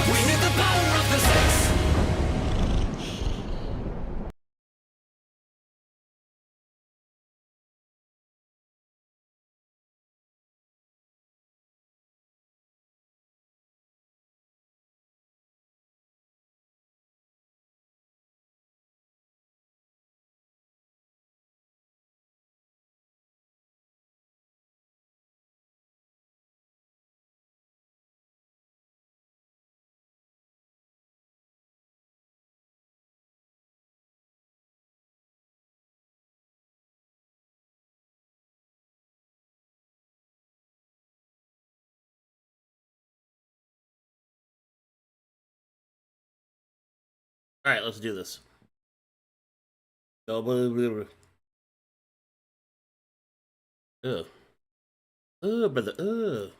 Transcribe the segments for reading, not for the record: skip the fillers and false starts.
We need the power of the six. All right, let's do this. Ugh. Ugh, brother. Ugh.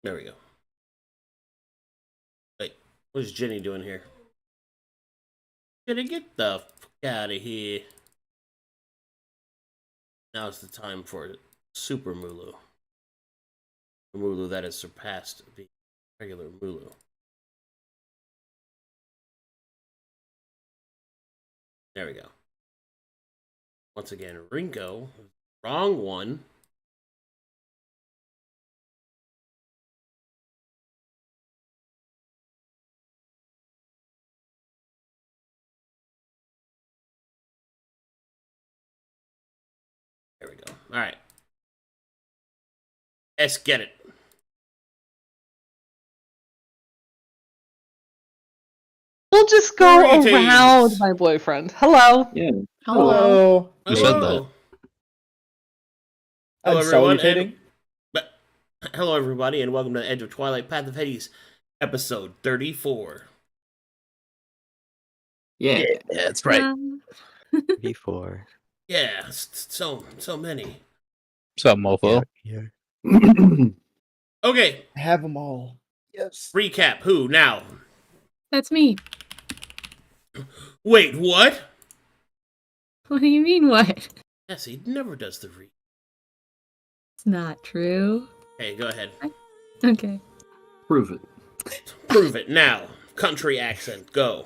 There we go. Wait, what's Jenny doing here? Jenny, get the fuck out of here. Now's the time for Super Mulu. A Mulu that has surpassed the regular Mulu. There we go. Once again, Ringo. Wrong one. There we go. All right. Let's get it. We'll just go Greetings. around my boyfriend. Hello. Yeah. Hello. You said that. Hello, I'm everyone. salutating. Hello, everybody, and welcome to the Edge of Twilight, Path of Hades, episode 34. Yeah, that's right. Before. Yeah, so many. What's up, mofo? Yeah. Okay, Have them all. Yes. recap. Who now? That's me. Wait, what? What do you mean, what? Yes, he never does the recap. It's not true. Hey, go ahead. Okay. Prove it. Prove it now. Country accent, go.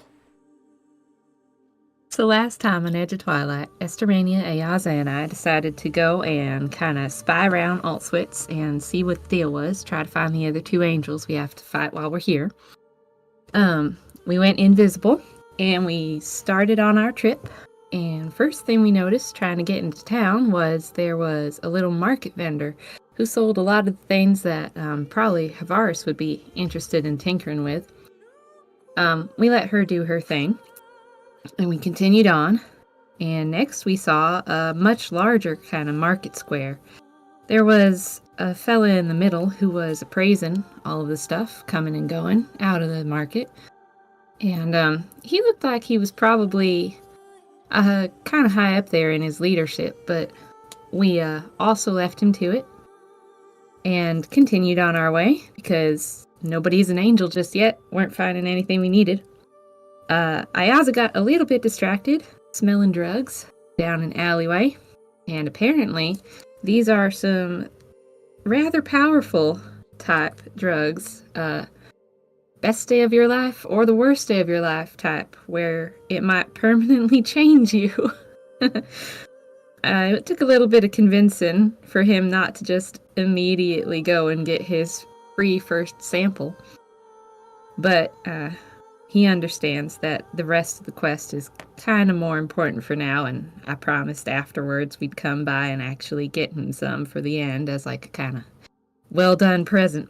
So last time on Edge of Twilight, Estermania, Ayaza, and I decided to go and kind of spy around Altswitz and see what the deal was. Try to find the other two angels we have to fight while we're here. We went invisible and we started on our trip. And first thing we noticed trying to get into town was there was a little market vendor who sold a lot of things that probably Havaris would be interested in tinkering with. We let her do her thing. And we continued on, and next we saw a much larger kind of market square. There was a fella in the middle who was appraising all of the stuff coming and going out of the market. And he looked like he was probably kind of high up there in his leadership, but we also left him to it and continued on our way because nobody's an angel just yet, weren't finding anything we needed. Ayaza got a little bit distracted, smelling drugs down an alleyway, and apparently these are some rather powerful type drugs. Best day of your life or the worst day of your life type, where it might permanently change you. It took a little bit of convincing for him not to just immediately go and get his free first sample. But, he understands that the rest of the quest is kind of more important for now, and I promised afterwards we'd come by and actually get him some for the end as like a kind of well-done present.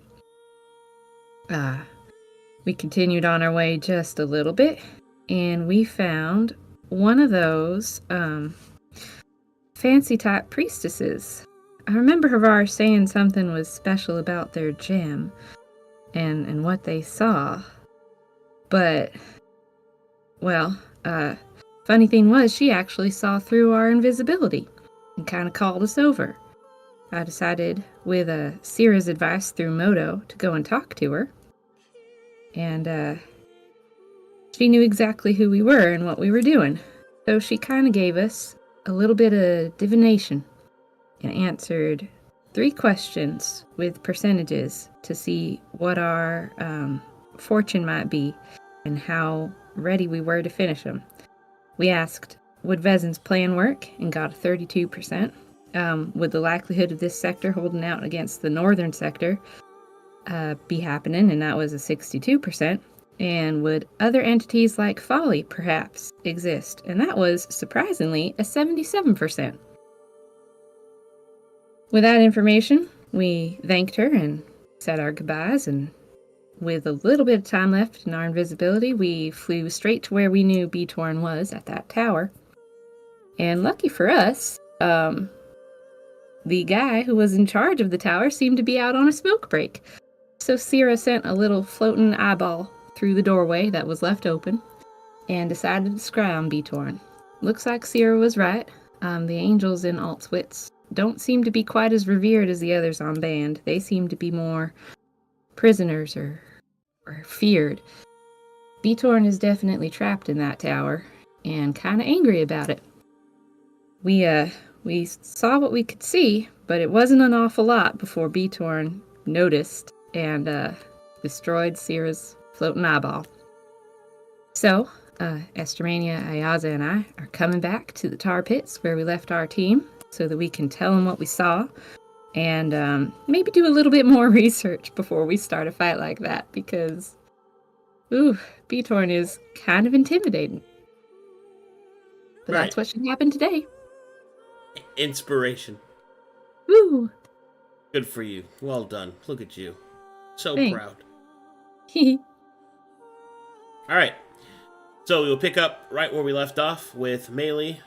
We continued on our way just a little bit, and we found one of those fancy-type priestesses. I remember Havar saying something was special about their gem and what they saw. But, well, funny thing was, she actually saw through our invisibility and kind of called us over. I decided, with Sira's advice through Moto, to go and talk to her. And, she knew exactly who we were and what we were doing. So she kind of gave us a little bit of divination and answered 3 questions with percentages to see what our fortune might be and how ready we were to finish them. We asked, would Vezin's plan work, and got a 32%. Would the likelihood of this sector holding out against the northern sector be happening, and that was a 62%. And would other entities like Folly perhaps exist, and that was surprisingly a 77%. With that information, we thanked her and said our goodbyes, and with a little bit of time left in our invisibility, we flew straight to where we knew Beatorn was, at that tower. And lucky for us, the guy who was in charge of the tower seemed to be out on a smoke break. So Sierra sent a little floating eyeball through the doorway that was left open and decided to scry on Beatorn. Looks like Sierra was right. The angels in Altswitz don't seem to be quite as revered as the others on band. They seem to be more prisoners or feared. Beatorn is definitely trapped in that tower and kind of angry about it. We saw what we could see, but it wasn't an awful lot before Beatorn noticed and destroyed Sierra's floating eyeball. So, Estermania, Ayaza, and I are coming back to the tar pits where we left our team so that we can tell them what we saw and maybe do a little bit more research before we start a fight like that, because, Beatorn is kind of intimidating. But Right. that's what should happen today. Inspiration. Woo! Good for you. Well done. Look at you. So Thanks. proud. All right. So we'll pick up right where we left off with Melee,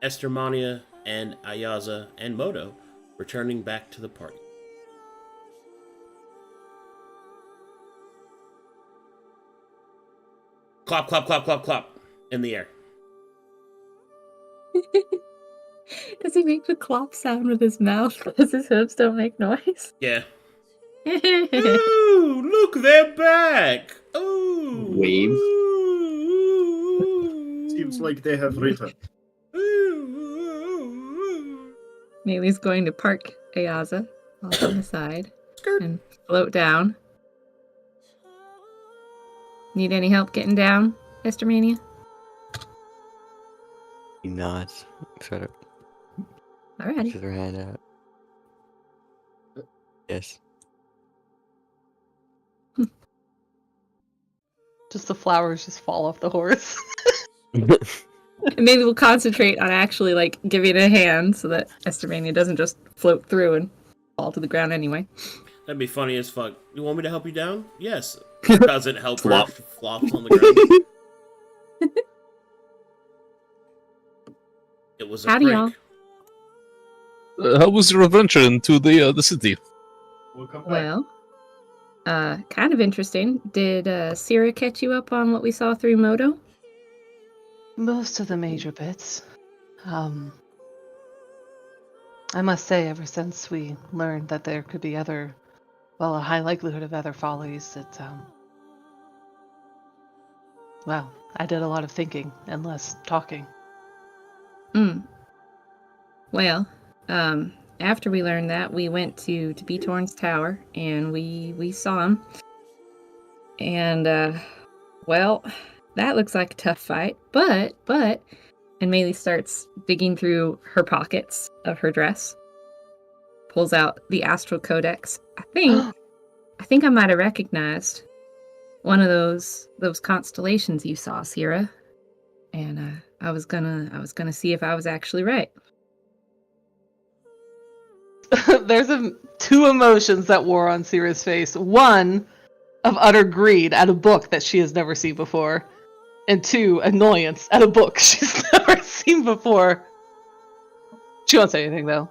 Estermania, and Ayaza and Moto returning back to the party. Clop, clop, clop, clop, clop in the air. Does he make the clop sound with his mouth because his hooves don't make noise? Yeah. Ooh, look, they're back. Ooh. Waves. Ooh. Seems like they have returned. Melee's going to park Ayaza off on the side Skirt. and float down. Need any help getting down, Estermania? He nods. Sort of Alrighty. pushes her hand out. Yes. Just the flowers just fall off the horse. Maybe we'll concentrate on actually like giving it a hand so that Estermania doesn't just float through and fall to the ground anyway. That'd be funny as fuck. You want me to help you down? Yes. Doesn't help her. Flop. She flops on the ground. It was a Howdy, prank. How was your adventure into the city? Welcome back. Well, kind of interesting. Did Sierra catch you up on what we saw through Moto? Most of the major bits. I must say, ever since we learned that there could be a high likelihood of other follies, well, I did a lot of thinking and less talking. Well, after we learned that, we went to Beatorn's tower and we saw him. And well, that looks like a tough fight, but and Melee starts digging through her pockets of her dress. Pulls out the Astral Codex. I think I might have recognized one of those constellations you saw, Sierra. And I was gonna see if I was actually right. There's two emotions that wore on Sierra's face. One, of utter greed at a book that she has never seen before. And two, annoyance at a book she's never seen before. She won't say anything, though.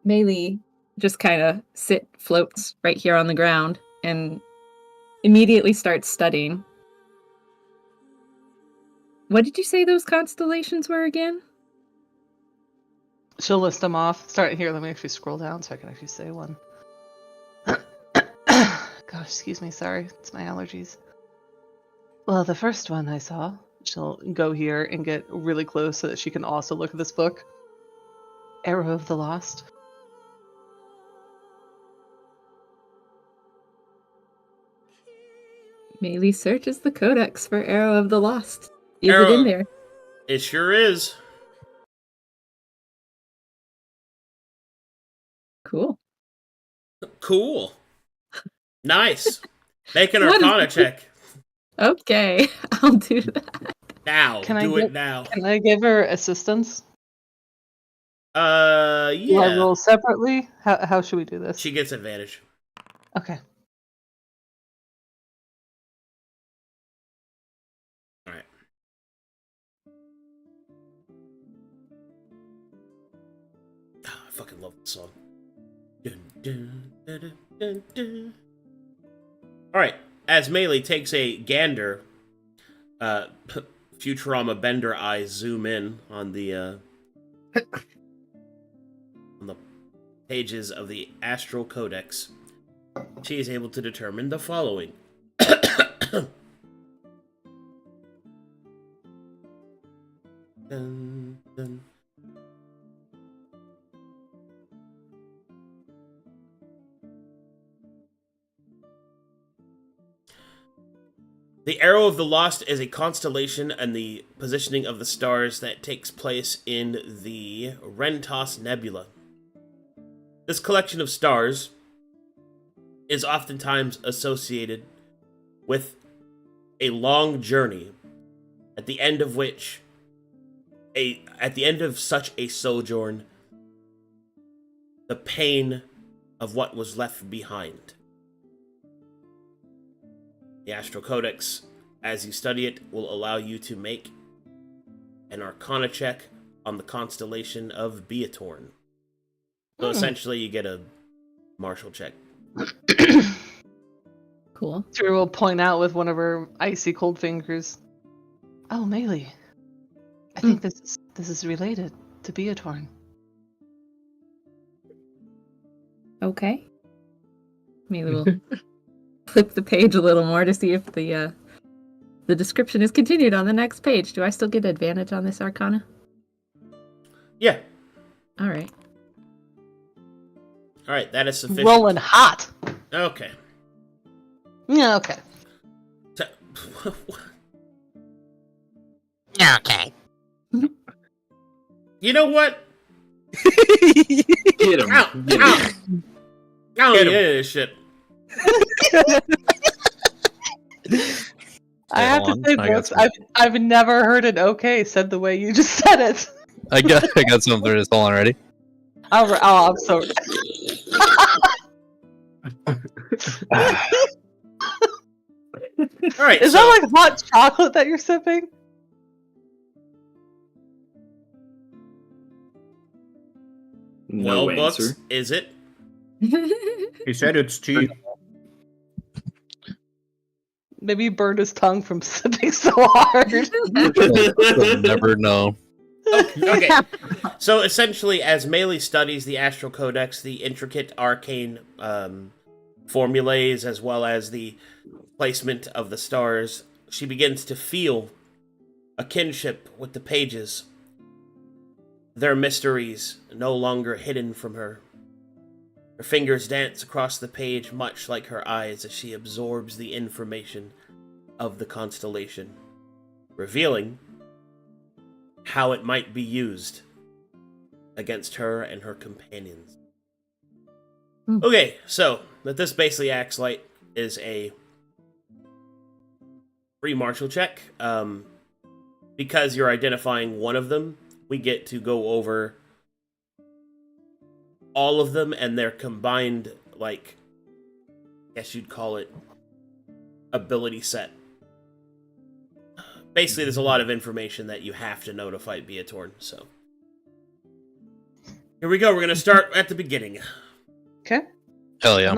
Melee just kind of floats right here on the ground and immediately starts studying. What did you say those constellations were again? She'll list them off. Here, let me actually scroll down so I can actually say one. Gosh, excuse me, sorry. It's my allergies. Well, the first one I saw She'll go here and get really close so that she can also look at this book. Arrow of the Lost. Maybe searches the codex for Arrow of the Lost. Is Arrow- it in there? It sure is. Cool. Cool. Nice. Make an What is Arcana this? check. Okay, I'll do that. Now. Can I Do get- it now. Can I give her assistance? Do I Yeah. roll separately? How should we do this? She gets advantage. Okay. Alright. I fucking love this song. Dun, dun, dun, dun, dun, dun. Alright. As Melee takes a gander, Futurama Bender eyes zoom in on the pages of the Astral Codex. She is able to determine the following. Dun, dun. The Arrow of the Lost is a constellation and the positioning of the stars that takes place in the Rentos Nebula. This collection of stars is oftentimes associated with a long journey, at the end of such a sojourn, the pain of what was left behind. The Astral Codex, as you study it, will allow you to make an Arcana check on the constellation of Beatorn. So essentially, you get a martial check. Cool. Tira will point out with one of her icy cold fingers. Oh, Melee. I think this is related to Beatorn. Okay. Maybe we'll flip the page a little more to see if the description is continued on the next page. Do I still get advantage on this Arcana? Yeah. All right. Alright, that is sufficient. Rolling hot. Okay. Yeah, okay. Okay. You know what? Get him. Ow! Get Ow! him. I don't Get need him. any of this shit. I have hold to say, on, I got Brooks, some. I've never heard an okay said the way you just said it. I got something for this. Hold on, ready? I'm sorry. Alright, Is so that like hot chocolate that you're sipping? No well, answer. Books, is it? He said it's tea. Maybe he burned his tongue from sipping so hard. You'll never know. Okay. So essentially, as Melee studies the Astral Codex, the intricate arcane formulae, as well as the placement of the stars, she begins to feel a kinship with the pages. Their mysteries no longer hidden from her. Her fingers dance across the page much like her eyes as she absorbs the information of the constellation, revealing how it might be used against her and her companions. Okay, so that this basically acts like is a free martial check. Because you're identifying one of them, we get to go over all of them and their combined, like, I guess you'd call it, ability set. Basically, there's a lot of information that you have to know to fight Beatorn, so. Here we go, we're gonna start at the beginning. Okay. Hell yeah.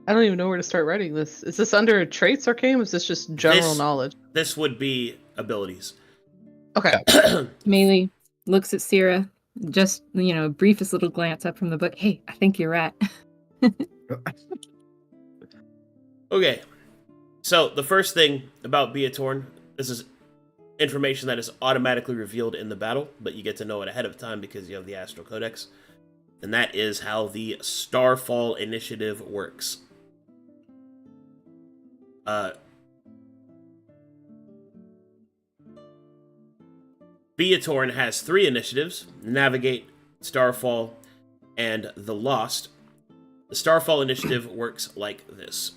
I don't even know where to start writing this. Is this under traits arcane? Or is this just general This- knowledge? This would be abilities. Okay. Melee looks at Sierra, just, briefest little glance up from the book. Hey, I think you're right. Okay, so the first thing about Beatorn, this is information that is automatically revealed in the battle, but you get to know it ahead of time because you have the Astral Codex. And that is how the Starfall Initiative works. Beatorn has 3 initiatives: Navigate, Starfall, and The Lost. The Starfall Initiative works like this.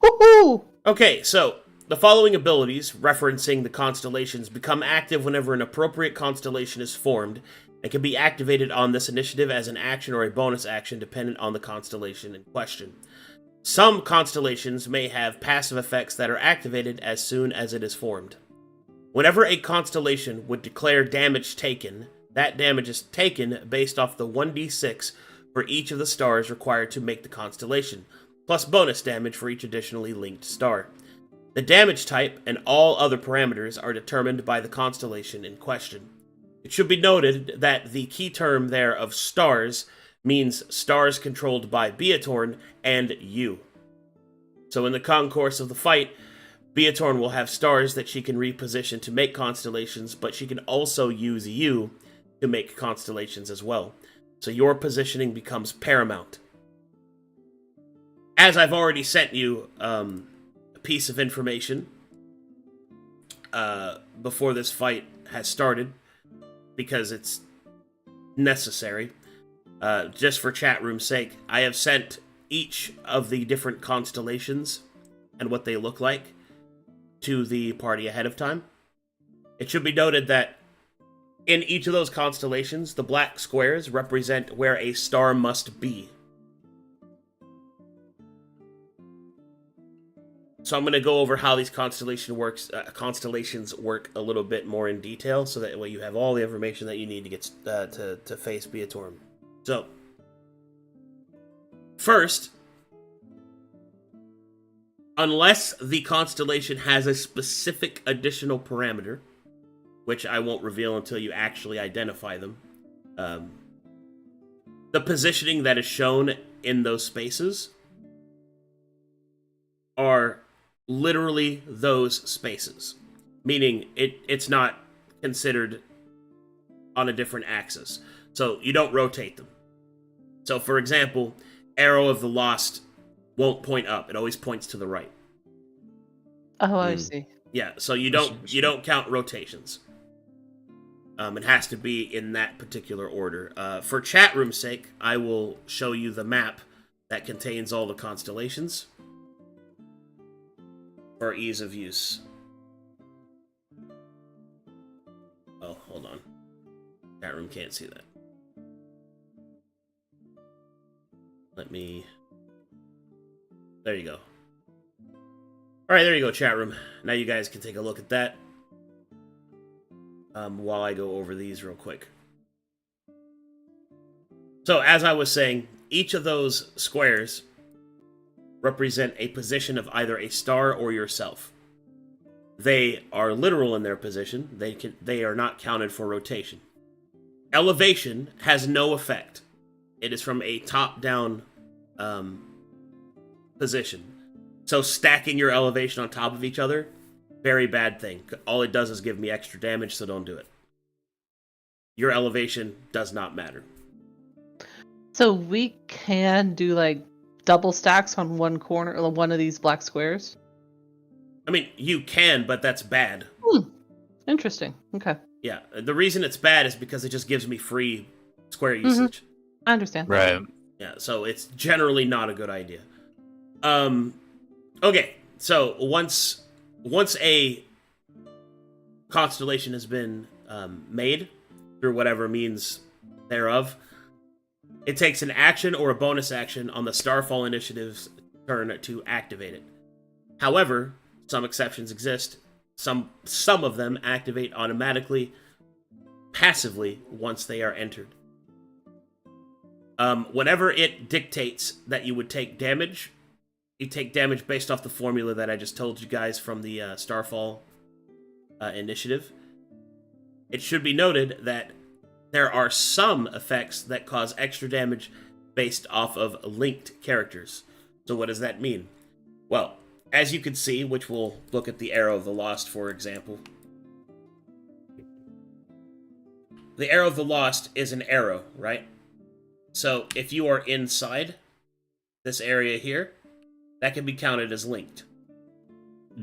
Woohoo! Okay, so the following abilities, referencing the constellations, become active whenever an appropriate constellation is formed and can be activated on this initiative as an action or a bonus action dependent on the constellation in question. Some constellations may have passive effects that are activated as soon as it is formed. Whenever a constellation would declare damage taken, that damage is taken based off the 1d6 for each of the stars required to make the constellation, plus bonus damage for each additionally linked star. The damage type and all other parameters are determined by the constellation in question. It should be noted that the key term there of stars means stars controlled by Beatorn and you. So in the concourse of the fight, Beatorn will have stars that she can reposition to make constellations, but she can also use you to make constellations as well. So your positioning becomes paramount. As I've already sent you a piece of information before this fight has started, because it's necessary, just for chat room's sake, I have sent each of the different constellations and what they look like to the party ahead of time. It should be noted that in each of those constellations, the black squares represent where a star must be. So I'm going to go over how these constellations work a little bit more in detail, so that way you have all the information that you need to get to face Beatorn. So, first, unless the constellation has a specific additional parameter, which I won't reveal until you actually identify them, the positioning that is shown in those spaces are literally those spaces, meaning it's not considered on a different axis, so you don't rotate them. So for example, Arrow of the Lost won't point up, it always points to the right. Oh, I see. Yeah, so you don't count rotations. It has to be in that particular order. For chat room's sake, I will show you the map that contains all the constellations for ease of use. Oh, hold on. Chat room can't see that. Let me... There you go. Alright, there you go, chat room. Now you guys can take a look at that. While I go over these real quick. So, as I was saying, each of those squares represent a position of either a star or yourself. They are literal in their position. They are not counted for rotation. Elevation has no effect. It is from a top-down position. So stacking your elevation on top of each other, very bad thing. All it does is give me extra damage, so don't do it. Your elevation does not matter. So we can do like double stacks on one corner or one of these black squares? I mean, you can, but that's bad. Interesting. Okay. Yeah, the reason it's bad is because it just gives me free square usage. I understand. Right. Yeah, so it's generally not a good idea. Okay, so once a constellation has been made through whatever means thereof, it takes an action or a bonus action on the Starfall Initiative's turn to activate it. However, some exceptions exist. Some of them activate automatically, passively, once they are entered. Whenever it dictates that you would take damage, you take damage based off the formula that I just told you guys from the Starfall Initiative. It should be noted that there are some effects that cause extra damage based off of linked characters. So what does that mean? Well, as you can see, which we'll look at the Arrow of the Lost, for example. The Arrow of the Lost is an arrow, right? So if you are inside this area here, that can be counted as linked.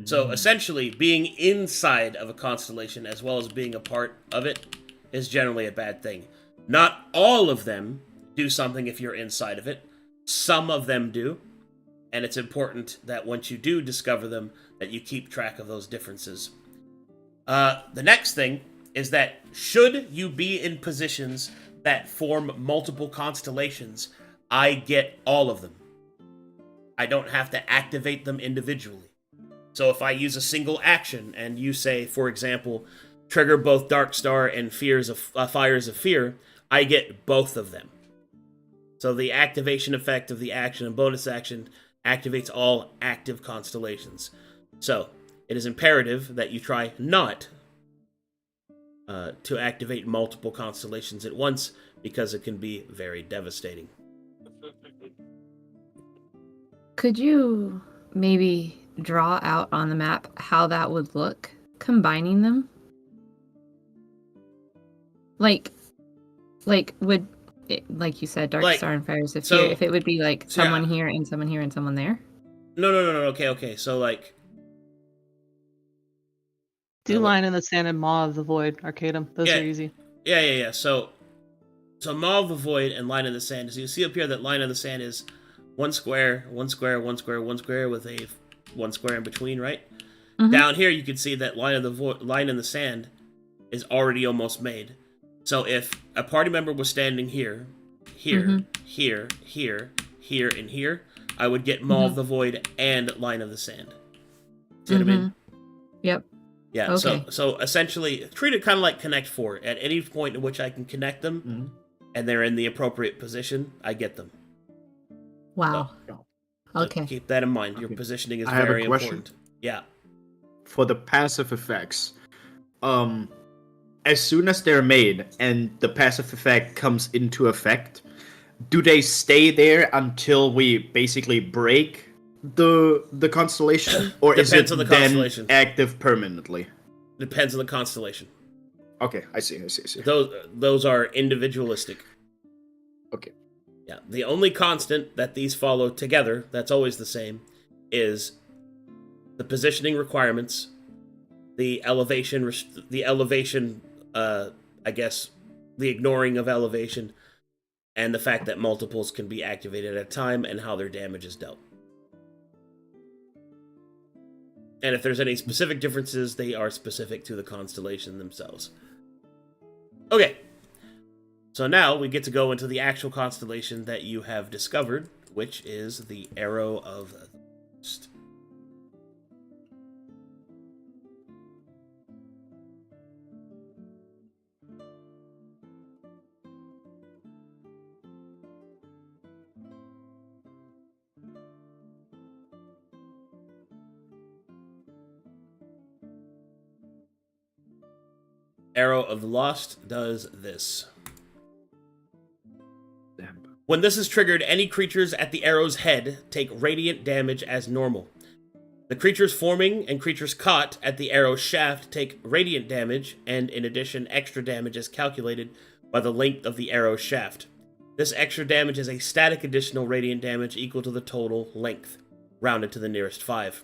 So essentially, being inside of a constellation as well as being a part of it is generally a bad thing. Not all of them do something if you're inside of it. Some of them do. And it's important that once you do discover them, that you keep track of those differences. The next thing is that should you be in positions that form multiple constellations, I get all of them. I don't have to activate them individually. So if I use a single action and you say, for example, trigger both Dark Star and Fires of Fear, I get both of them. So the activation effect of the action and bonus action activates all active constellations. So it is imperative that you try not to activate multiple constellations at once, because it can be very devastating. Could you maybe draw out on the map how that would look, combining them? Like would it, like you said, Dark Star and Fires of Fear, if it would be like someone here and someone here and someone there? No. Okay. So like, Do Line in the Sand and Maw of the Void, Arcadum. Those are easy. Yeah. So Maw of the Void and Line in the Sand. So you see up here that Line in the Sand is one square with a one square in between, right? Mm-hmm. Down here you can see that Line in the Sand is already almost made. So if a party member was standing here, and here, I would get Maw of the Void and Line of the Sand. See what I mean? Yep. Yeah, okay. So essentially, treat it kind of like Connect 4. At any point in which I can connect them, and they're in the appropriate position, I get them. Wow. So okay. Keep that in mind. Your positioning is I have very a question. important. Yeah. For the passive effects, as soon as they're made and the passive effect comes into effect, do they stay there until we basically break the constellation, or is it then active permanently? Depends on the constellation. Okay, I see. Those are individualistic. Okay. Yeah, the only constant that these follow together, that's always the same, is the positioning requirements, the elevation, I guess, the ignoring of elevation, and the fact that multiples can be activated at a time, and how their damage is dealt. And if there's any specific differences, they are specific to the constellation themselves. Okay. So now we get to go into the actual constellation that you have discovered, which is the Arrow of the Lost. Arrow of the Lost does this. When this is triggered, any creatures at the arrow's head take radiant damage as normal. The creatures forming and creatures caught at the arrow's shaft take radiant damage, and in addition, extra damage is calculated by the length of the arrow's shaft. This extra damage is a static additional radiant damage equal to the total length, rounded to the nearest 5.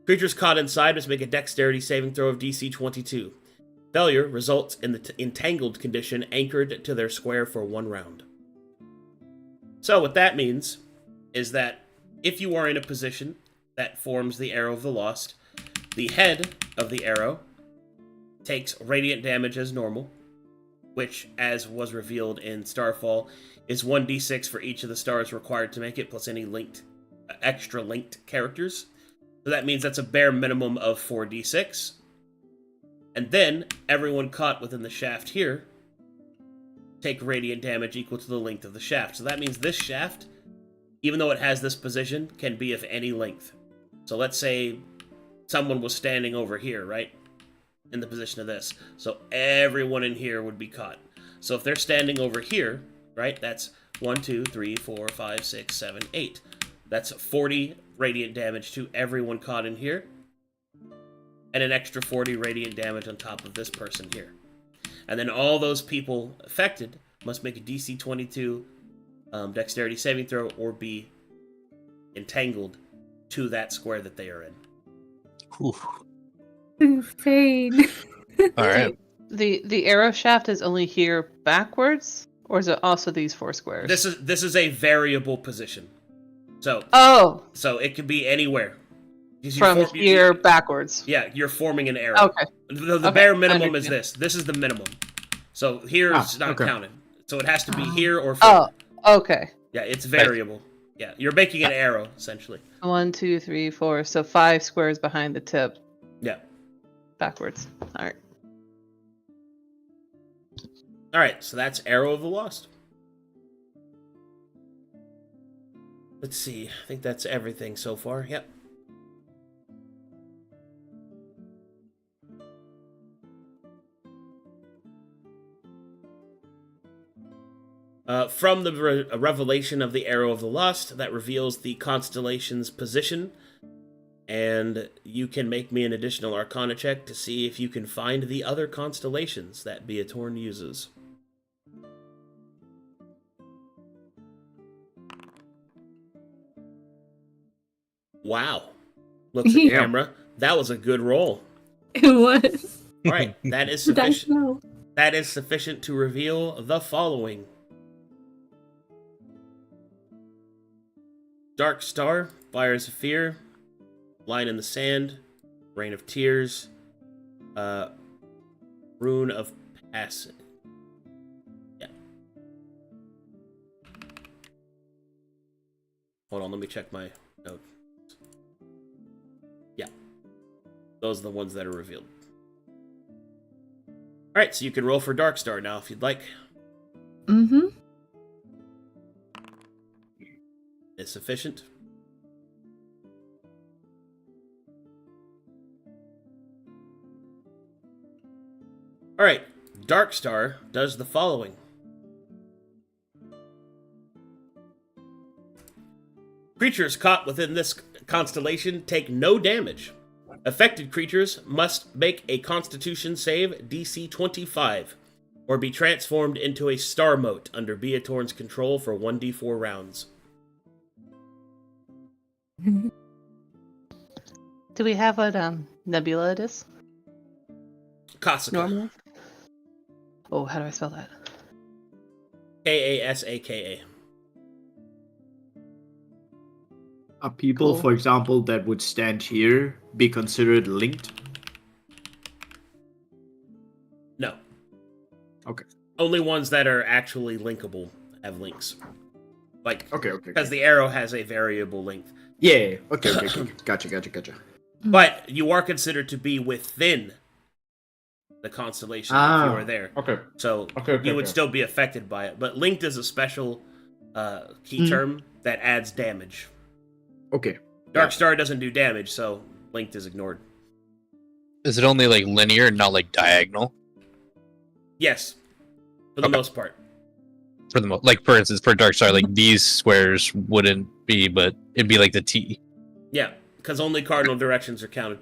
Creatures caught inside must make a dexterity saving throw of DC 22. Failure results in the entangled condition anchored to their square for 1 round. So what that means is that if you are in a position that forms the Arrow of the Lost, the head of the arrow takes radiant damage as normal, which, as was revealed in Starfall, is 1d6 for each of the stars required to make it, plus any extra linked characters. So that means that's a bare minimum of 4d6. And then, everyone caught within the shaft here take radiant damage equal to the length of the shaft. So that means this shaft, even though it has this position, can be of any length. So let's say someone was standing over here, right? In the position of this. So everyone in here would be caught. So if they're standing over here, right, that's 1, 2, 3, 4, 5, 6, 7, 8. That's 40 radiant damage to everyone caught in here, and an extra 40 radiant damage on top of this person here. And then all those people affected must make a DC 22 dexterity saving throw or be entangled to that square that they are in. Insane. All right. The arrow shaft is only here backwards, or is it also these 4 squares? This is a variable position. So it could be anywhere. From here backwards. Yeah, you're forming an arrow. Okay. The bare minimum is this. This is the minimum. So here it's not okay. counted. So it has to be here or further. Oh, okay. Yeah, it's variable. Yeah, you're making an arrow, essentially. 1, 2, 3, 4. So 5 squares behind the tip. Yeah. Backwards. Alright. Alright, so that's Arrow of the Lost. Let's see. I think that's everything so far. Yep. From the revelation of the Arrow of the Lost, that reveals the constellation's position, and you can make me an additional Arcana check to see if you can find the other constellations that Beatorn uses. Wow. Looks at the camera. That was a good roll. It was. Alright, that is sufficient. That is sufficient to reveal the following. Dark Star, Fires of Fear, Line in the Sand, Rain of Tears, Rune of Passing. Yeah. Hold on, let me check my note. Yeah. Those are the ones that are revealed. Alright, so you can roll for Dark Star now if you'd like. Mm-hmm. Is sufficient. Alright, Dark Star does the following. Creatures caught within this constellation take no damage. Affected creatures must make a Constitution save DC 25, or be transformed into a star mote under Beatorn's control for 1d4 rounds. Do we have what nebula it is? Kasaka. Normally? Oh, how do I spell that? Kasaka. Are people, Cool. for example, that would stand here be considered linked? No. Okay. Only ones that are actually linkable have links. Like, Okay. because the arrow has a variable length. Yeah. Okay. Gotcha. But you are considered to be within the constellation if you are there. Okay. So Okay, you would okay. still be affected by it. But linked is a special key term that adds damage. Okay. Dark Star doesn't do damage, so linked is ignored. Is it only like linear and not like diagonal? Yes, for the Okay. most part. For the like, for instance, for Dark Star, like these squares wouldn't be, but it'd be like the T. Yeah, because only cardinal directions are counted.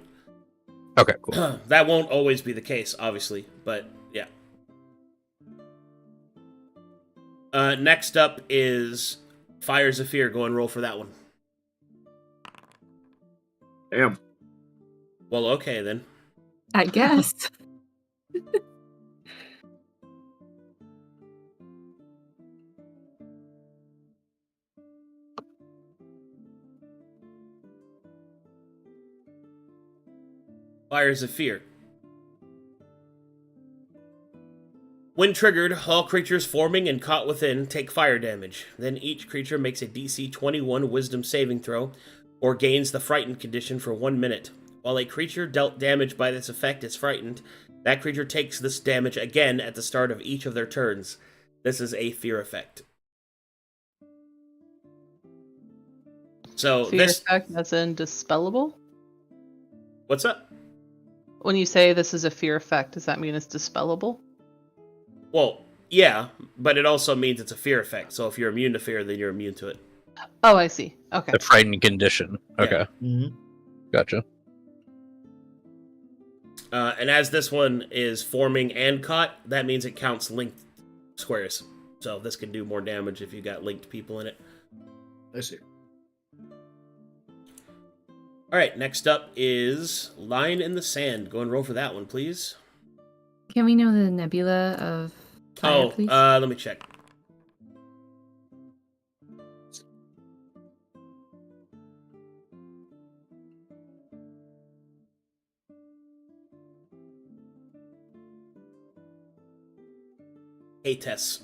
Okay, cool. That won't always be the case, obviously, but yeah. Next up is Fires of Fear. Go and roll for that one. Damn. Well, okay then. I guess. Fires of Fear. When triggered, all creatures forming and caught within take fire damage. Then each creature makes a DC 21 Wisdom saving throw, or gains the frightened condition for 1 minute. While a creature dealt damage by this effect is frightened, that creature takes this damage again at the start of each of their turns. This is a fear effect. So Fear effect as in dispellable? What's up? When you say this is a fear effect, does that mean it's dispellable? Well, yeah, but it also means it's a fear effect. So if you're immune to fear, then you're immune to it. Oh, I see. Okay. The frightened condition. Okay, Mhm. gotcha. And as this one is forming and caught, that means it counts linked squares. So this can do more damage if you got linked people in it. I see. Alright, next up is Line in the Sand. Go and roll for that one, please. Can we know the nebula of fire, please? Let me check. Hey, Tess.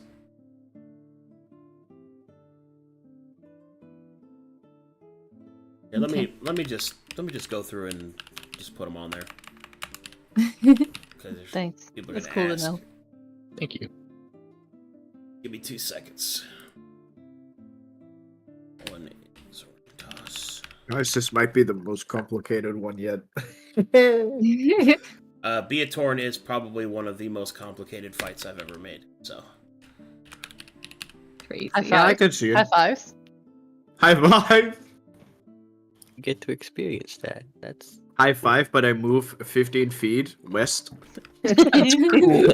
Yeah, Okay. let me just go through and just put them on there. 'Cause there's Thanks. people are That's gonna cool ask. to know. Thank you. Give me 2 seconds. One sword toss. Guys, this might be the most complicated one yet. Beatorn is probably one of the most complicated fights I've ever made. So Crazy. High Yeah, I five. can see it. High fives. High five. You get to experience that. That's High five, but I move 15 feet west. That's cool.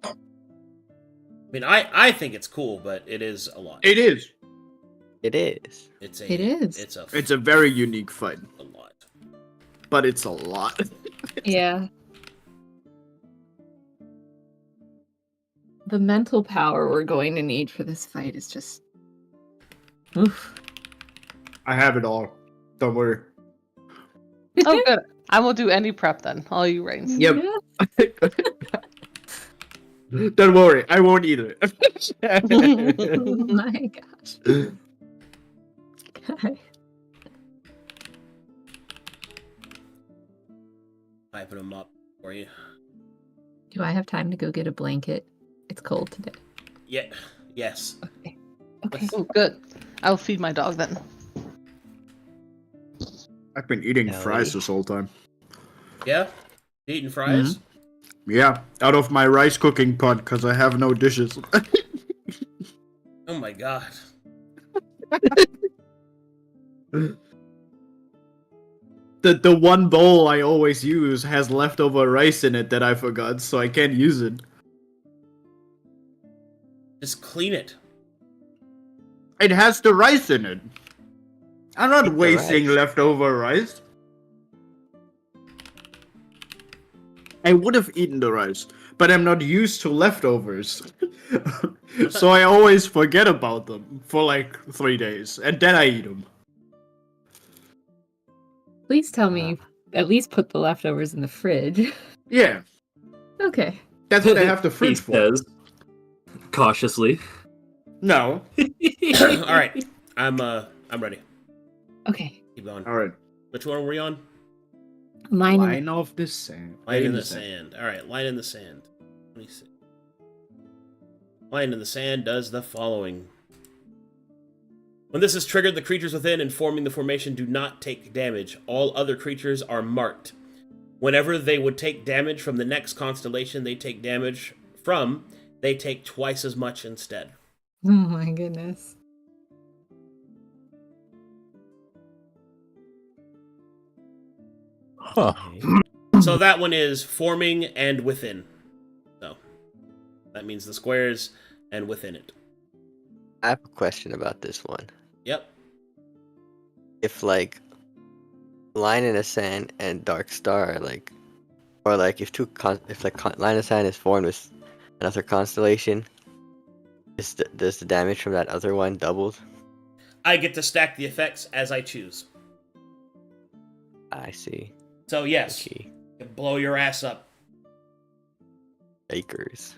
I mean, I think it's cool, but it is a lot. It is. it is. It's It is. It's a very unique fight, a lot. but it's a lot. Yeah. The mental power we're going to need for this fight is just. Oof. I have it all. Don't worry. Oh, good. I will do any prep then. All you reigns. Yep. Don't worry, I won't either. Oh my gosh. God. Piping them up for you. Do I have time to go get a blanket? It's cold today. Yeah. Yes. Okay. Okay. Oh, good. I'll feed my dog then. I've been eating Nelly. fries this whole time. Yeah. Eating fries. Yeah, out of my rice cooking pot because I have no dishes. Oh my god. The one bowl I always use has leftover rice in it that I forgot, so I can't use it. Just clean it. It has the rice in it. I'm not Eat the wasting rice. leftover rice. I would have eaten the rice, but I'm not used to leftovers. So I always forget about them for like 3 days, and then I eat them. Please tell me you at least put the leftovers in the fridge. Yeah, Okay. that's what I have the He fridge for. says, cautiously. No. All right. I'm ready. Okay. Keep going. All right. Which one are we on? Line in Line of the sand. Line in the sand. All right. Line in the sand. Let me see. Line in the sand does the following. When this is triggered, the creatures within and forming the formation do not take damage. All other creatures are marked. Whenever they would take damage from the next constellation they take damage from, they take twice as much instead. Oh my goodness. Huh. So that one is forming and within. So that means the squares and within it. I have a question about this one. Yep. If like Line in the Sand and Dark Star are like, or like if Line in the Sand is formed with another constellation, does the damage from that other one doubled? I get to stack the effects as I choose. I see. So yes, Okay. blow your ass up. Acres.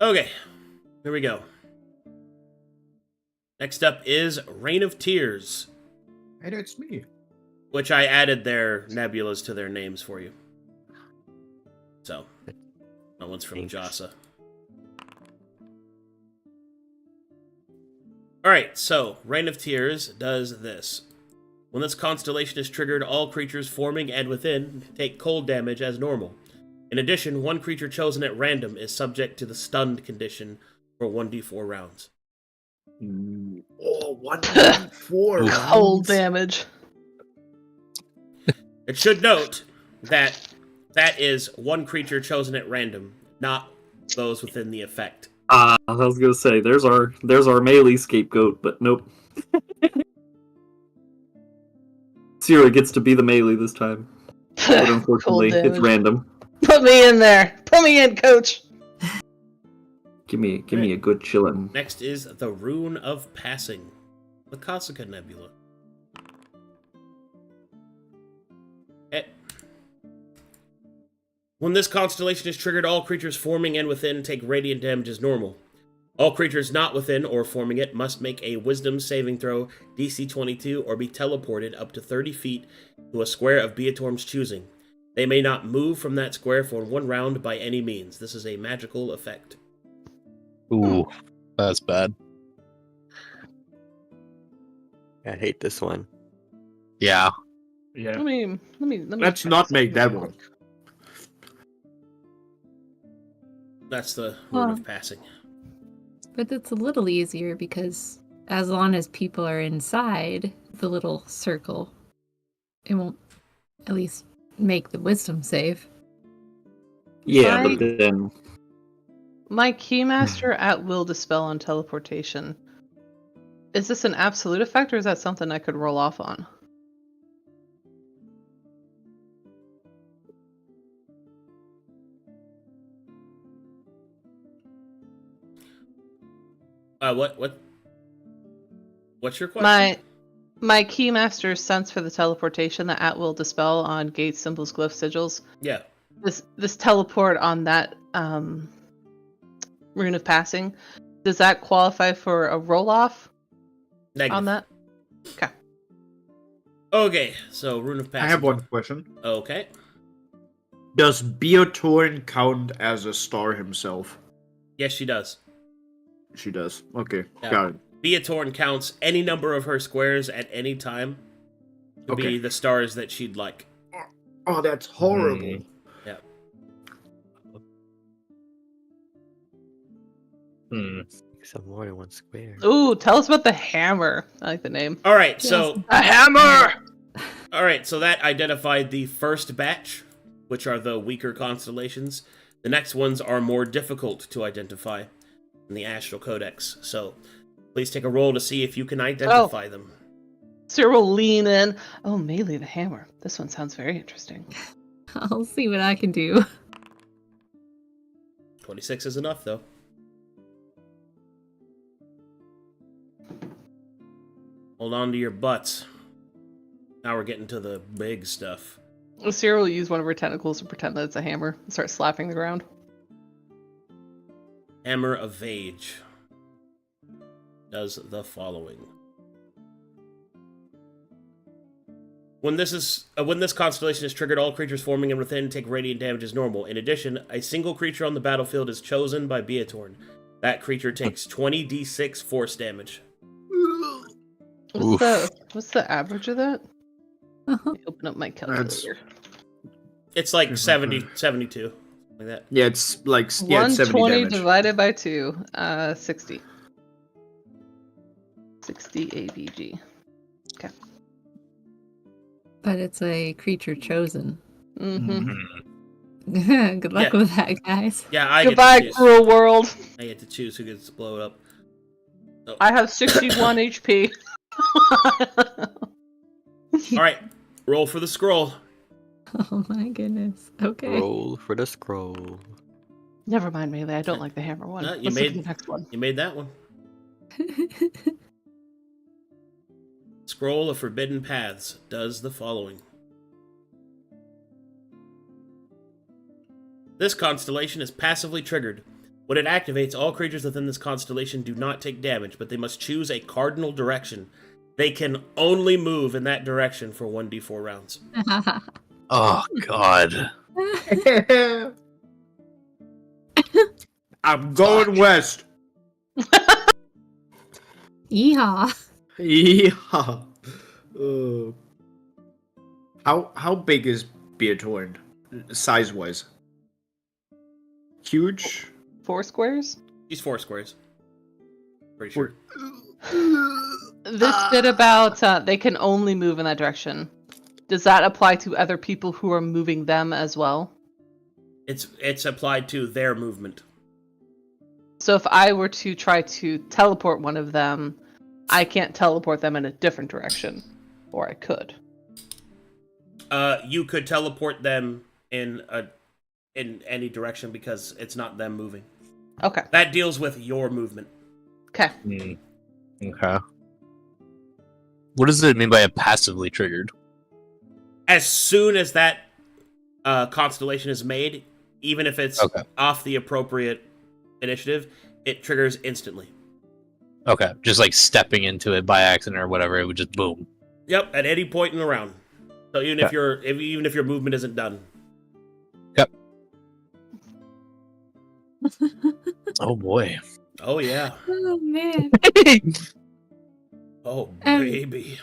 Okay, here we go. Next up is Rain of Tears, Hey, that's me. which I added their nebulas to their names for you. So, that one's from Thanks. Jasa. Alright, so Rain of Tears does this. When this constellation is triggered, all creatures forming and within take cold damage as normal. In addition, one creature chosen at random is subject to the stunned condition for 1d4 rounds. Oh, 1d4 rounds. Cold damage. It should note that that is one creature chosen at random, not those within the effect. I was gonna say there's our melee scapegoat, but nope. Sierra gets to be the melee this time, but unfortunately Cold it's damage. random. Put me in there. Put me in, coach. Give me a good chillin'. Next is the Rune of Passing, the Kasaka Nebula. When this constellation is triggered, all creatures forming and within take radiant damage as normal. All creatures not within or forming it must make a Wisdom saving throw DC 22 or be teleported up to 30 feet to a square of Beatorm's choosing. They may not move from that square for 1 round by any means. This is a magical effect. Ooh, that's bad. I hate this one. Yeah. Yeah. Let me. Let's try not something make that real one. quick. That's the Rune of Well. Passing. But it's a little easier because as long as people are inside the little circle, it won't at least make the wisdom save. Yeah, I- but then My Keymaster at will dispel on teleportation. Is this an absolute effect, or is that something I could roll off on? What's your question? My Keymaster sense for the teleportation, the at will dispel on gates, symbols, glyphs, sigils. Yeah. This teleport on that Rune of Passing, does that qualify for a roll off Negative. on that? Okay. Okay, so Rune of Passing. I have one question. Okay. Does Beotorn count as a star himself? Yes, she does. She does. Okay, Yeah. got it. Beatorn counts any number of her squares at any time to be Okay. the stars that she'd like. Oh, that's horrible. Yeah. Some more than one square. Ooh, tell us about the hammer. I like the name. All right, so A hammer. so that identified the first batch, which are the weaker constellations. The next ones are more difficult to identify in the Astral Codex. So please take a roll to see if you can identify them. Sir will lean in. Oh, melee the hammer. This one sounds very interesting. I'll see what I can do. 26 is enough, though. Hold on to your butts. Now we're getting to the big stuff. Sierra will use one of her tentacles to pretend that it's a hammer and start slapping the ground. Hammer of Age does the following. When this constellation is triggered, all creatures forming and within take radiant damage as normal. In addition, a single creature on the battlefield is chosen by Beatorn. That creature takes 20d6 force damage. What's the average of that? Uh-huh. Let me open up my calculator. It's like 72. Like that. Yeah, it's like 70 120 damage. divided by 2, 60. 60 ABG. Okay. But it's a creature chosen. Mm-hmm. Good luck Yeah. with that, guys. Yeah, I Goodbye, get to choose. cruel world. I get to choose who gets to blow it up. I have 61 HP. All right, roll for the scroll. Oh my goodness. Okay. Roll for the scroll. Never mind, melee. I don't like the hammer one. No, you Let's look at made- the next one. You made that one. Scroll of Forbidden Paths does the following. This constellation is passively triggered. When it activates, all creatures within this constellation do not take damage, but they must choose a cardinal direction. They can only move in that direction for 1d4 rounds. Oh God. I'm going west. Yeehaw. Yeah. How big is Beatorn, size-wise? Huge? 4 squares? He's 4 squares. Pretty sure. This bit about they can only move in that direction. Does that apply to other people who are moving them as well? It's applied to their movement. So if I were to try to teleport one of them, I can't teleport them in a different direction. Or I could. You could teleport them in any direction because it's not them moving. Okay. That deals with your movement. Okay. Okay. What does it mean by a passively triggered? As soon as that constellation is made, even if it's off the appropriate initiative, it triggers instantly. Okay, just like stepping into it by accident or whatever, it would just boom. Yep, at any point in the round. So even if your movement isn't done. Yep. Oh boy. Oh yeah. Oh man. Oh And- baby.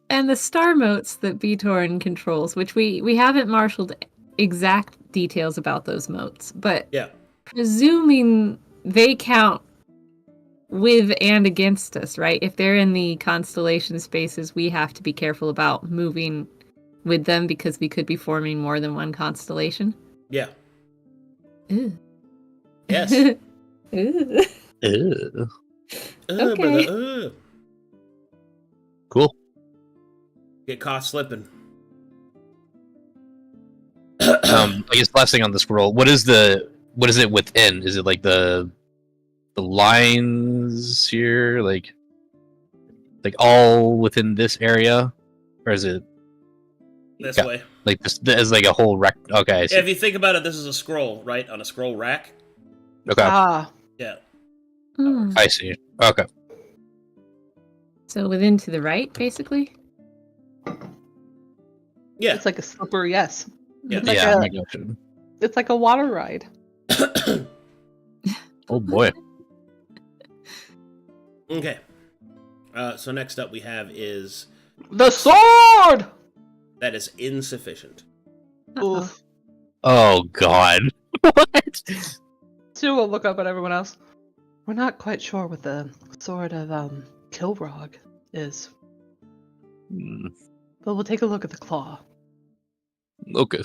And the star motes that Beatorn controls, which we haven't marshaled exact details about those motes, but Yeah. presuming they count with and against us, right? If they're in the constellation spaces, we have to be careful about moving with them because we could be forming more than one constellation. Yeah. Ooh. Yes. Ooh. Ew. Okay. Brother, Cool. Get caught slipping. I guess last thing on the scroll, what is it within? Is it like the lines here, like all within this area, or is it This Yeah. way. like this as like a whole rec? Okay, I see. Yeah, if you think about it, this is a scroll, right? On a scroll rack. Okay, Ah. Yeah. Hmm. I see. Okay, So within to the right, basically? Yeah. It's like a slipper, yes. Yeah. It's like yeah, a- I gotcha. It's like a water ride. Oh boy. Okay. So next up we have is The sword! that is insufficient. Uh-oh. Oof. Oh god. What? Sue will look up at everyone else. We're not quite sure what the sword of Kilrog is, Hmm, but we'll take a look at the claw. okay.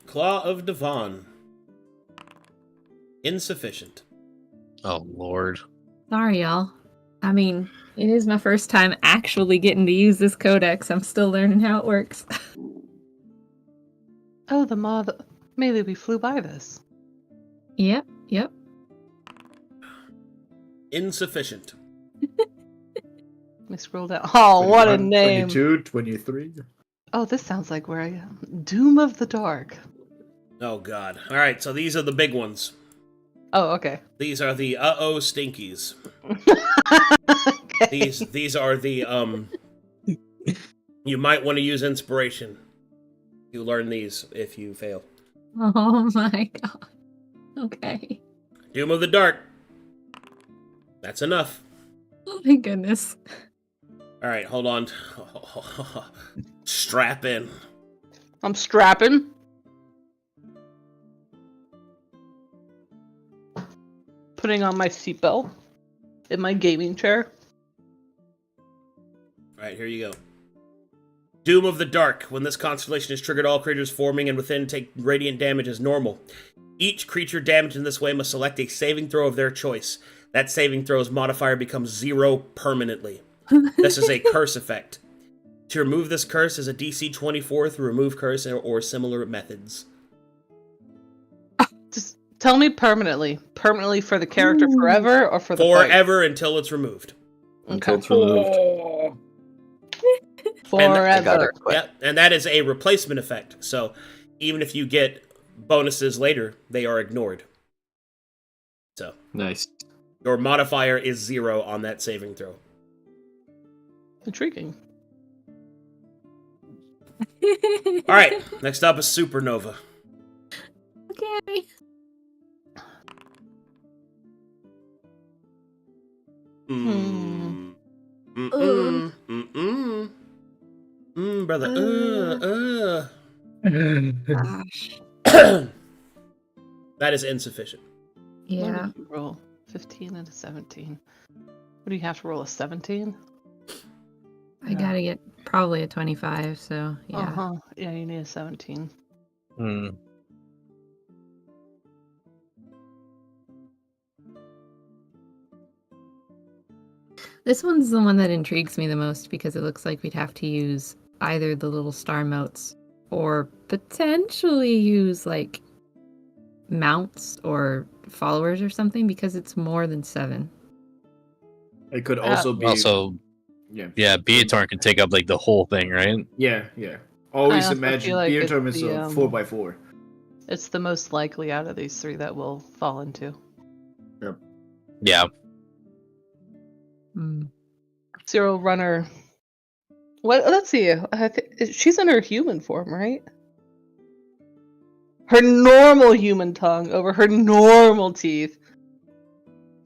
Claw of Devon. Insufficient. Oh lord. Sorry, y'all. I mean, it is my first time actually getting to use this codex. I'm still learning how it works. Oh, the moth. Maybe we flew by this. Yep. Insufficient. Let me scroll down. Oh, what a 21, name! 22, 23. Oh, this sounds like where I am. Doom of the Dark. Oh god. Alright, so these are the big ones. Oh, okay. These are the stinkies. Okay. These are the you might want to use inspiration. You learn these if you fail. Oh my god. Okay. Doom of the Dark. That's enough. Oh my goodness. Alright, hold on. Strap in. I'm strapping. Putting on my seatbelt in my gaming chair. Alright, here you go. Doom of the Dark. When this constellation is triggered, all creatures forming and within take radiant damage as normal. Each creature damaged in this way must select a saving throw of their choice. That saving throw's modifier becomes 0 permanently. This is a curse effect. To remove this curse is a DC 24 through remove curse or similar methods. Just tell me permanently. Permanently for the character forever or for the fight? Forever until it's removed. Until it's removed. Forever. I got it. Yeah, and that is a replacement effect. So even if you get bonuses later, they are ignored. So Nice. your modifier is 0 on that saving throw. Intriguing. Alright, next up is Supernova. Okay. Mm. Mm-mm. Mm-mm. brother. Gosh. That is insufficient. Yeah. What did you roll 15 and a 17. What do you have to roll, a 17? I gotta get probably a 25, so yeah. Uh-huh. Yeah, you need a 17. Hmm. This one's the one that intrigues me the most because it looks like we'd have to use either the little star motes or potentially use like mounts or followers or something because it's more than 7. It could also be. Also, Yeah. yeah, Beatorn can take up like the whole thing, right? Yeah. Always also imagine feel like it's Beatorn is the, a 4x4. It's the most likely out of these 3 that will fall into. Yeah. Mm. Zero Runner. What? Let's see. She's in her human form, right? Her normal human tongue over her normal teeth.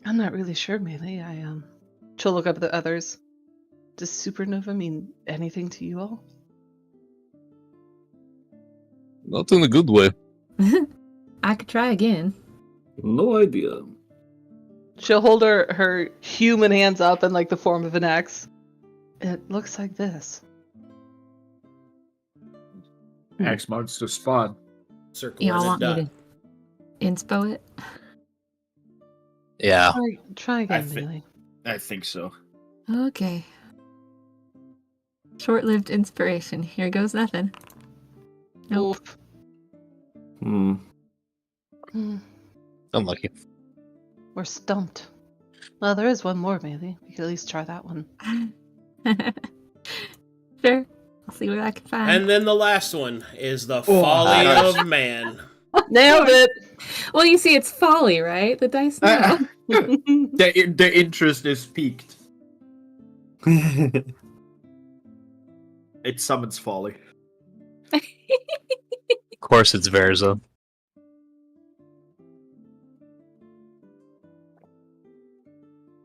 I'm not really sure, Melee. She'll look up at the others. Does supernova mean anything to you all? Not in a good way. I could try again. No idea. She'll hold her human hands up in like the form of an X. It looks like this. X marks the spot. Circle Y'all and want a me dot. to inspo it? Yeah. Try again, I Melee. I think so. Okay. Short-lived inspiration. Here goes nothing. Nope. Oof. Hmm. Hmm. Unlucky. We're stumped. Well, there is one more, Melee. We could at least try that one. Sure. I'll see what I can find. And then the last one is the folly gosh. of man. Nailed it! Well, you see, it's folly, right? The dice know. The interest is peaked. It summons folly. Of course, it's Verza.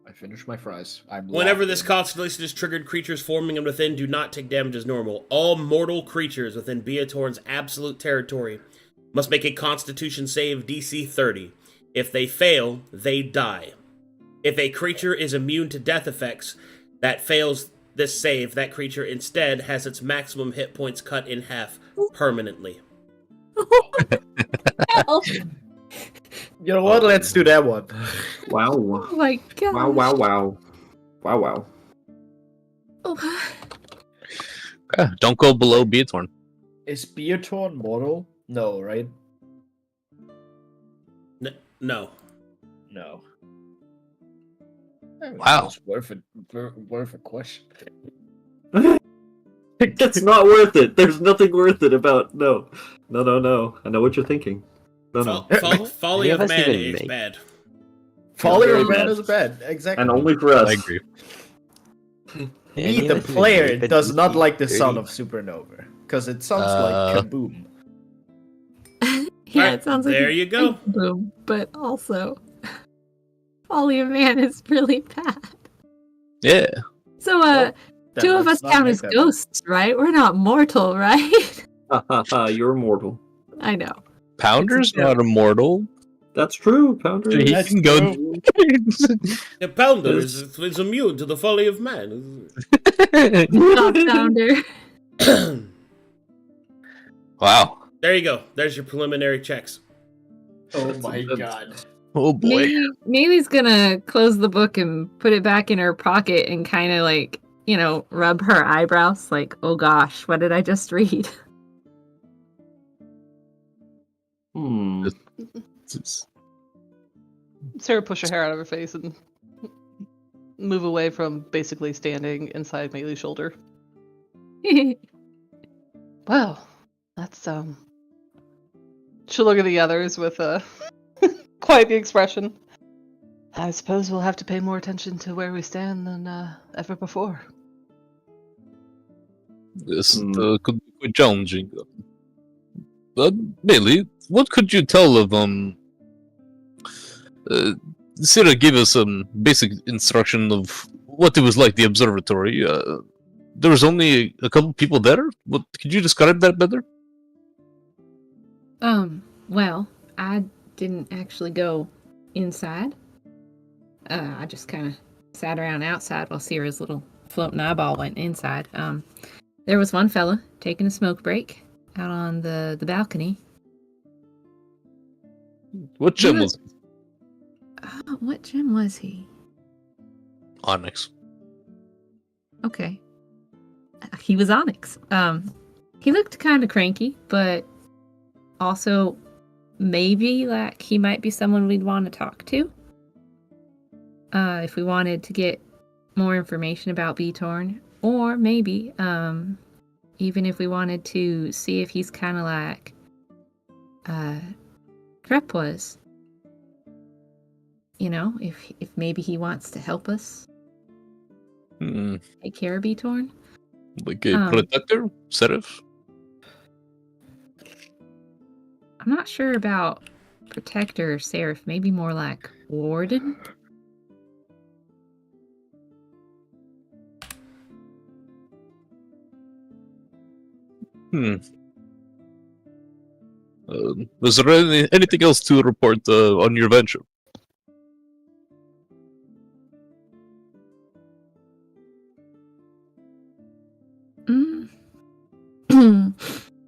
I finished my fries. I'm Whenever locked this in. constellation is triggered, creatures forming and within do not take damage as normal. All mortal creatures within Beatorn's absolute territory must make a Constitution save DC 30. If they fail, they die. If a creature is immune to death effects that fails this save, that creature instead has its maximum hit points cut in half permanently. Hell. You know what? Let's do that one. Wow. Oh my god. Wow. Oh. Yeah, don't go below Beatorn. Is Beatorn mortal? No, right? No. No. Wow. It's worth a question. It's not worth it. There's nothing worth it about. No. I know what you're thinking. No. Folly Any of of us man even is make- bad. Folly Very of man bad. is bad. Exactly. And only for us. I agree. Me, Any the of us even player, make a does not DC like the sound 30? of supernova. Because it sounds like kaboom. Yeah, Alright, it sounds like there a you go. boom, but also folly of man is really bad. Yeah. So, Well, then two of let's us not count make as that ghosts, right? We're not mortal, right? You're immortal. I know. Pounder's It's a joke. not immortal. That's true, Pounder. He That's can go. The pounder is immune to the folly of man. Not founder. Wow. There you go. There's your preliminary checks. Oh my god. Oh boy. Maybe's gonna close the book and put it back in her pocket and kind of like, rub her eyebrows like, oh gosh, what did I just read? Hmm. Sarah push her hair out of her face and move away from basically standing inside Melee's shoulder. Well, that's She'll look at the others with quite the expression. I suppose we'll have to pay more attention to where we stand than ever before. This could be quite challenging. But Bailey, what could you tell of Sarah gave us some basic instruction of what it was like the observatory. There was only a couple people there? What, could you describe that better? Well, I didn't actually go inside. I just kind of sat around outside while Sierra's little floating eyeball went inside. There was one fella taking a smoke break out on the balcony. What gem was it? What gem was he? Onyx. Okay. He was Onyx. He looked kind of cranky, but also maybe like he might be someone we'd want to talk to. If we wanted to get more information about B-Torn, or maybe even if we wanted to see if he's kind of like Trep was. You know, if maybe he wants to help us take care of B-Torn. Like a protector? Seraph? I'm not sure about protector or seraph. Maybe more like warden. Was there anything else to report on your venture?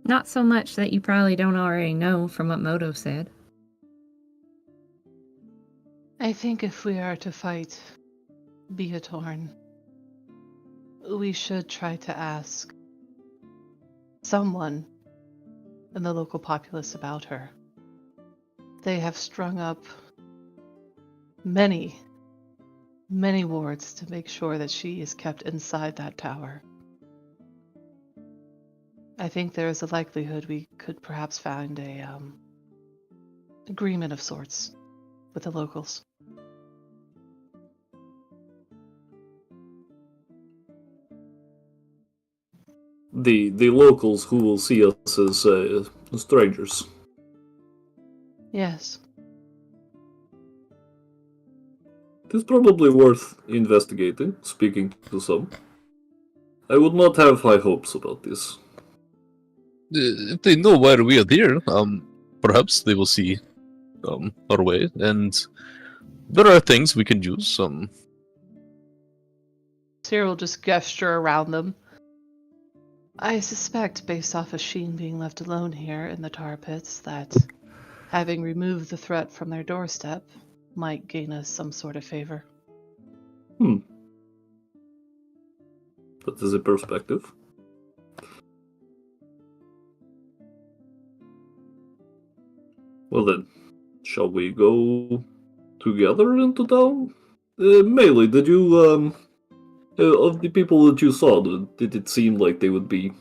Not so much that you probably don't already know from what Moto said. I think if we are to fight Beatorn, we should try to ask someone in the local populace about her. They have strung up many wards to make sure that she is kept inside that tower. I think there is a likelihood we could perhaps find a agreement of sorts with the locals. The locals who will see us as strangers. Yes. It is probably worth investigating, speaking to some. I would not have high hopes about this. If they know why we are here, perhaps they will see our way, and there are things we can use. Cyril will just gesture around them. I suspect, based off of Sheen being left alone here in the tar pits, that having removed the threat from their doorstep might gain us some sort of favor. That is a perspective. Well then, shall we go together into town? Melee, did you, of the people that you saw, did it seem like they would be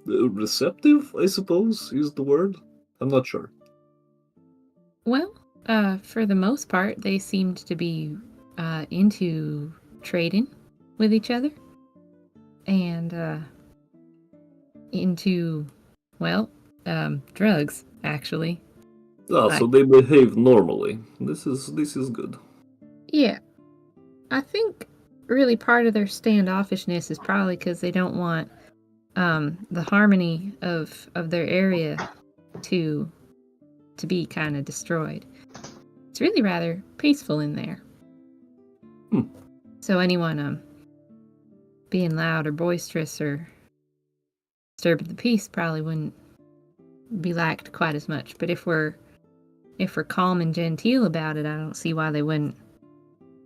receptive, I suppose, is the word? I'm not sure. Well, for the most part, they seemed to be into trading with each other. And into, well, drugs, actually. So they behave normally. This is good. Yeah. I think really part of their standoffishness is probably because they don't want the harmony of their area to be kind of destroyed. It's really rather peaceful in there. So anyone being loud or boisterous or disturbing the peace probably wouldn't be liked quite as much. But if we're calm and genteel about it, I don't see why they wouldn't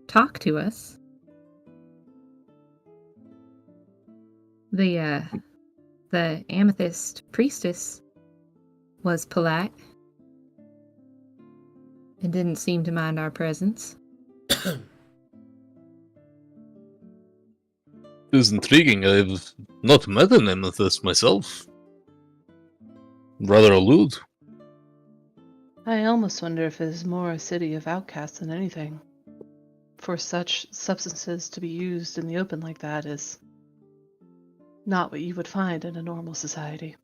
talk to us. The amethyst priestess was polite and didn't seem to mind our presence. It is intriguing. I've not met an amethyst myself. Rather allude. I almost wonder if it is more a city of outcasts than anything. For such substances to be used in the open like that is not what you would find in a normal society.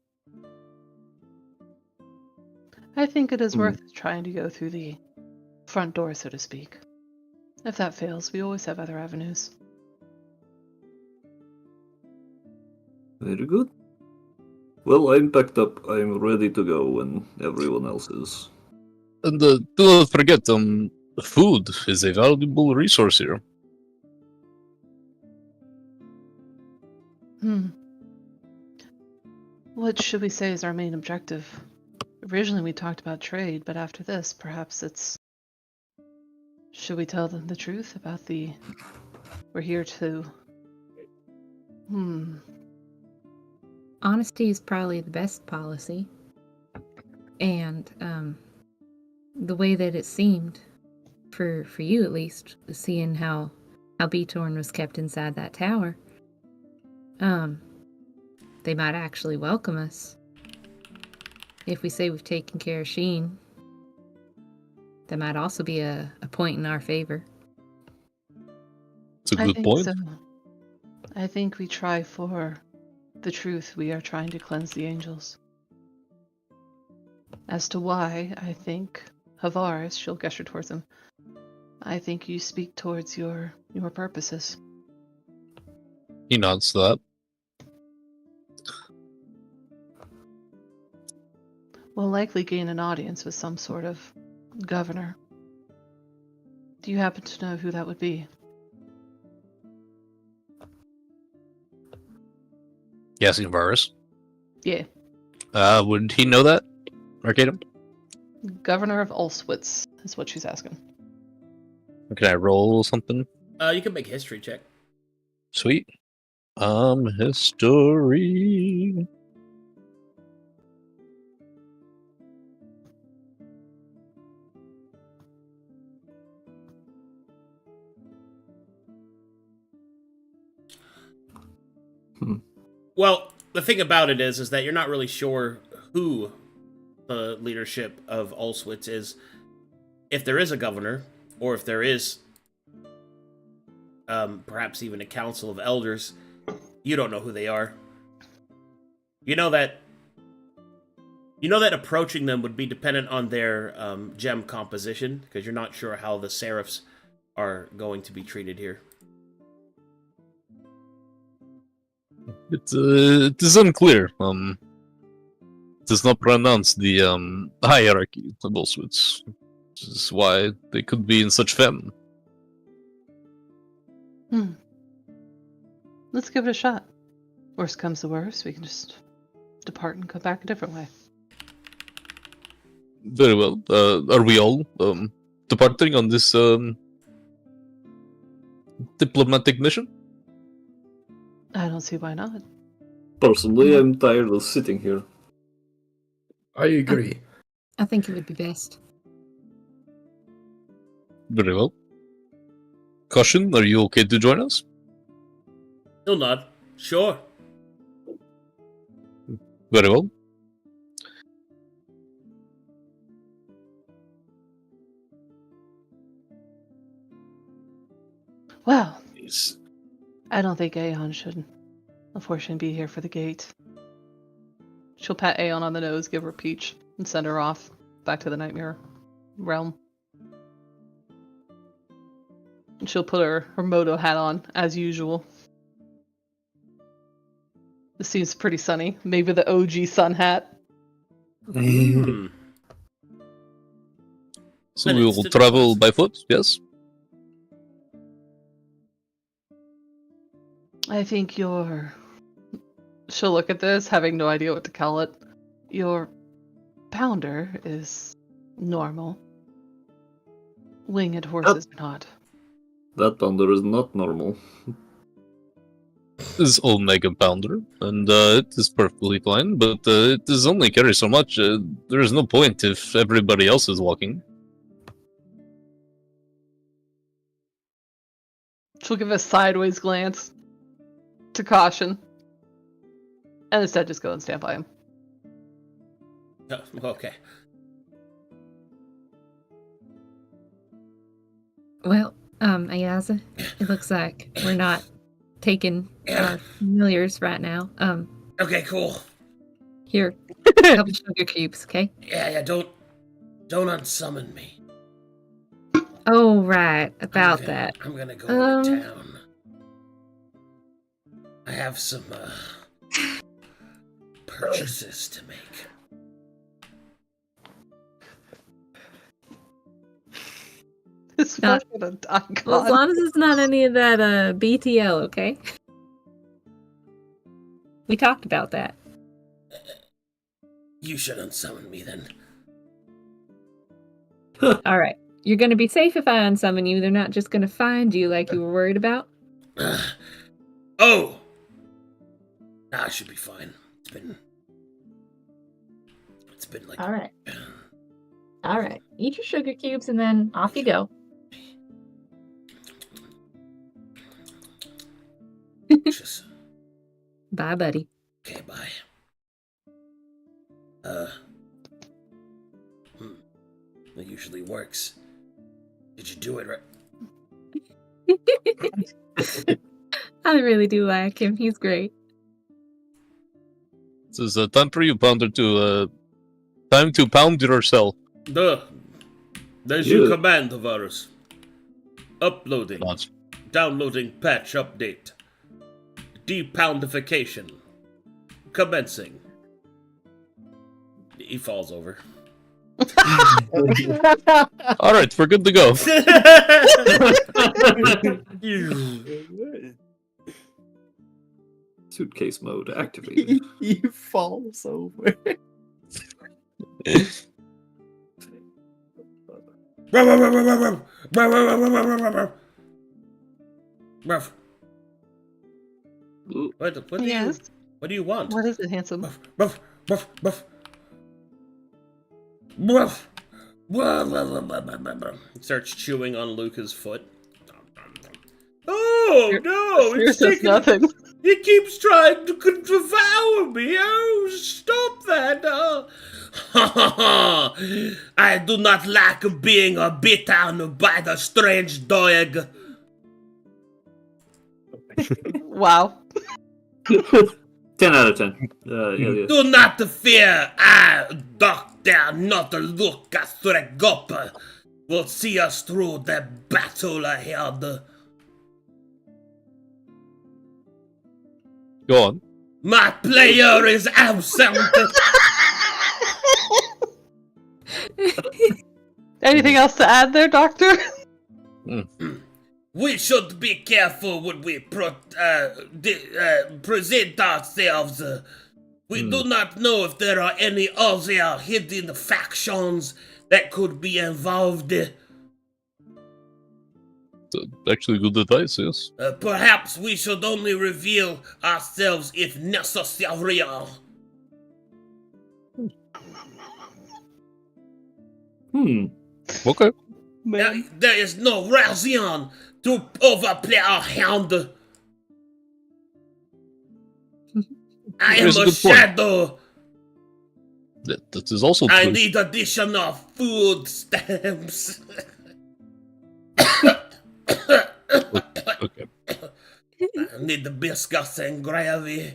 I think it is worth trying to go through the front door, so to speak. If that fails, we always have other avenues. Very good. Well, I'm packed up. I'm ready to go when everyone else is. And do not forget, food is a valuable resource here. What should we say is our main objective? Originally we talked about trade, but after this, perhaps it's... Should we tell them the truth about the... We're here to... Honesty is probably the best policy. And the way that it seemed, for you at least, seeing how Beatorn was kept inside that tower, they might actually welcome us. If we say we've taken care of Sheen, that might also be a point in our favor. It's a I good think point. so. I think we try for the truth. We are trying to cleanse the angels. As to why, I think Havaris, she'll gesture towards him. I think you speak towards your purposes. He nods to that. We'll likely gain an audience with some sort of governor. Do you happen to know who that would be? Asking Varus. Yeah. Would he know that? Arcadum? Governor of Ulswitz is what she's asking. Can I roll something? You can make a history check. Sweet. History. Well, the thing about it is that you're not really sure who the leadership of Ulswitz is. If there is a governor, or if there is perhaps even a council of elders, you don't know who they are. You know that approaching them would be dependent on their gem composition, because you're not sure how the seraphs are going to be treated here. It is unclear. It does not pronounce the hierarchy of Bolswitz. This is why they could be in such famine. Let's give it a shot. Worst comes to worst, we can just depart and come back a different way. Very well. Are we all departing on this diplomatic mission? I don't see why not. Personally, I'm tired of sitting here. I agree. I think it would be best. Very well. Caution, are you okay to join us? He'll nod. Sure. Very well. Well, Yes. I don't think Aeon should, unfortunately, be here for the gate. She'll pat Aeon on the nose, give her a peach, and send her off back to the Nightmare realm. And she'll put her Moto hat on, as usual. This seems pretty sunny. Maybe the OG sun hat. Hmm. So Then we it's will to travel discuss. by foot, yes? I think your... She'll look at this, having no idea what to call it. Your pounder is normal. Winged horses are not. That thunder is not normal. It is Omega Pounder, and it is perfectly fine, but it does only carry so much. There is no point if everybody else is walking. She'll give a sideways glance to caution. And instead just go and stand by him. Oh, okay. Well, Ayaza, it looks like we're not taking our familiars right now. Okay, cool. Here, a couple sugar cubes, okay? Yeah, don't unsummon me. Oh, right. About that. I'm gonna go into Um, town. I have some purchases to make. This Not- fucking Well, as icon. long as it's not any of that BTL, okay? We talked about that. You should unsummon me then. All right. You're going to be safe if I unsummon you. They're not just going to find you like you were worried about. Oh! I should be fine. It's been like... All right. All right. Eat your sugar cubes and then off you go. Just... Bye, buddy. Okay, bye. It usually works. Did you do it right? I really do like him. He's great. This is time for you, Pounder, to time to pound yourself. There's Yeah. your command, Varus. Uploading. Not. Downloading patch update. Depoundification. Commencing. He falls over. All right, we're good to go. Suitcase mode activated. He falls over. What Yes. do you want? What is it, handsome? Ruff, ruff, ruff. He starts chewing on Luca's foot. Oh no! Yours does nothing. He keeps trying to devour me. Oh, stop that! I do not like being bitten by the strange dog. Wow. 10 out of 10. Yeah. Do not fear. I, Doctor not Lucas Regop, will see us through the battle ahead. Go on. My player is absent. Anything else to add there, Doctor? We should be careful when we present ourselves. We do not know if there are any other hidden factions that could be involved. Actually, good advice, yes. Perhaps we should only reveal ourselves if necessary. Okay. There is no reason to overplay our hand. I am There's a a good point. shadow. That is also I true. need additional food stamps. Okay. I need the biscuits and gravy.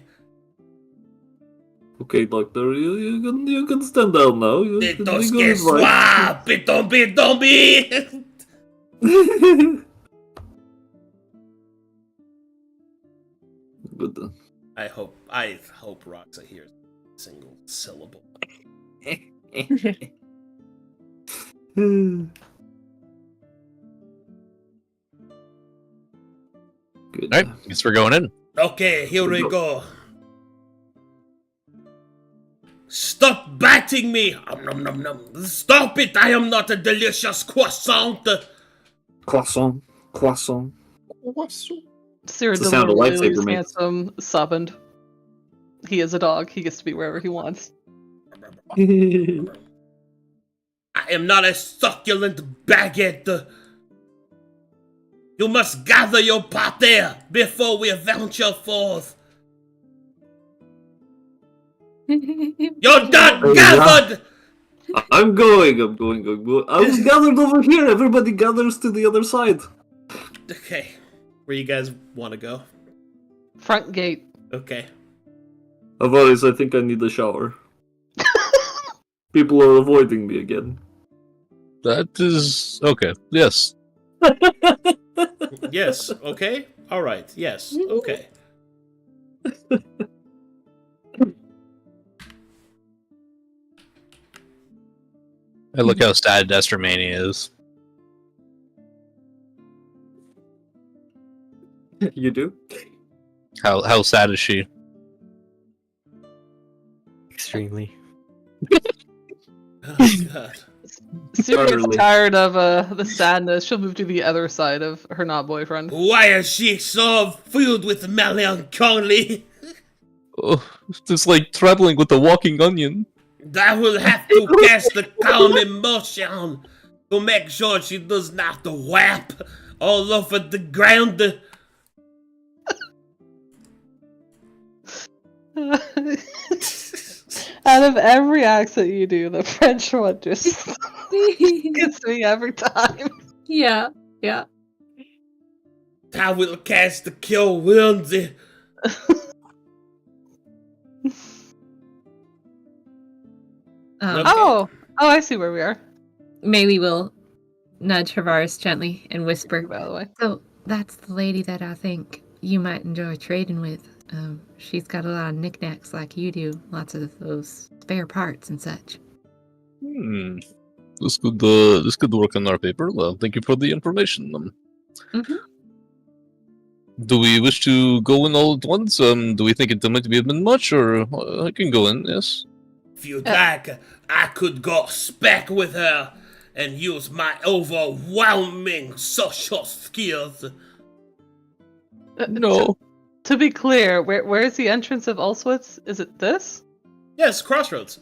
Okay, Doctor, you can stand down now. Pitos que swa, pitombi. But I hope Roxa hears a single syllable. good. All right, guess we're going in. Okay, here we go. Stop biting me! Nom, nom, nom. Stop it! I am not a delicious croissant. Croissant. Cyril It's the sound a lightsaber is makes. handsome, summoned. He is a dog. He gets to be wherever he wants. I am not a succulent baguette. You must gather your party before we venture forth. You're not Oh, gathered! I'm going. I was gathered over here. Everybody gathers to the other side. Okay. Where you guys want to go? Front gate. Okay. Otherwise, I think I need a shower. People are avoiding me again. That is okay. Yes, Yes, okay? Alright, yes, okay. Hey, look how sad Destermania is. You do? How sad is she? Extremely. Oh, God. Sirius Utterly. tired of the sadness. She'll move to the other side of her not boyfriend. Why is she so filled with melancholy? Oh, it's like traveling with a walking onion. I will have to cast the calm emotion to make sure she does not whap all over the ground. Out of every accent you do, the French one just gets me every time. Yeah, yeah. I will cast the kill wounds. Um, Oh, I see where we are. Maybe we'll nudge Havaris gently and whisper. By the way, So that's the lady that I think you might enjoy trading with. She's got a lot of knickknacks like you do, lots of those spare parts and such. This could work on our paper. Well, thank you for the information. Mhm. Do we wish to go in all at once? Do we think it might be a bit much, or I can go in? Yes. If you'd like, I could go spec with her and use my overwhelming social skills. No. to be clear, where is the entrance of Ulswitz? Is it this? Yes, crossroads.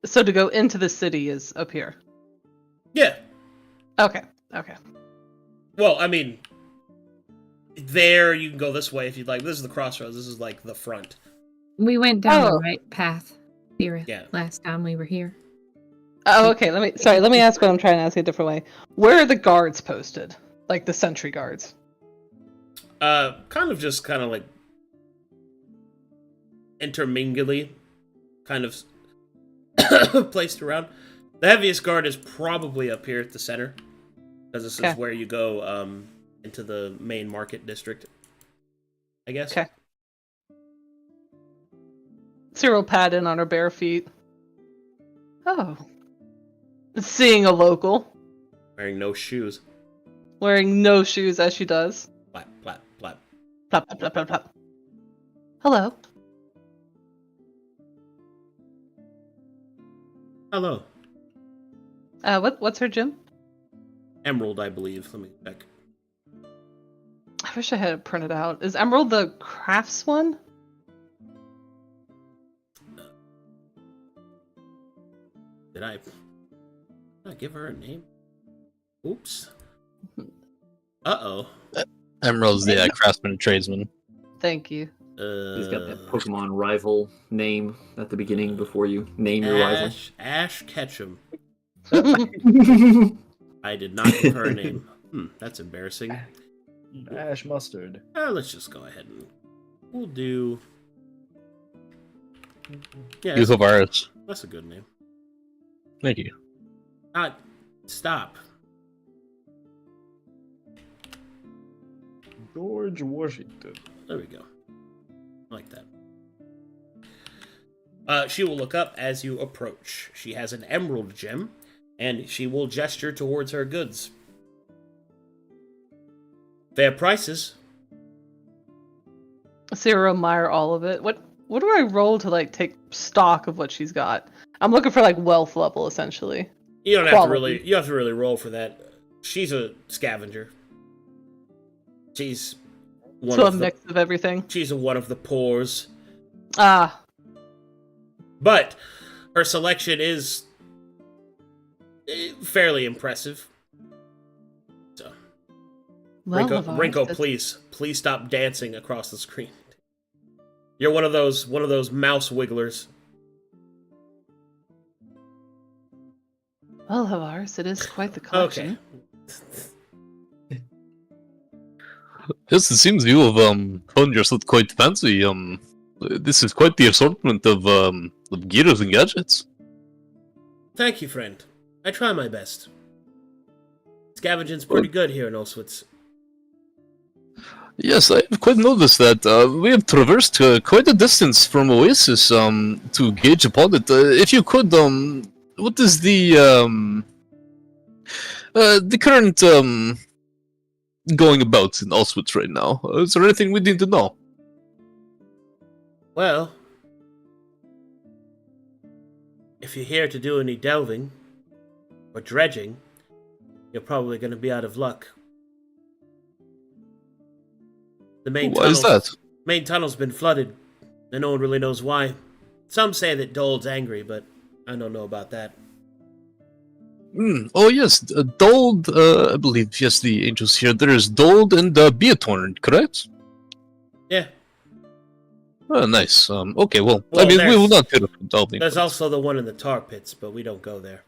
So to go into the city is up here. Yeah. Okay. Well, I mean, there you can go this way if you'd like. This is the crossroads. This is like the front. We went down Oh. the right path, Thera, Yeah. last time we were here. Oh, okay. Let me ask what I'm trying to ask a different way. Where are the guards posted? Like the sentry guards? Kind of like intermingly, kind of placed around. The heaviest guard is probably up here at the center, because this Okay. is where you go into the main market district, I guess. Okay. Cyril pad in on her bare feet. Oh. Seeing a local. Wearing no shoes. Wearing no shoes as she does. Plap, plap, plap. Plop, plop, plop, plop, plop. Hello. Hello. What's her gym? Emerald, I believe. Let me check. I wish I had it printed out. Is Emerald the crafts one? Did I give her a name? Oops. Uh-oh. Emerald's the craftsman and tradesman. Thank you. He's got that Pokemon rival name at the beginning before you name your rival. Ash Ketchum. I did not give her a name. That's embarrassing. Ash mustard. Let's just go ahead and we'll do. Yeah, Youth of Arts. that's a good name. Thank you. Stop. George Washington. There we go. I like that. She will look up as you approach. She has an emerald gem, and she will gesture towards her goods. Fair prices. Cyril admire all of it. What do I roll to like take stock of what she's got? I'm looking for like wealth level essentially. You don't have Quality. to really roll for that. She's a scavenger. She's one So a of the mix of everything. she's one of the poors. Ah, But her selection is fairly impressive. So, well, Rinko, please stop dancing across the screen. You're one of those mouse wigglers. Well, Havaris, it is quite the collection. Okay. Yes, it seems you have found yourself quite fancy. This is quite the assortment of gears and gadgets. Thank you, friend. I try my best. Scavenging's pretty good here in Auschwitz. Yes, I've quite noticed that. We have traversed quite a distance from Oasis to gauge upon it. If you could, what is the current going about in Auschwitz right now? Is there anything we need to know? Well, if you're here to do any delving or dredging, you're probably going to be out of luck. The Why is that? main tunnel's been flooded, and no one really knows why. Some say that Dold's angry, but I don't know about that. Oh yes, Dold, I believe, yes, the angels here. There's Dold and Beatorn, correct? Yeah. Oh, nice. Okay, well, Well, I mean, we there's- will not get up delving. There's also the one in the tar pits, but we don't go there.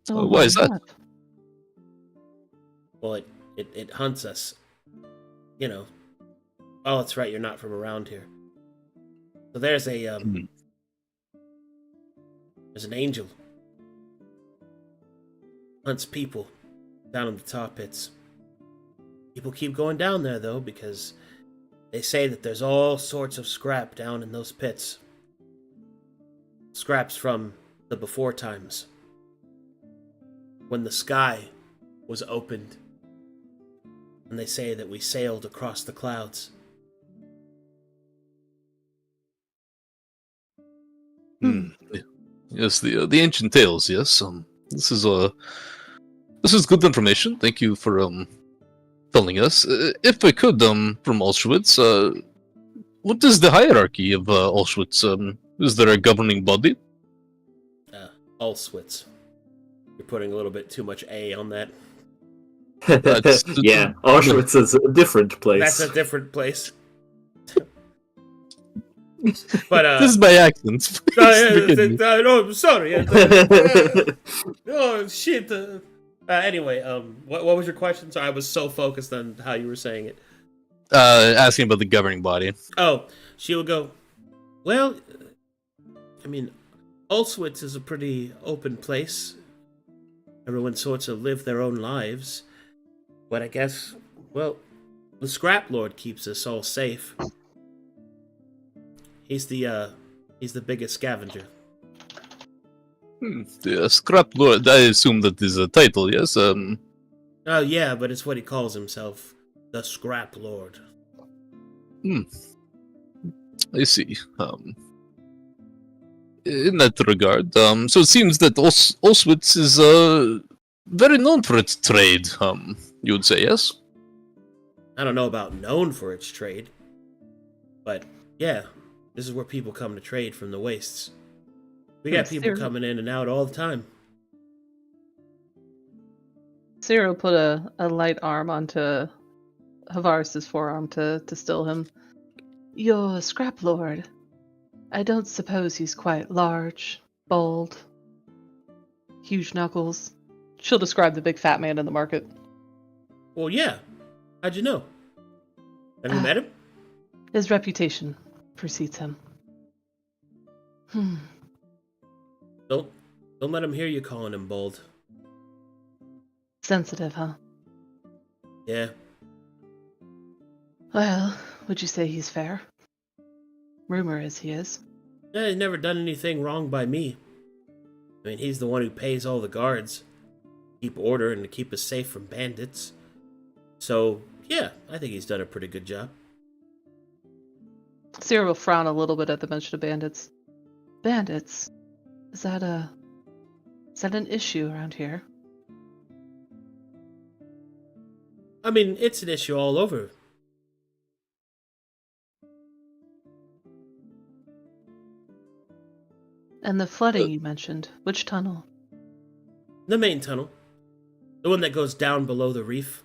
Why is that? not? Well, it hunts us. You know. Oh, that's right, you're not from around here. So there's a, there's an angel. Hunts people down in the tar pits. People keep going down there, though, because they say that there's all sorts of scrap down in those pits. Scraps from the before times. When the sky was opened. And they say that we sailed across the clouds. Yes, the ancient tales. Yes. This is good information. Thank you for telling us. If I could, from Auschwitz, what is the hierarchy of Auschwitz? Is there a governing body? Auschwitz. You're putting a little bit too much A on that. Yeah, Auschwitz is a different place. That's a different place. But This is my accent. Please forgive me. no, I'm sorry. Oh shit. Anyway, what was your question? Sorry, I was so focused on how you were saying it. Asking about the governing body. Oh, she will go. Well, I mean, Auschwitz is a pretty open place. Everyone sorts of live their own lives. But I guess, well, the Scrap Lord keeps us all safe. He's the biggest scavenger. The Scrap Lord, I assume that is a title, yes? Oh yeah, but it's what he calls himself. The Scrap Lord. I see. In that regard, so it seems that Auschwitz is very known for its trade, you would say, yes? I don't know about known for its trade. But, yeah, this is where people come to trade from the wastes. We got people coming in and out all the time. Cyril put a light arm onto Havaris' forearm to still him. Your Scrap Lord. I don't suppose he's quite large, bold, huge knuckles. She'll describe the big fat man in the market. Well, yeah. How'd you know? Have you met him? His reputation precedes him. Don't let him hear you calling him bold. Sensitive, huh? Yeah. Well, would you say he's fair? Rumor is he is. Yeah, he's never done anything wrong by me. I mean, he's the one who pays all the guards. Keep order and to keep us safe from bandits. So, yeah, I think he's done a pretty good job. Cyril will frown a little bit at the mention of bandits. Bandits? Is that an issue around here? I mean, it's an issue all over. And the flooding you mentioned, which tunnel? The main tunnel. The one that goes down below the reef.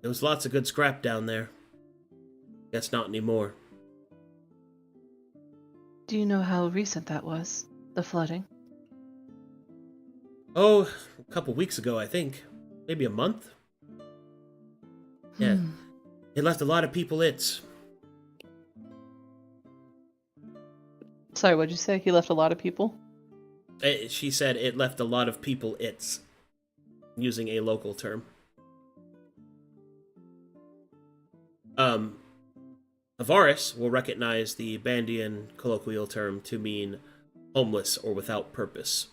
There was lots of good scrap down there. Guess not anymore. Do you know how recent that was? The flooding? Oh, a couple weeks ago, I think. Maybe a month? Yeah. It left a lot of people Sorry, what'd you say? He left a lot of people? She said it left a lot of people its, using a local term. Avaris will recognize the Bandian colloquial term to mean homeless or without purpose.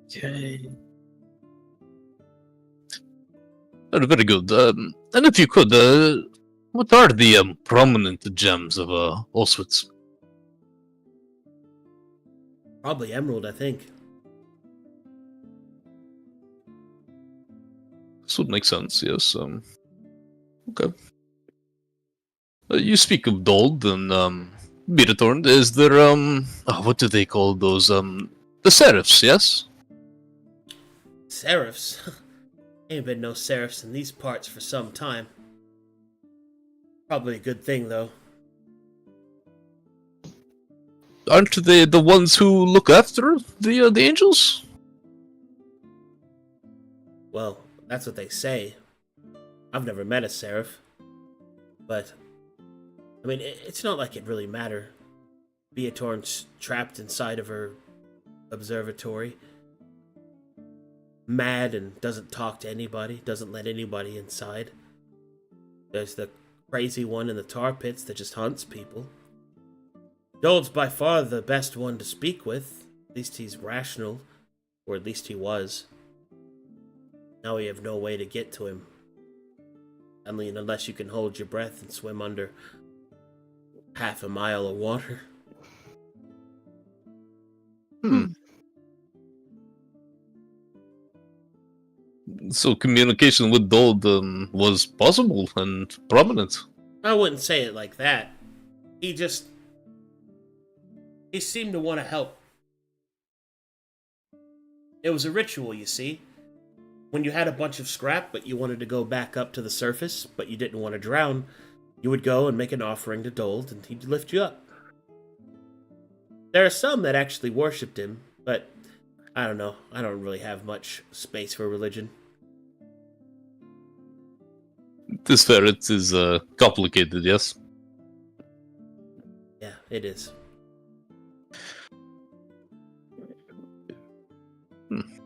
Okay. Very good. And if you could, what are the prominent gems of Auschwitz? Probably emerald, I think. This would make sense, yes. Okay. You speak of Dold and Miratorn. Is there what do they call those? The Seraphs, yes? Seraphs? Ain't been no seraphs in these parts for some time. Probably a good thing, though. Aren't they the ones who look after the angels? Well, that's what they say. I've never met a seraph. But, I mean, it's not like it really matter. Beatorn's trapped inside of her observatory. Mad and doesn't talk to anybody, doesn't let anybody inside. There's the crazy one in the tar pits that just hunts people. Dold's by far the best one to speak with. At least he's rational. Or at least he was. Now we have no way to get to him. I mean, unless you can hold your breath and swim under half a mile of water. So communication with Dold was possible and prominent. I wouldn't say it like that. He seemed to want to help. It was a ritual, you see. When you had a bunch of scrap, but you wanted to go back up to the surface, but you didn't want to drown, you would go and make an offering to Dold, and he'd lift you up. There are some that actually worshipped him, but I don't know. I don't really have much space for religion. This ferret is complicated, yes? Yeah, it is.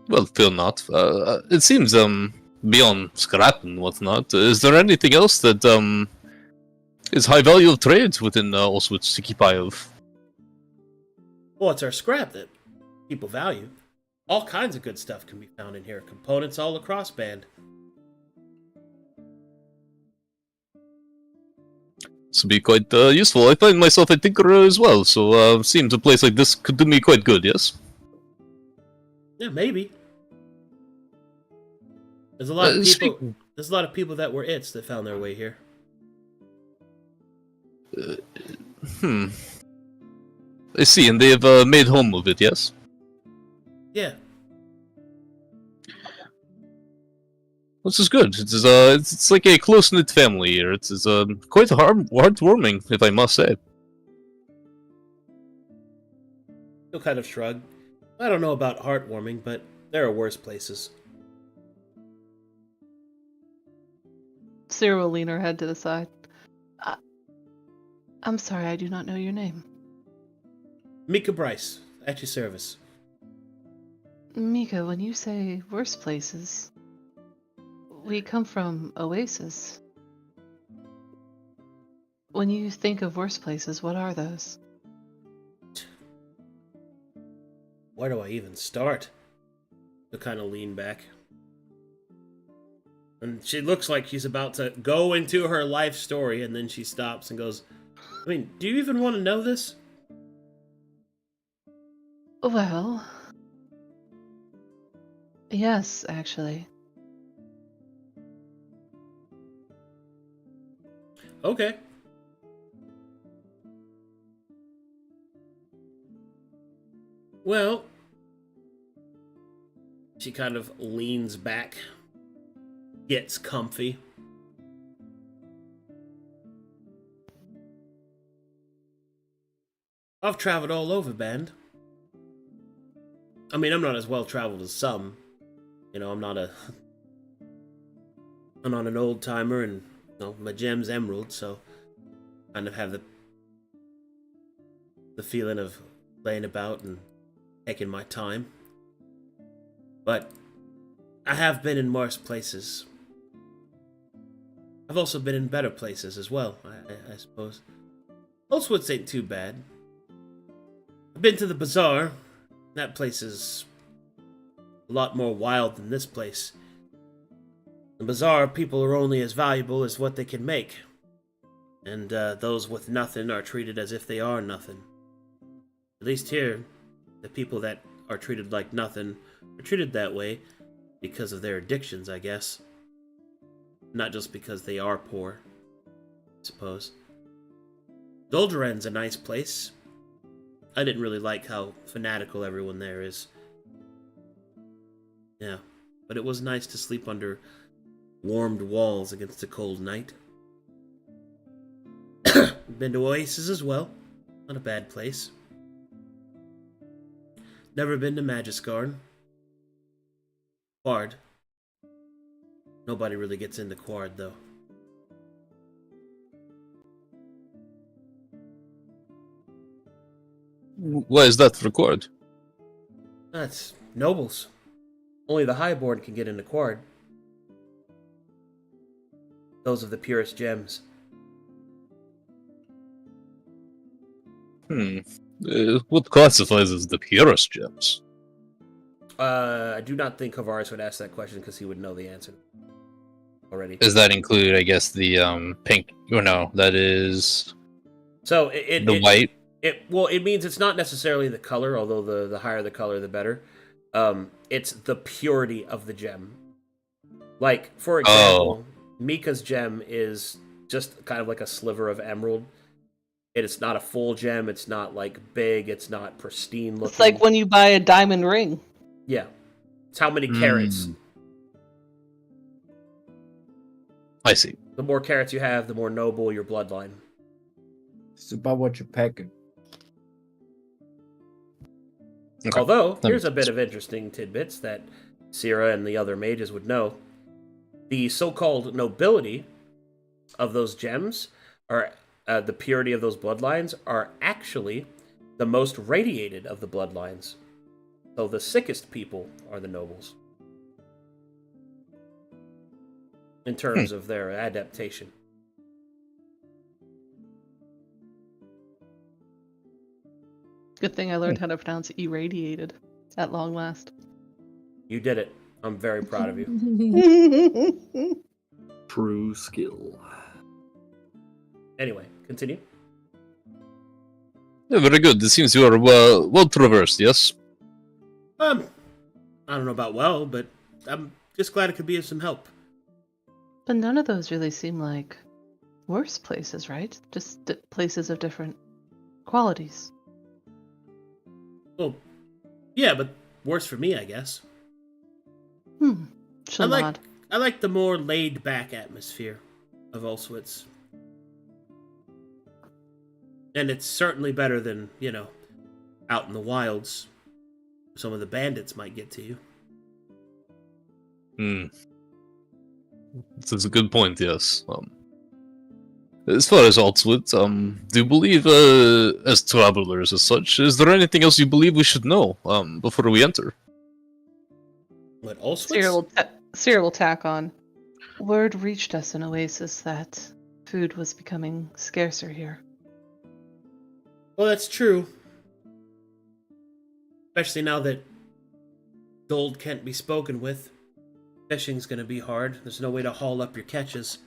Well, fear not. It seems beyond scrap and whatnot. Is there anything else that is high value of trade within Auschwitz to keep eye of? Well, it's our scrap that people value. All kinds of good stuff can be found in here. Components all across Band. This would be quite useful. I find myself a tinkerer as well, so seems a place like this could do me quite good, yes? Yeah, maybe. There's a lot of people. There's a lot of people that were its that found their way here. I see, and they have made home of it, yes? Yeah. This is good. It's like a close-knit family here. It's quite heartwarming, if I must say. He'll kind of shrug. I don't know about heartwarming, but there are worse places. Sarah will lean her head to the side. I'm sorry, I do not know your name. Mika Bryce, at your service. Mika, when you say worse places, we come from Oasis. When you think of worse places, what are those? Where do I even start? To kind of lean back. And she looks like she's about to go into her life story, and then she stops and goes, I mean, do you even want to know this? Well... yes, actually. Okay. Well, she kind of leans back, gets comfy. I've traveled all over, Band. I mean, I'm not as well traveled as some. You know, I'm not an old timer, and you know, my gem's emerald, so kind of have the feeling of laying about and taking my time. But I have been in worse places. I've also been in better places as well, I suppose. Holtzwoods ain't too bad. I've been to the bazaar. That place is a lot more wild than this place. In the bazaar, people are only as valuable as what they can make. And those with nothing are treated as if they are nothing. At least here, the people that are treated like nothing are treated that way because of their addictions, I guess. Not just because they are poor, I suppose. Dolgeran's a nice place. I didn't really like how fanatical everyone there is. Yeah, but it was nice to sleep under warmed walls against a cold night. Been to Oasis as well. Not a bad place. Never been to Magiscard. Quard. Nobody really gets into Quard, though. Why is that for Quard? That's nobles. Only the highborn can get into Quard. Those of the purest gems. What classifies as the purest gems? I do not think Havaris would ask that question because he would know the answer already. Does that include, I guess, the pink? Or no, that is So the white. It means it's not necessarily the color, although the higher the color, the better. It's the purity of the gem. Like, for example, Mika's gem is just kind of like a sliver of emerald. It's not a full gem. It's not like big. It's not pristine looking. It's like when you buy a diamond ring. Yeah, it's how many carats. I see. The more carats you have, the more noble your bloodline. It's about what you're packing. Okay. Although, here's a bit of interesting tidbits that Sierra and the other mages would know. The so-called nobility of those gems, or the purity of those bloodlines, are actually the most radiated of the bloodlines. So the sickest people are the nobles. In terms of their adaptation. Good thing I learned how to pronounce irradiated at long last. You did it. I'm very proud of you. True skill. Anyway, continue. Yeah, very good. It seems you are well traversed, yes? I don't know about well, but I'm just glad it could be of some help. But none of those really seem like worse places, right? Just places of different qualities. Well, yeah, but worse for me, I guess. She'll nod. I like the more laid-back atmosphere of Auschwitz. And it's certainly better than, out in the wilds. Some of the bandits might get to you. That's a good point, yes. As far as Auschwitz, do you believe, as travelers as such, is there anything else you believe we should know, before we enter? What, Auschwitz? Cyril will tack on. Word reached us in Oasis that food was becoming scarcer here. Well, that's true. Especially now that gold can't be spoken with. Fishing's gonna be hard. There's no way to haul up your catches.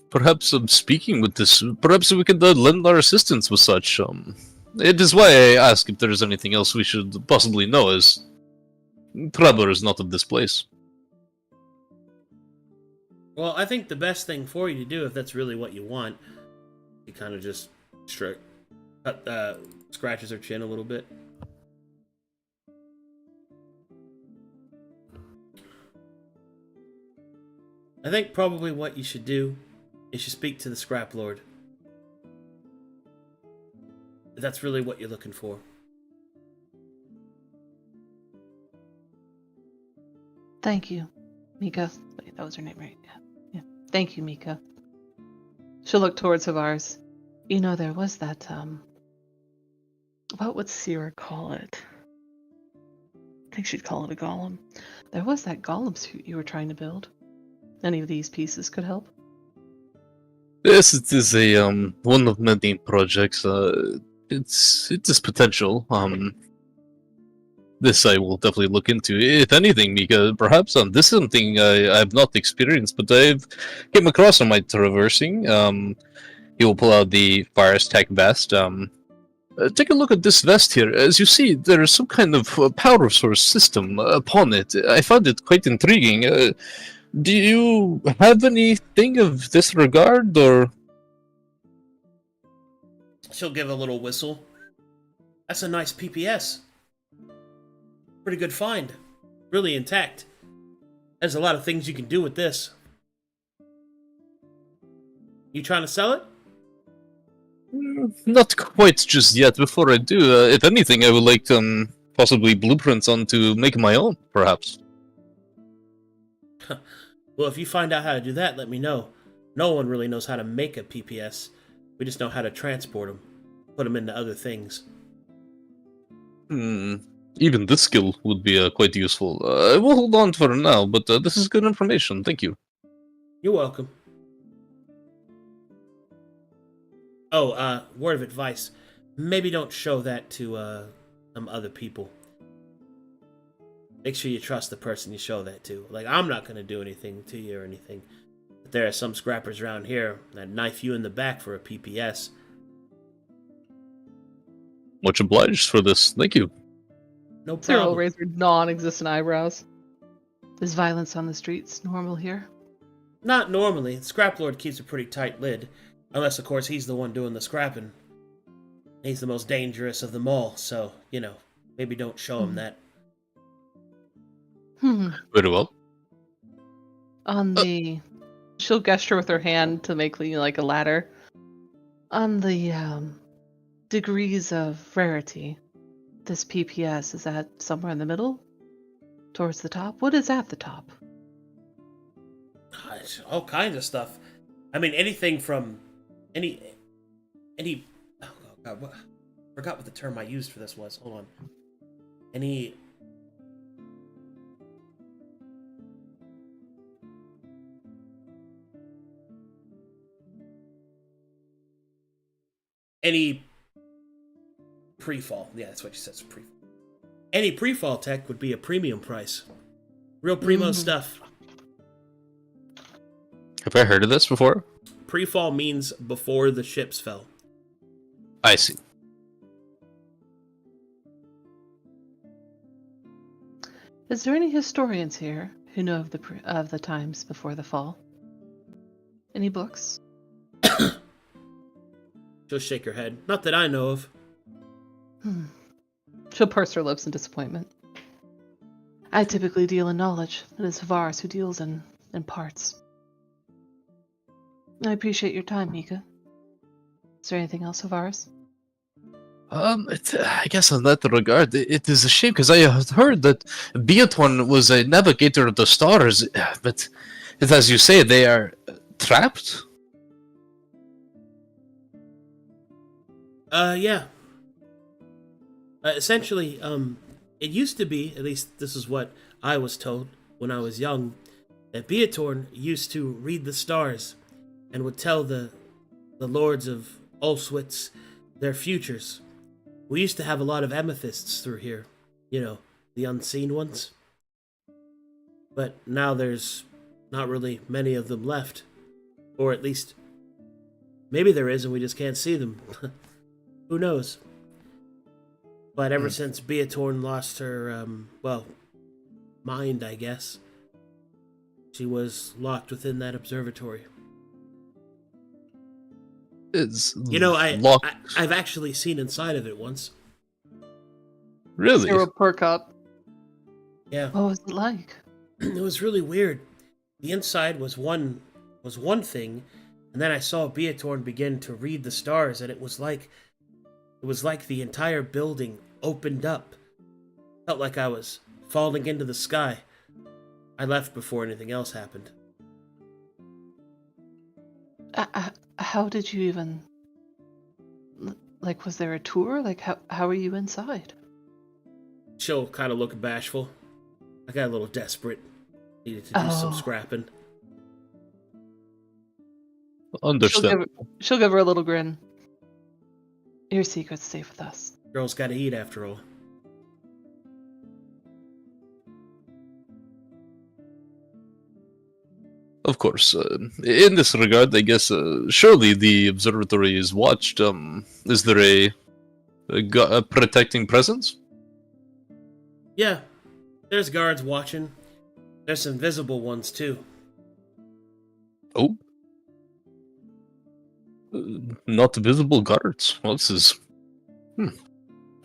Perhaps, speaking with this, perhaps we could lend our assistance with such. It is why I ask if there is anything else we should possibly know, as travelers not of this place. Well, I think the best thing for you to do, if that's really what you want, you kind of just scratches her chin a little bit. I think probably what you should do is you speak to the Scrap Lord. If that's really what you're looking for. Thank you, Mika. Wait, that was her name, right? Yeah. Thank you, Mika. She'll look towards Havars. You know, there was that, what would Sierra call it? I think she'd call it a golem. There was that golem suit you were trying to build. Any of these pieces could help. Yes, it is a one of many projects. It is potential. This I will definitely look into. If anything, Mika, perhaps this is something I've not experienced, but I've came across on my traversing. He will pull out the fire tech vest. Take a look at this vest here. As you see, there is some kind of power source system upon it. I found it quite intriguing. Do you have anything of this regard, or? She'll give a little whistle. That's a nice PPS. Pretty good find. Really intact. There's a lot of things you can do with this. You trying to sell it? Not quite just yet. Before I do, if anything, I would like possibly blueprints on to make my own, perhaps. Well, if you find out how to do that, let me know. No one really knows how to make a PPS. We just know how to transport them. Put them into other things. Even this skill would be quite useful. I will hold on for now, but this is good information. Thank you. You're welcome. Oh, word of advice. Maybe don't show that to some other people. Make sure you trust the person you show that to. Like, I'm not going to do anything to you or anything. But there are some scrappers around here that knife you in the back for a PPS. Much obliged for this. Thank you. No Cyril problem. raised her non-existent eyebrows. Is violence on the streets normal here? Not normally. Scraplord keeps a pretty tight lid. Unless, of course, he's the one doing the scrapping. He's the most dangerous of them all, so, you know, maybe don't show him that. Very well. On the... She'll gesture with her hand to make like a ladder. On the degrees of rarity, this PPS, is that somewhere in the middle? Towards the top? What is at the top? Gosh, all kinds of stuff. I mean, anything from... Any... Oh, God, what... I forgot what the term I used for this was. Hold on. Any... pre-fall. Yeah, that's what she says, pre-fall. Any pre-fall tech would be a premium price. Real primo stuff. Have I heard of this before? Pre-fall means before the ships fell. I see. Is there any historians here who know of the times before the fall? Any books? She'll shake her head. Not that I know of. She'll purse her lips in disappointment. I typically deal in knowledge. It is Havars who deals in parts. I appreciate your time, Mika. Is there anything else, Havars? I guess in that regard, it is a shame because I had heard that Beaton was a navigator of the stars, but as you say, they are trapped. Yeah. Essentially, it used to be, at least this is what I was told when I was young, that Beatorn used to read the stars and would tell the lords of Ulswitz their futures. We used to have a lot of amethysts through here, you know, the unseen ones. But now there's not really many of them left. Or at least, maybe there is and we just can't see them. Who knows? But ever since Beatorn lost her, mind, I guess, she was locked within that observatory. It's I've actually seen inside of it once. Really? Zero perk up. Yeah. What was it like? It was really weird. The inside was one thing, and then I saw Beatorn begin to read the stars, and it was like the entire building opened up. Felt like I was falling into the sky. I left before anything else happened. How did you even... Like, was there a tour? Like, how are you inside? She'll kind of look bashful. I got a little desperate. Needed to do some scrapping. Understand. She'll give her a little grin. Your secret's safe with us. Girls gotta eat after all. Of course. In this regard, I guess surely the observatory is watched. Is there a protecting presence? Yeah, there's guards watching. There's some visible ones too. Oh. Not visible guards. Well, this is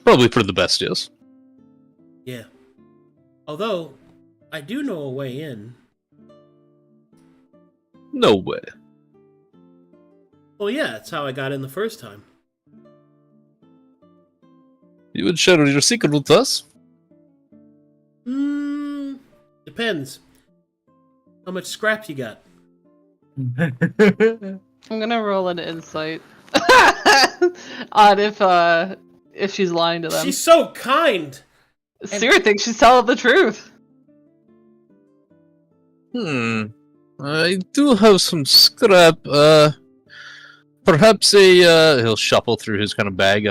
probably for the best, yes. Yeah. Although, I do know a way in. No way. Well, yeah, that's how I got in the first time. You would share your secret with us? Depends. How much scrap you got? I'm gonna roll an insight on if she's lying to them. She's so kind! Sierra thinks she's telling the truth. I do have some scrap. Perhaps he'll shuffle through his kind of bag.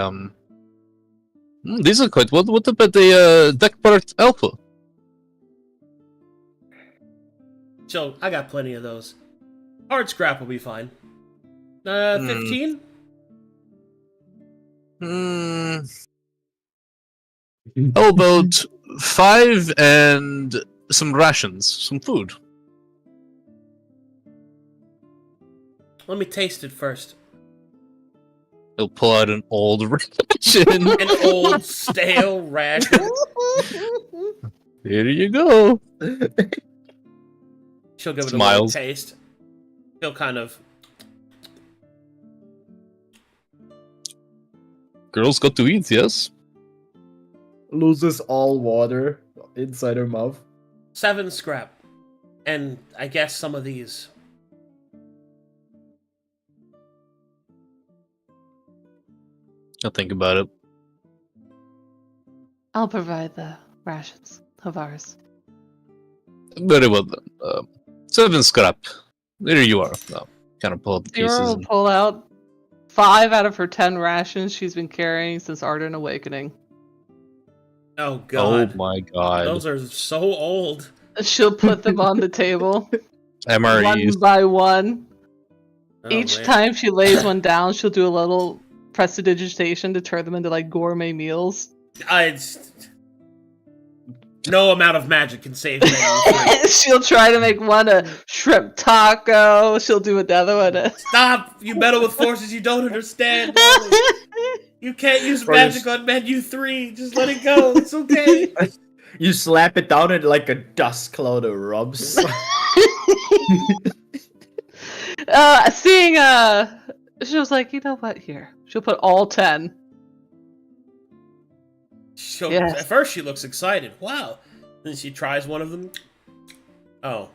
These are quite. What about the deck part alpha? So, I got plenty of those. Hard scrap will be fine. 15? How about 5 and some rations, some food? Let me taste it first. He'll pull out an old ration. An old, stale ration. Here you go. She'll give it a Smiles. little taste. He'll kind of... Girls got to eat, yes? Loses all water inside her mouth. 7 scrap. And I guess some of these. I'll think about it. I'll provide the rations of ours. Very well then. 7 scrap. There you are. Kind of pull up the Sierra pieces. will pull out 5 out of her 10 rations she's been carrying since Ardent Awakening. Oh, God. Oh my god. Those are so old. She'll put them on the table, MREs. one by one. Oh, Each man. time she lays one down, she'll do a little prestidigitation to turn them into like gourmet meals. No amount of magic can save me. She'll try to make one a shrimp taco. She'll do another one. Stop! You meddle with forces you don't understand. Molly. You can't use magic on menu 3. Just let it go. It's okay. You slap it down and like a dust cloud erupts. Seeing she was like, you know what? Here, she'll put all 10. Yes. At first, she looks excited. Wow. Then she tries one of them. Oh.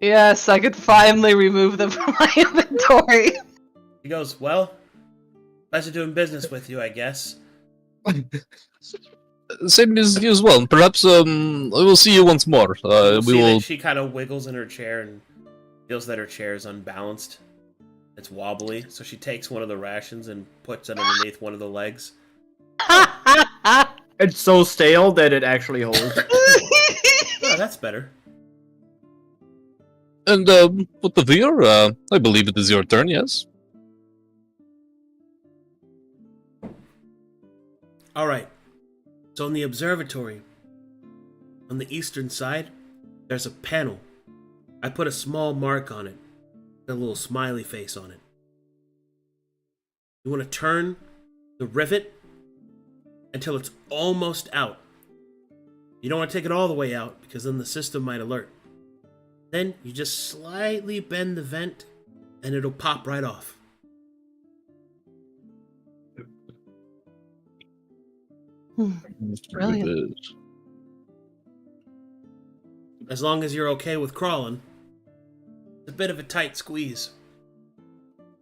Yes, I could finally remove them from my inventory. He goes, well, pleasure doing business with you, I guess. Same as you as well. Perhaps I will see you once more. You'll We see will. that she kind of wiggles in her chair and feels that her chair is unbalanced. It's wobbly, so she takes one of the rations and puts it underneath one of the legs. It's so stale that it actually holds. Oh, that's better. And with the veer, I believe it is your turn. Yes. All right. So in the observatory, on the eastern side, there's a panel. I put a small mark on it, a little smiley face on it. You want to turn the rivet until it's almost out. You don't want to take it all the way out because then the system might alert. Then you just slightly bend the vent and it'll pop right off. Brilliant. As long as you're okay with crawling. It's a bit of a tight squeeze.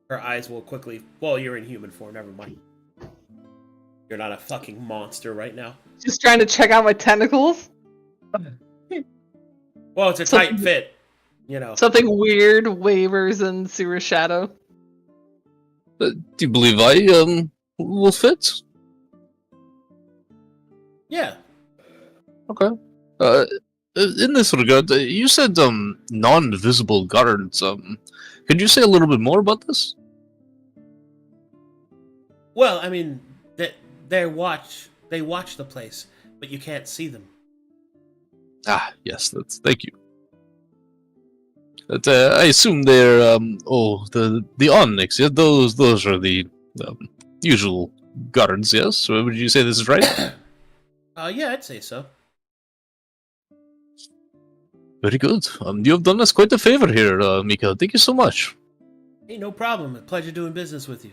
Her eyes will quickly... Well, you're in human form, never mind. You're not a fucking monster right now. Just trying to check out my tentacles. Well, it's a tight fit. You know. Something weird wavers in Sira's shadow. Do you believe I will fit? Yeah. Okay. In this regard, you said non-visible guards. Could you say a little bit more about this? Well, I mean, they watch the place, but you can't see them. Ah, yes, thank you. But, I assume they're the Onyx. Yeah, those are the usual guards. Yes, so would you say this is right? Yeah, I'd say so. Very good. You have done us quite a favor here, Mika. Thank you so much. Hey, no problem. A pleasure doing business with you.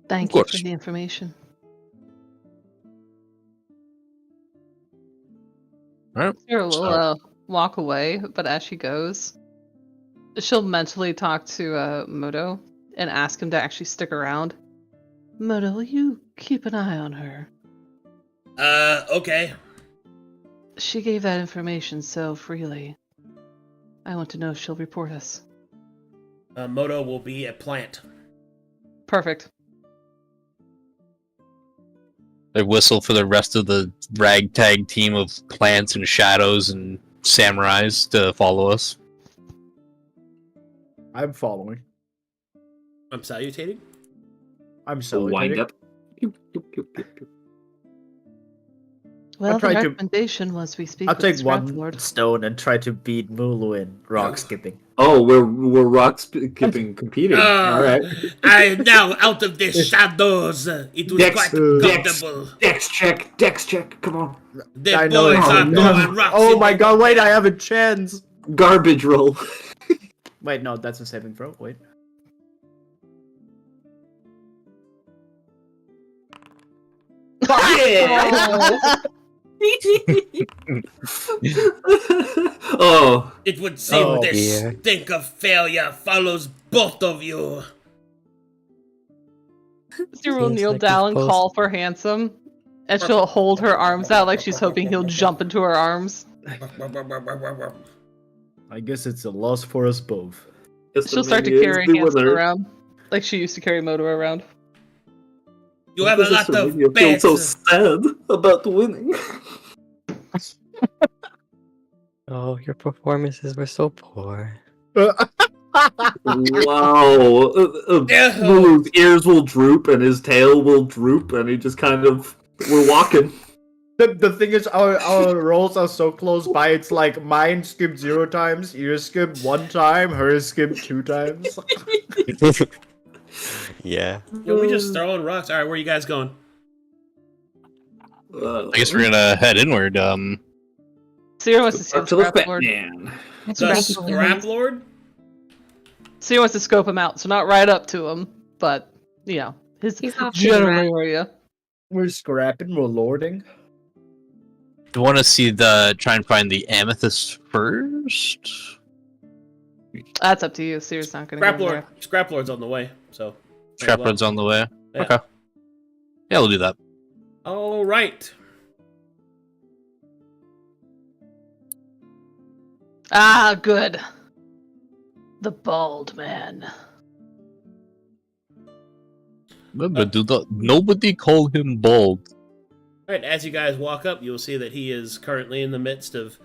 Thank Of you course. for the information. Alright. Sira will walk away, but as she goes, she'll mentally talk to Moto and ask him to actually stick around. Moto, will you keep an eye on her? Okay. She gave that information so freely. I want to know if she'll report us. Moto will be a plant. Perfect. I whistle for the rest of the ragtag team of plants and shadows and samurais to follow us. I'm following. I'm salutating. I'm So wind salutating. up. Pew, pew, pew, pew, pew. Well, the try to- recommendation was we speak I'll with take the one Scrap Lord. stone and try to beat Mulu in rock skipping. Oh, we're rock skipping competing. All right. I am now out of the shadows. It was Dex- quite Dex- comfortable. Dex check. Come on. The I know boys it's are no. throwing rocks. Oh in my the god, wait, water. I have a chance! Garbage roll. Wait, no, that's a saving throw. Wait. Oh, It would seem Oh, the dear. stink of failure follows both of you. Sira will Seems kneel like down you're and supposed- call for Handsome, and she'll hold her arms out like she's hoping he'll jump into her arms. I guess it's a loss for us both. She'll start to Castlevania is carry the Handsome winner. around, like she used to carry Moto around. You have a lot of Castlevania feels so pets. sad about winning. Oh, your performances were so poor. Wow. Lulu's ears will droop and his tail will droop and he just kind of... We're walking. The thing is, our rolls are so close by, it's like mine skipped 0 times, yours skipped 1 time, hers skipped 2 times. Yeah. Yo, we just throwing rocks. All right, where are you guys going? I guess we're gonna head inward. Sira wants to see Up the to the Scrap fat Lord. man. The Scrap Lord? Sira wants to scope him out, so not right up to him, but, you know, his He's off to the general right. area. We're scrapping, we're lording. Do you want to see try and find the amethyst first? That's up to you. Sira's not going to Scrap go Lord. there. Scrap Lord's on the way, so. Trap Road's on the way. Yeah. Okay. Yeah, we'll do that. All right. Ah, good. The bald man. Remember, nobody call him bald. All right, as you guys walk up, you'll see that he is currently in the midst of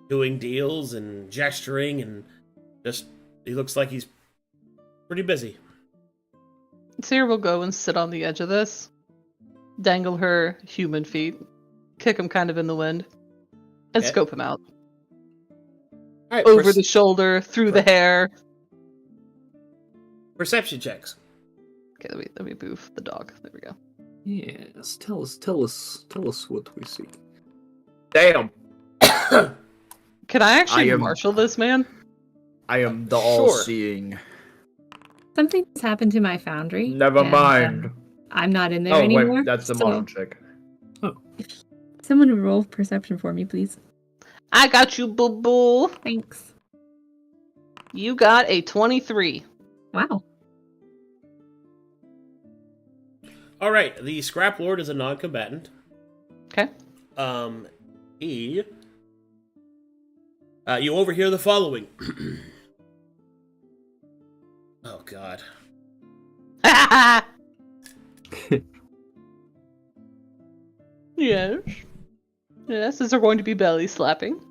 doing deals and gesturing and he looks like he's pretty busy. Sira will go and sit on the edge of this, dangle her human feet, kick him kind of in the wind, and Okay. scope him out. All right, Over the shoulder, through the hair. perception checks. Okay, let me move the dog. There we go. Yes, tell us what we see. Damn! Can I actually I am- marshal this man? I am the Sure. all-seeing. Something has happened to my foundry. Never and, mind. I'm not in there Oh, anymore. wait, that's the so modern check. someone roll perception for me, please. I got you, boo boo. Thanks. You got a 23. Wow. All right, the Scrap Lord is a non-combatant. Okay. You overhear the following. Oh, God. Yes. Yes, is there going to be belly slapping?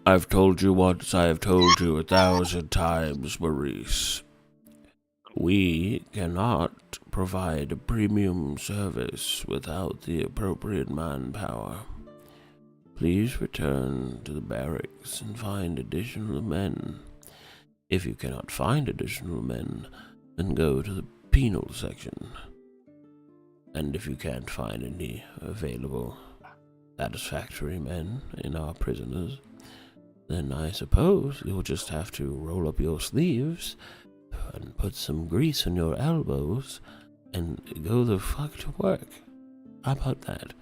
I've told you once, I have told you 1,000 times, Maurice. We cannot provide a premium service without the appropriate manpower. Please return to the barracks and find additional men. If you cannot find additional men, then go to the penal section. And if you can't find any available satisfactory men in our prisoners, then I suppose you'll just have to roll up your sleeves and put some grease on your elbows and go the fuck to work. How about that?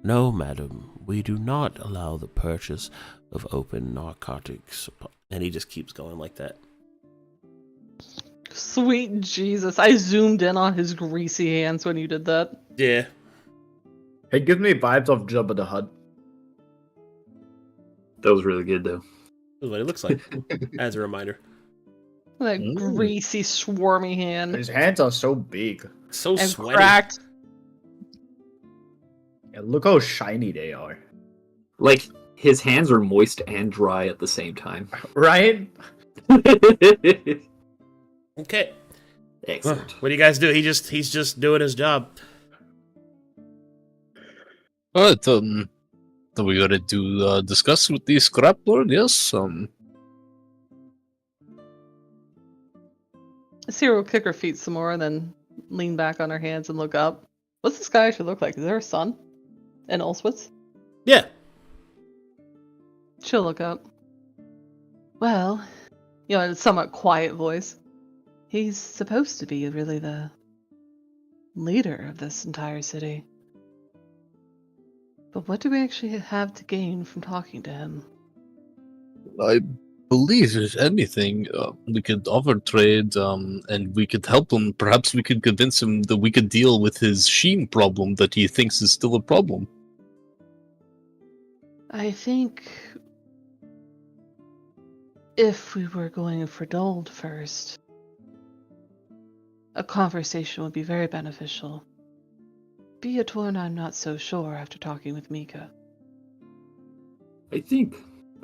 No, madam, we do not allow the purchase of open narcotics. And he just keeps going like that. Sweet Jesus. I zoomed in on his greasy hands when you did that. Yeah. It gives me vibes of Jabba the Hutt. That was really good, though. That's what it looks like, as a reminder. That greasy, swarmy hand. His hands are so big. So And sweaty. cracked. Yeah, look how shiny they are. Like, his hands are moist and dry at the same time. Right? Okay. Excellent. What do you guys do? He's just doing his job. Alright, are we gonna do discuss with the Scrap Lord? Yes. Sierra will kick her feet some more and then lean back on her hands and look up. What's this guy actually look like? Is there a sun in Ulswitz? Yeah. She'll look up. Well, in a somewhat quiet voice. He's supposed to be really the leader of this entire city. But what do we actually have to gain from talking to him? I believe, if anything, we could offer trade, and we could help him. Perhaps we could convince him that we could deal with his Sheen problem that he thinks is still a problem. I think if we were going for Dold first, a conversation would be very beneficial. Beatorn, I'm not so sure after talking with Mika. I think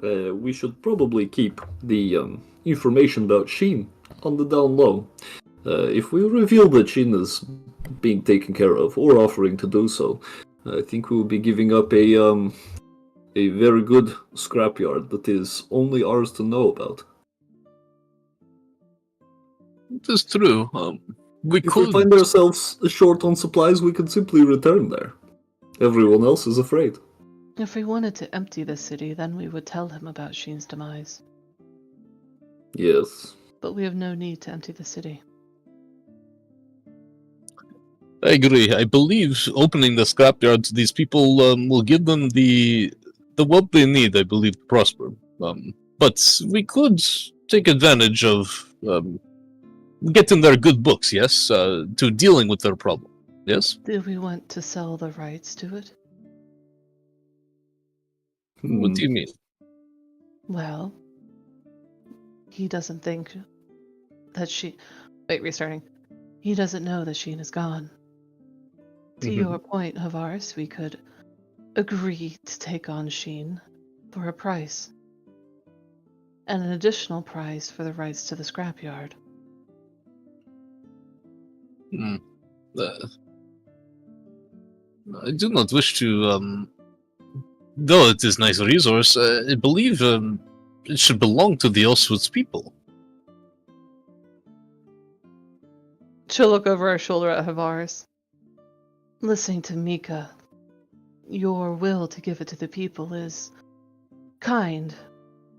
we should probably keep the information about Sheen on the down low. If we reveal that Sheen is being taken care of or offering to do so, I think we will be giving up a very good scrapyard that is only ours to know about. It is true. We If could we find ourselves short on supplies, we can simply return there. Everyone else is afraid. If we wanted to empty the city, then we would tell him about Sheen's demise. Yes. But we have no need to empty the city. I agree. I believe opening the scrapyard to these people will give them the wealth they need, I believe, to prosper. But we could take advantage of getting their good books, yes, to dealing with their problem, yes? Do we want to sell the rights to it? What do you mean? Well, he doesn't think that Wait, restarting. He doesn't know that Sheen is gone. To your point, Havaris, we could agree to take on Sheen for a price. And an additional price for the rights to the scrapyard. I do not wish to, though it is a nice resource, I believe it should belong to the Oswitz people. She'll look over her shoulder at Havaris. Listening to Mika, your will to give it to the people is kind,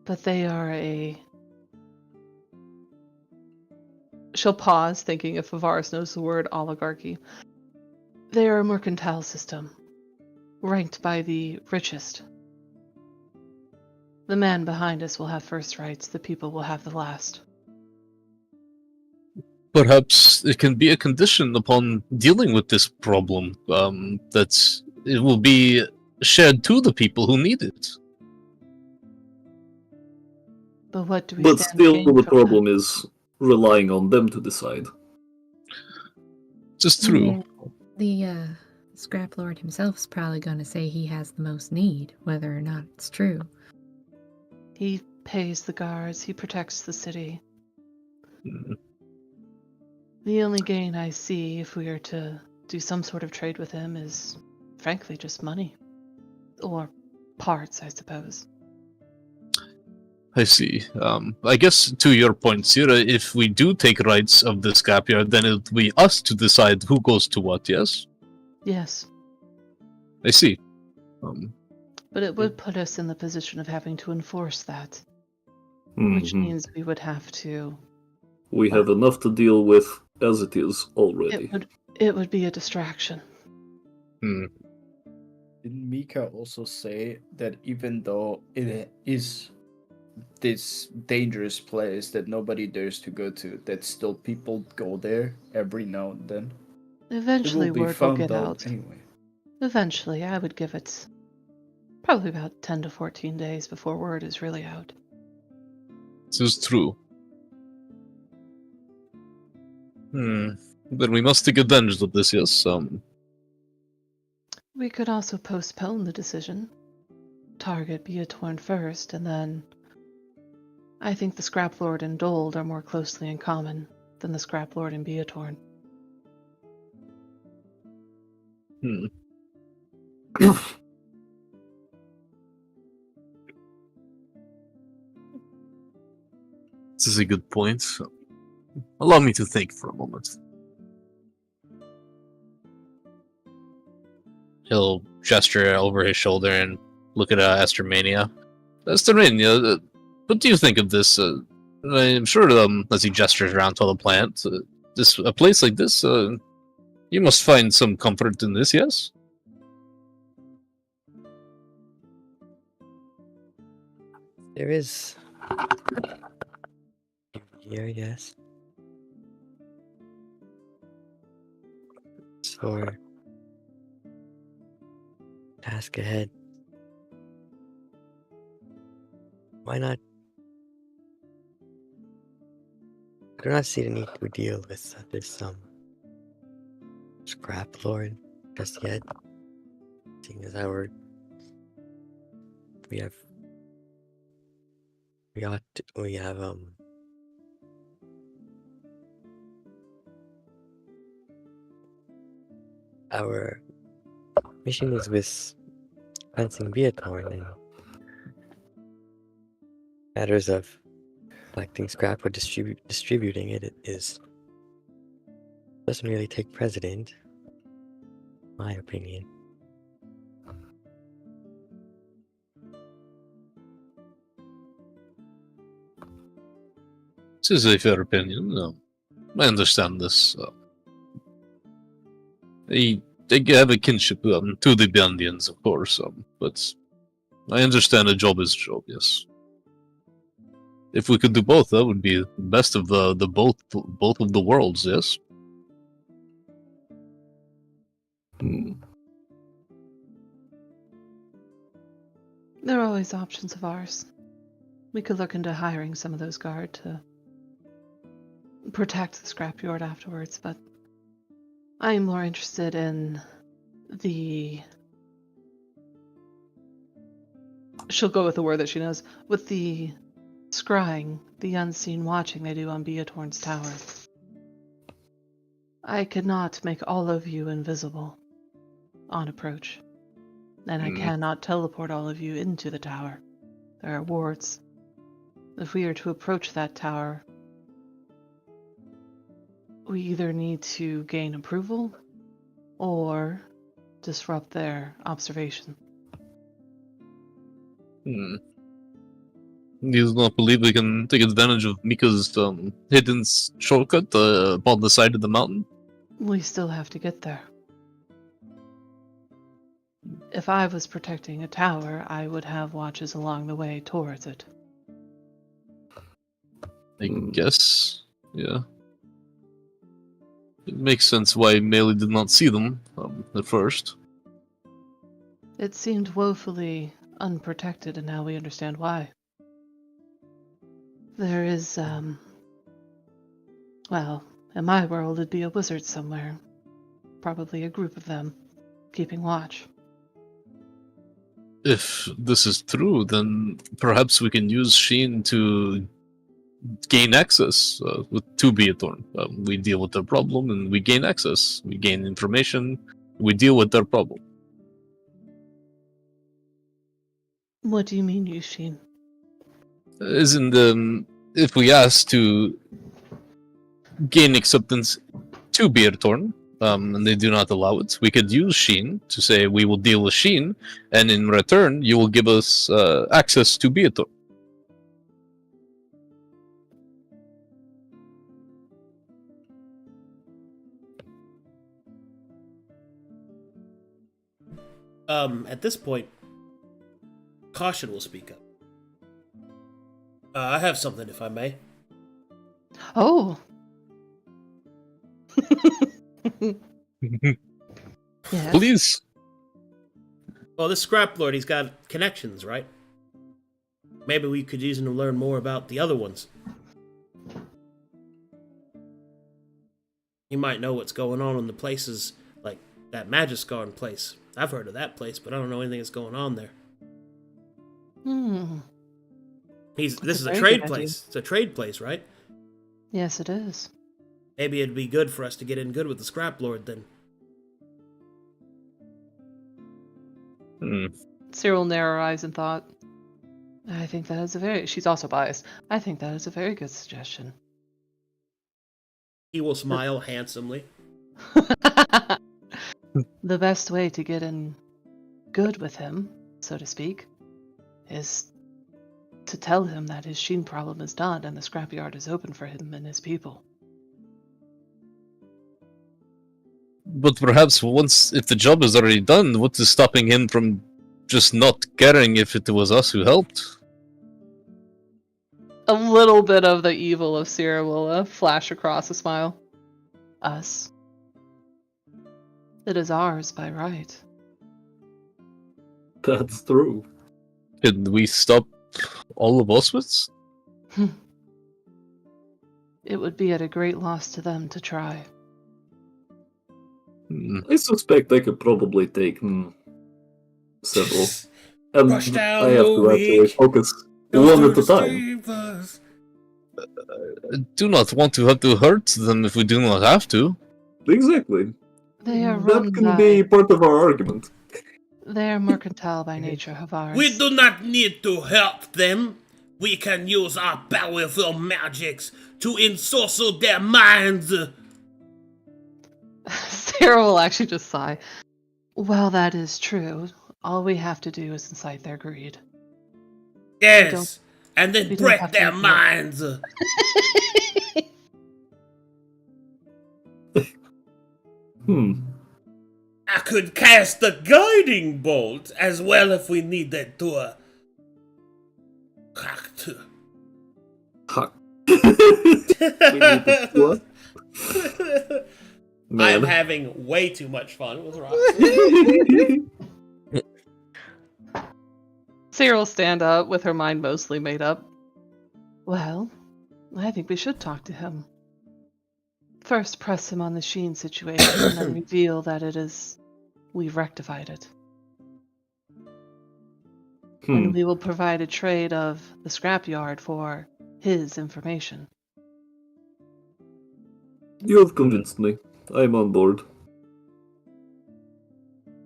but they are She'll pause, thinking if Havaris knows the word oligarchy. They are a mercantile system, ranked by the richest. The man behind us will have first rights, the people will have the last. Perhaps it can be a condition upon dealing with this problem, that it will be shared to the people who need it. But what do we But stand to still, gain the from problem is relying on them to decide. Just true. The Scrap Lord himself is probably going to say he has the most need, whether or not it's true. He pays the guards, he protects the city. Mm. The only gain I see if we are to do some sort of trade with him is, frankly, just money. Or parts, I suppose. I see. I guess to your point, Sira, if we do take rights of the scrapyard, then it'll be us to decide who goes to what, yes? Yes, I see. but it would put us in the position of having to enforce that, which Mhm. means we would have to... We have enough to deal with as it is already. It would be a distraction. Hmm. Didn't Mika also say that even though it is this dangerous place that nobody dares to go to, that still people go there every now and then? Eventually it will be word will found get out out. anyway. Eventually, I would give it probably about 10 to 14 days before word is really out. This is true. Then we must take advantage of this, yes? We could also postpone the decision. Target Beatorn first, and then... I think the Scrap Lord and Dold are more closely in common than the Scrap Lord and Beatorn. This is a good point. Allow me to think for a moment. He'll gesture over his shoulder and look at Estermania. Estermania, what do you think of this? I'm sure, as he gestures around to the plant, a place like this, you must find some comfort in this, yes? There is here, yes. For task ahead. Why not? I do not see the need to deal with this Scrap Lord just yet. Seeing as we have our mission is with fencing Beatorn, and matters of collecting scrap or distributing it doesn't really take precedent, in my opinion. This is a fair opinion. I understand this. They have a kinship to the Bandians, of course, but I understand a job is a job, yes. If we could do both, that would be the best of the both of the worlds, yes? There are always options of ours. We could look into hiring some of those guard to protect the scrapyard afterwards, but I am more interested in the... She'll go with the word that she knows. With the scrying, the unseen watching they do on Beatorn's tower. I could not make all of you invisible on approach. And I cannot teleport all of you into the tower. There are wards. If we are to approach that tower, we either need to gain approval or disrupt their observation. You do not believe we can take advantage of Mika's hidden shortcut upon the side of the mountain? We still have to get there. if I was protecting a tower, I would have watches along the way towards it. I guess. Yeah. It makes sense why Melee did not see them at first. It seemed woefully unprotected, and now we understand why. There is, well, in my world, it'd be a wizard somewhere. Probably a group of them, keeping watch. If this is true, then perhaps we can use Sheen to gain access to Beathorn. We deal with their problem and we gain access. We gain information. We deal with their problem. What do you mean, Yushin? Isn't if we ask to gain acceptance to Beathorn, and they do not allow it, we could use Sheen to say we will deal with Sheen, and in return you will give us access to Beathorn. At this point, Caution will speak up. I have something, if I may. Oh! Yes. Please. Well, this Scrap Lord, he's got connections, right? Maybe we could use him to learn more about the other ones. He might know what's going on in the places, like that Magiscarn place. I've heard of that place, but I don't know anything that's going on there. This is a trade place. It's a trade place, right? Yes, it is. Maybe it'd be good for us to get in good with the Scrap Lord then. Cyril narrowed her eyes and thought, I think that is a very... She's also biased. I think that is a very good suggestion. He will smile handsomely. The best way to get in good with him, so to speak, is to tell him that his Sheen problem is done and the scrapyard is open for him and his people. But perhaps if the job is already done, what is stopping him from just not caring if it was us who helped? A little bit of the evil of Sierra will flash across a smile. Us. It is ours by right. That's true. Could we stop all of Auschwitz? It would be at a great loss to them to try. I suspect I could probably take several. And Rush down I have the to actually week. focus one at a time. I do not want to have to hurt them if we do not have to. Exactly. They are run That can by... be part of our argument. They are mercantile by nature, Havars. We do not need to help them. We can use our powerful magics to ensorcel their minds. Sarah will actually just sigh. Well, that is true. All we have to do is incite their greed. Yes, and then we don't break have to their do it. minds. I could cast the guiding bolt as well if we needed to. Ha. We need to what? I'm Man. having way too much fun with Roxy. Sarah will stand up with her mind mostly made up. Well, I think we should talk to him. First, press him on the Sheen situation and then reveal that we've rectified it. And we will provide a trade of the scrapyard for his information. You have convinced me. I'm on board.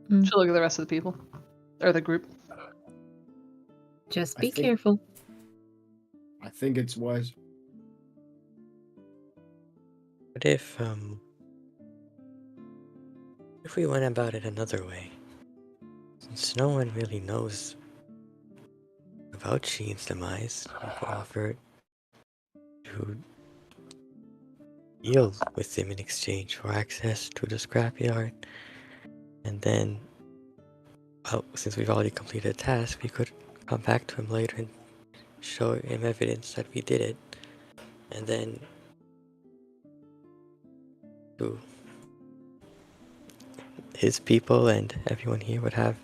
She'll look at the rest of the people. Or the group. Just I be think- careful. I think it's wise. What if we went about it another way? Since no one really knows about Sheen's demise, we could offer to deal with him in exchange for access to the scrapyard, and then Well, since we've already completed a task, we could come back to him later and show him evidence that we did it. And then to his people and everyone here would have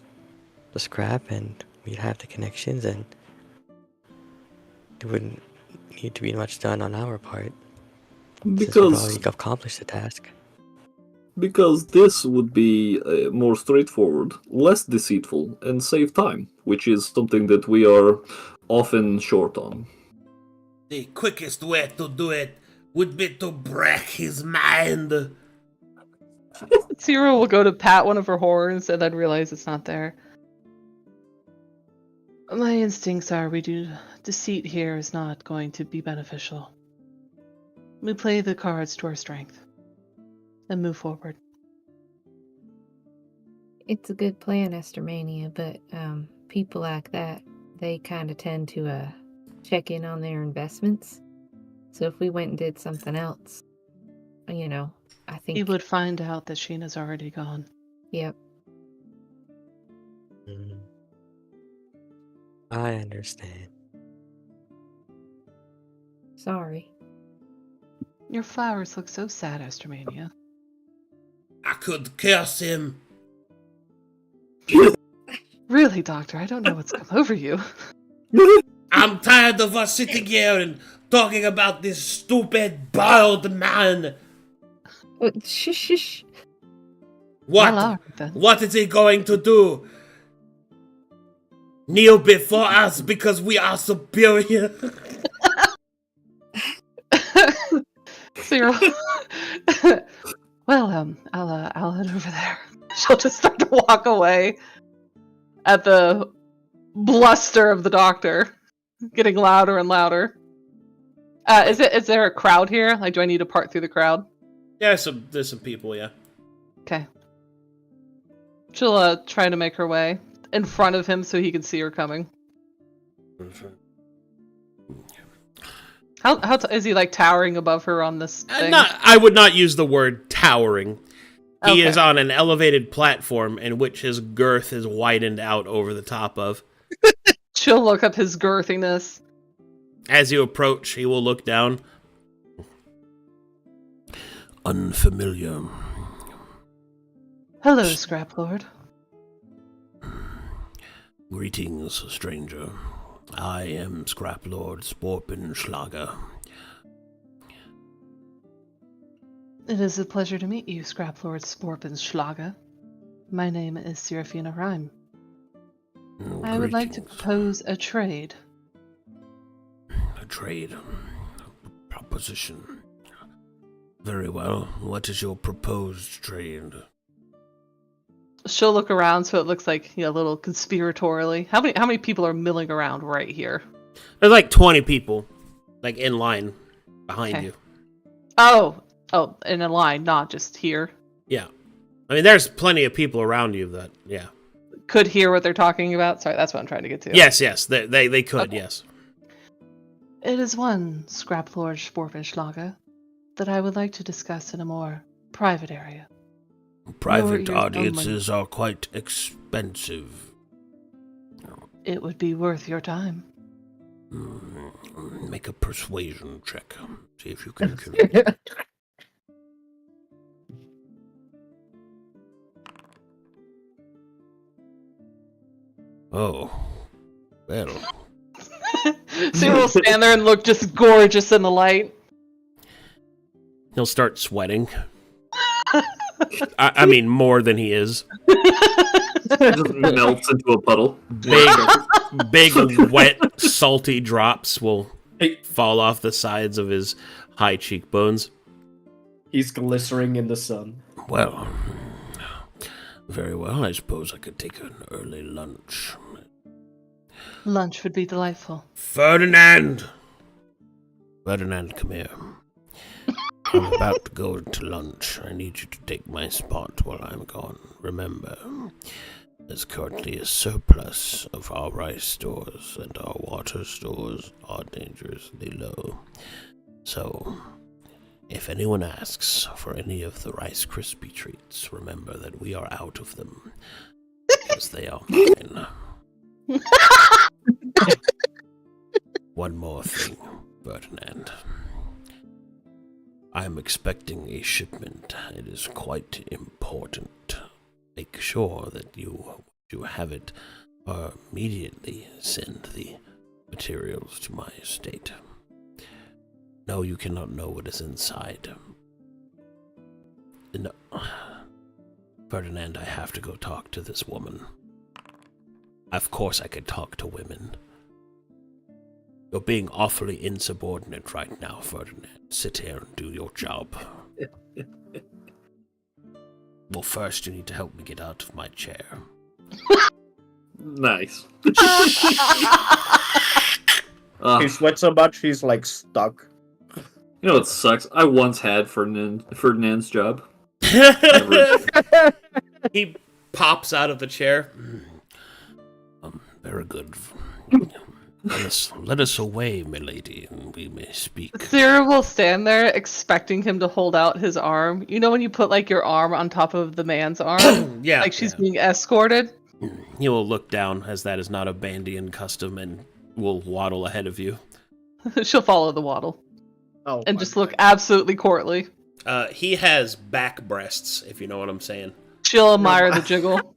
the scrap and we'd have the connections and there wouldn't need to be much done on our part. Since we've already accomplished the task. Because this would be more straightforward, less deceitful, and save time, which is something that we are often short on. The quickest way to do it would be to break his mind. Cyril will go to pat one of her horns and then realize it's not there. My instincts are deceit here is not going to be beneficial. We play the cards to our strength and move forward. It's a good plan, Estermania, but people like that, they kind of tend to check in on their investments. So if we went and did something else, I think... He would find out that Sheena's already gone. Yep. I understand. Sorry. Your flowers look so sad, Estermania. I could curse him. Really, Doctor, I don't know what's come over you. I'm tired of us sitting here and talking about this stupid, bald man. Shush. What? Well, all right, then. What is he going to do? Kneel before us because we are superior? Cyril. Well, I'll head over there. She'll just start to walk away at the bluster of the doctor, getting louder and louder. Is there a crowd here? Like, do I need to part through the crowd? Yeah, there's some people, yeah. Okay. She'll try to make her way in front of him so he can see her coming. How is he like towering above her on this thing? I would not use the word towering. He Okay. is on an elevated platform in which his girth is widened out over the top of. She'll look up his girthiness. As you approach, he will look down. Unfamiliar. Hello, Scrap Lord. Greetings, stranger. I am Scrap Lord Sporpenschlager. It is a pleasure to meet you, Scrap Lord Sporpenschlager. My name is Serafina Rhyme. I would like to propose a trade. A trade? A proposition. Very well. What is your proposed trade? She'll look around so it looks like, a little conspiratorially. How many people are milling around right here? There's like 20 people, like in line behind you. Oh, in a line, not just here. Yeah. I mean, there's plenty of people around you that, yeah. Could hear what they're talking about? Sorry, that's what I'm trying to get to. Yes, they could, Okay. yes. It is one, Scrap Lord Sporpenschlager, that I would like to discuss in a more private area. Private Your audiences are quite expensive. It would be worth your time. Make a persuasion check. See if you can... Oh. Well. So he'll stand there and look just gorgeous in the light. He'll start sweating. I mean, more than he is. Just melts into a puddle. Big, wet, salty drops will fall off the sides of his high cheekbones. He's glistering in the sun. Well, very well. I suppose I could take an early lunch. Lunch would be delightful. Ferdinand, come here. I'm about to go to lunch. I need you to take my spot while I'm gone. Remember, there's currently a surplus of our rice stores, and our water stores are dangerously low. So, if anyone asks for any of the Rice Krispie treats, remember that we are out of them. because they are mine. One more thing, Ferdinand. I'm expecting a shipment. It is quite important. Make sure that you have it, or immediately send the materials to my estate. No, you cannot know what is inside. No. Ferdinand, I have to go talk to this woman. Of course I could talk to women. You're being awfully insubordinate right now, Ferdinand. Sit here and do your job. Well, first you need to help me get out of my chair. Nice. He sweats so much he's like stuck. You know what sucks? I once had Ferdinand's job. He pops out of the chair. Very good. Let us away, milady, and we may speak. Sarah will stand there expecting him to hold out his arm. You know when you put like your arm on top of the man's arm? Yeah. Like she's being escorted? He will look down, as that is not a Bandian custom, and will waddle ahead of you. She'll follow the waddle. Oh, And just look absolutely courtly. He has back breasts, if you know what I'm saying. She'll admire the jiggle.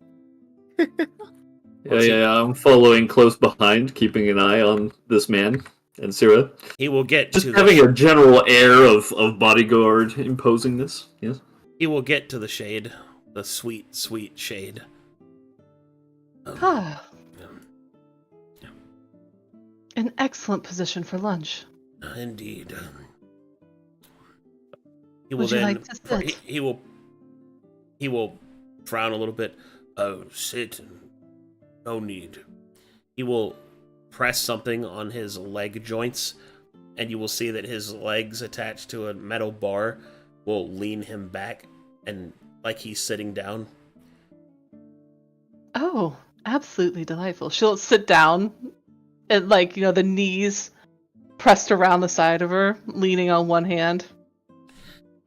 Yeah, I'm following close behind, keeping an eye on this man and Syrah. He will get Just to having a general air of bodyguard imposingness, yes? He will get to the shade. The sweet, sweet shade. Ah. An excellent position for lunch. Indeed. He Would you like to sit? He will frown a little bit. Oh, sit. No need. He will press something on his leg joints, and you will see that his legs attached to a metal bar will lean him back, and like he's sitting down. Oh, absolutely delightful. She'll sit down and the knees pressed around the side of her, leaning on one hand.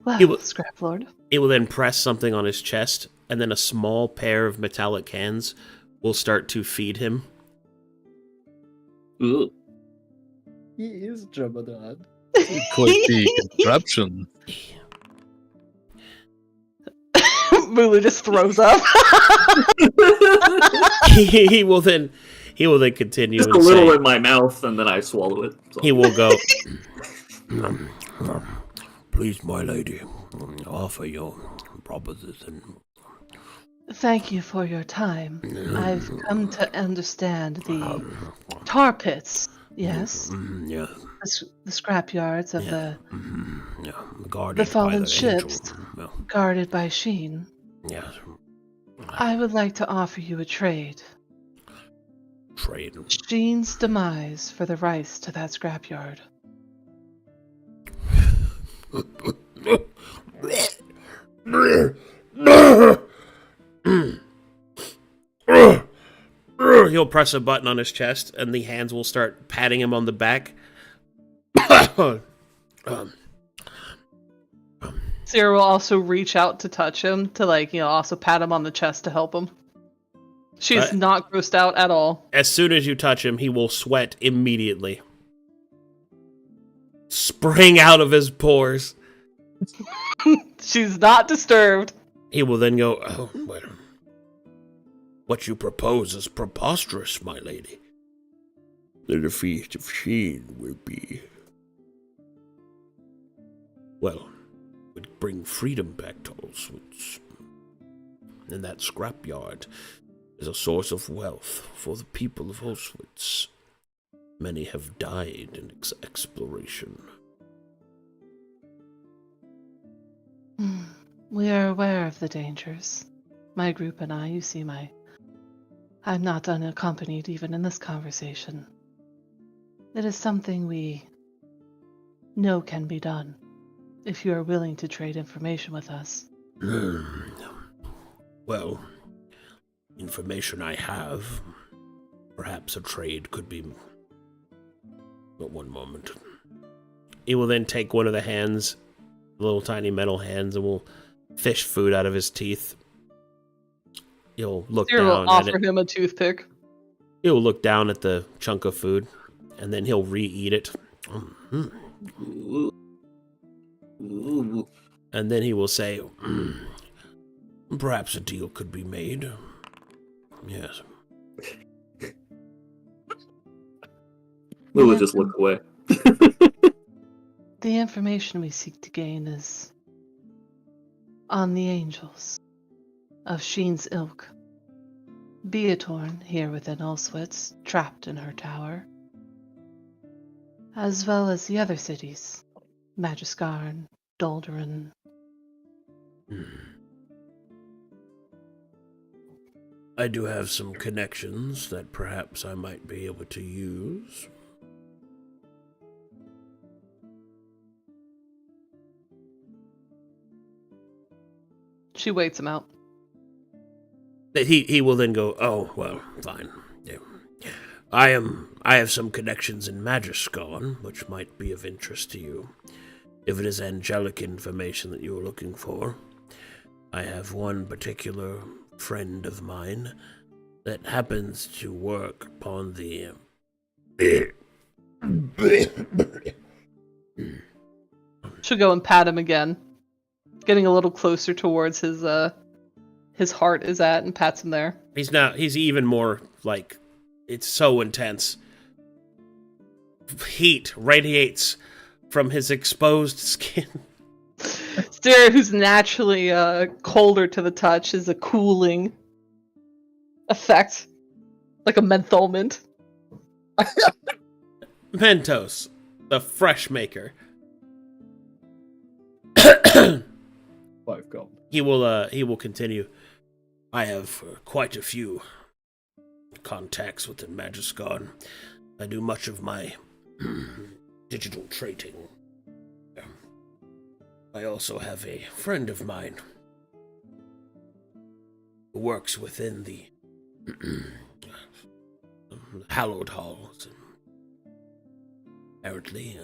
Wow, Scrap Lord. It will then press something on his chest, and then a small pair of metallic hands will start to feed him. Ugh. He is Jabbadan. Quite the contraption. Mulu just throws up. he will then continue. Just and a little say, in my mouth, and then I swallow it. So. He will go. Please, my lady, offer your proposition. Thank you for your time. I've come to understand the tar pits, yes? Yeah. The scrapyards of Guarded the fallen by ships, angel. guarded by Sheen. Yeah. I would like to offer you a trade. Trade. Sheen's demise for the rights to that scrapyard. He'll press a button on his chest, and the hands will start patting him on the back. Sarah will also reach out to touch him, to also pat him on the chest to help him. She's not grossed out at all. As soon as you touch him, he will sweat immediately. Spring out of his pores. She's not disturbed. He will then go, oh, well, what you propose is preposterous, my lady. The defeat of Sheen will be, well, would bring freedom back to Auschwitz. And that scrapyard is a source of wealth for the people of Auschwitz. Many have died in exploration. We are aware of the dangers. My group and I, you see I'm not unaccompanied even in this conversation. It is something we know can be done, if you are willing to trade information with us. Well, information I have, perhaps a trade could be... But one moment. He will then take one of the hands, little tiny metal hands, and will fish food out of his teeth. He'll look Cyril will down at offer it. him a toothpick. He'll look down at the chunk of food, and then he'll re-eat it. And then he will say, perhaps a deal could be made. Yes. Lily just look away. The information we seek to gain is on the angels of Sheen's ilk. Beatorn, here within Ulswitz, trapped in her tower, as well as the other cities, Magiskarn, Doldoran. I do have some connections that perhaps I might be able to use. She waits him out. He will then go, oh, well, fine. Yeah. I have some connections in Magiskarn, which might be of interest to you. If it is angelic information that you are looking for. I have one particular friend of mine that happens to work upon the... She'll go and pat him again, getting a little closer towards his heart is at, and pats him there. He's even more, like, it's so intense. Heat radiates from his exposed skin. Styria, who's naturally colder to the touch, is a cooling effect, like a menthol mint. Mentos, the fresh maker. 5 gold. He will continue. I have quite a few contacts within Magiskarn. I do much of my digital trading. I also have a friend of mine who works within the hallowed halls. Apparently,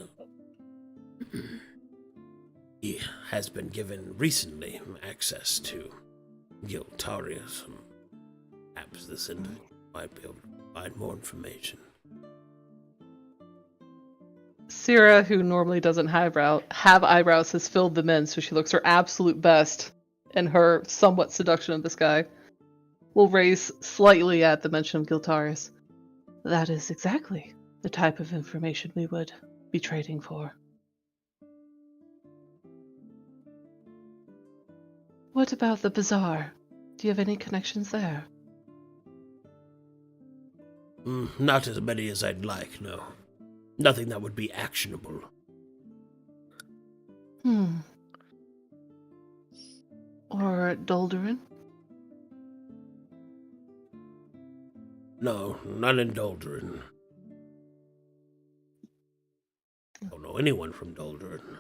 he has been given recently access to Giltarius. Perhaps this individual might be able to provide more information. Syrah, who normally doesn't have eyebrows, has filled them in, so she looks her absolute best in her somewhat seduction of this guy. Will raise slightly at the mention of Giltarius. That is exactly the type of information we would be trading for. What about the bazaar? Do you have any connections there? Not as many as I'd like, no. Nothing that would be actionable. Or Doldoran? No, not in Doldoran. I don't know anyone from Doldoran.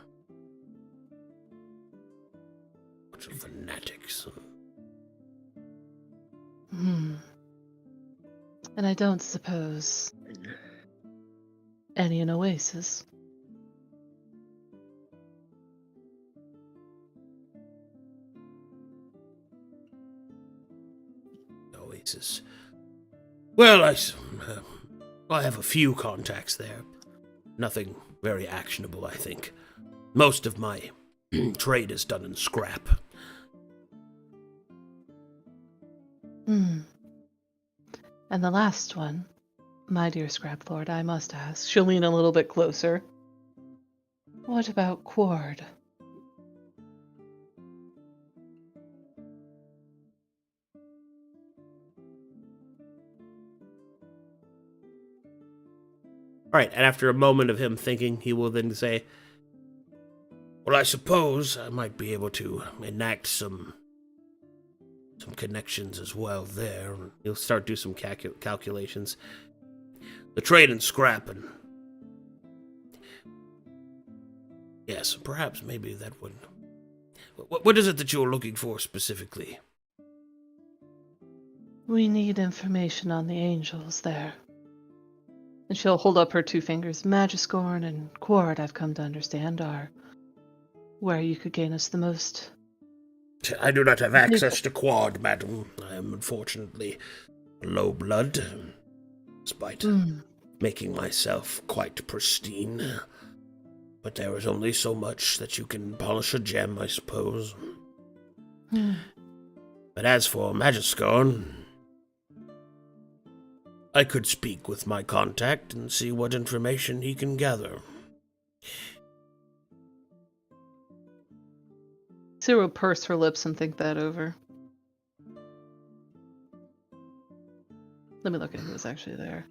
Bunch of fanatics. And I don't suppose any in Oasis. Oasis. Well, I have a few contacts there. Nothing very actionable, I think. Most of my trade is done in scrap. And the last one, my dear Scrap Lord, I must ask. She'll lean a little bit closer. What about Quard? Alright, and after a moment of him thinking, he will then say, well, I suppose I might be able to enact some connections as well there. He'll start do some calculations. The trade and scrap, and yes, perhaps maybe that would... What is it that you're looking for specifically? We need information on the angels there. And she'll hold up her 2 fingers. Magiscorn and Quard, I've come to understand, are where you could gain us the most I do not have access to quad, madam. I am unfortunately low blood, despite making myself quite pristine. But there is only so much that you can polish a gem, I suppose. But as for Magiscorn, I could speak with my contact and see what information he can gather. Sarah will purse her lips and think that over. Let me look at who was actually there.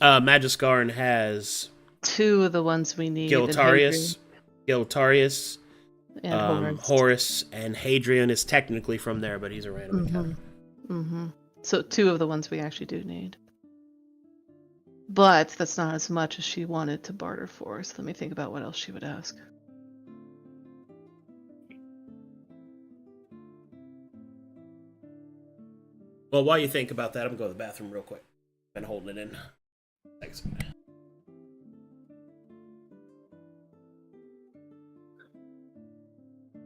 Magiscorn has 2 of the ones we need. Giltarius, And Horus, and Hadrian is technically from there, but he's a random encounter. So 2 of the ones we actually do need. But that's not as much as she wanted to barter for, so let me think about what else she would ask. Well, while you think about that, I'm going to go to the bathroom real quick. Been holding it in. Thanks.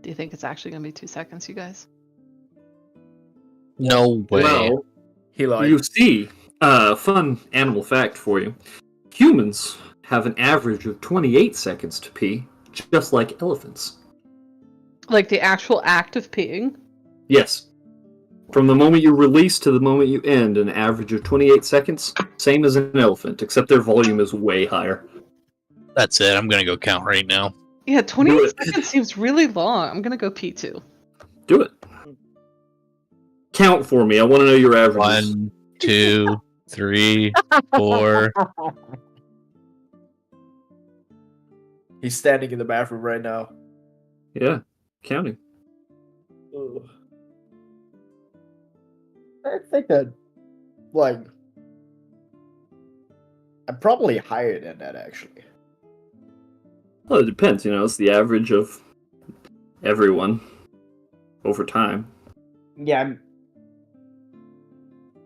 Do you think it's actually going to be 2 seconds, you guys? No way. Well, He lied. you see, fun animal fact for you. Humans have an average of 28 seconds to pee, just like elephants. Like the actual act of peeing? Yes. From the moment you release to the moment you end, an average of 28 seconds, same as an elephant, except their volume is way higher. That's it. I'm gonna go count right now. Yeah, 28 Do it. seconds seems really long. I'm going to go pee too. Do it. Count for me. I want to know your averages. 1, 2, 3, 4. He's standing in the bathroom right now. Yeah, counting. Ugh. I think that, like, I'm probably higher than that, actually. Well, it depends. It's the average of everyone over time. Yeah,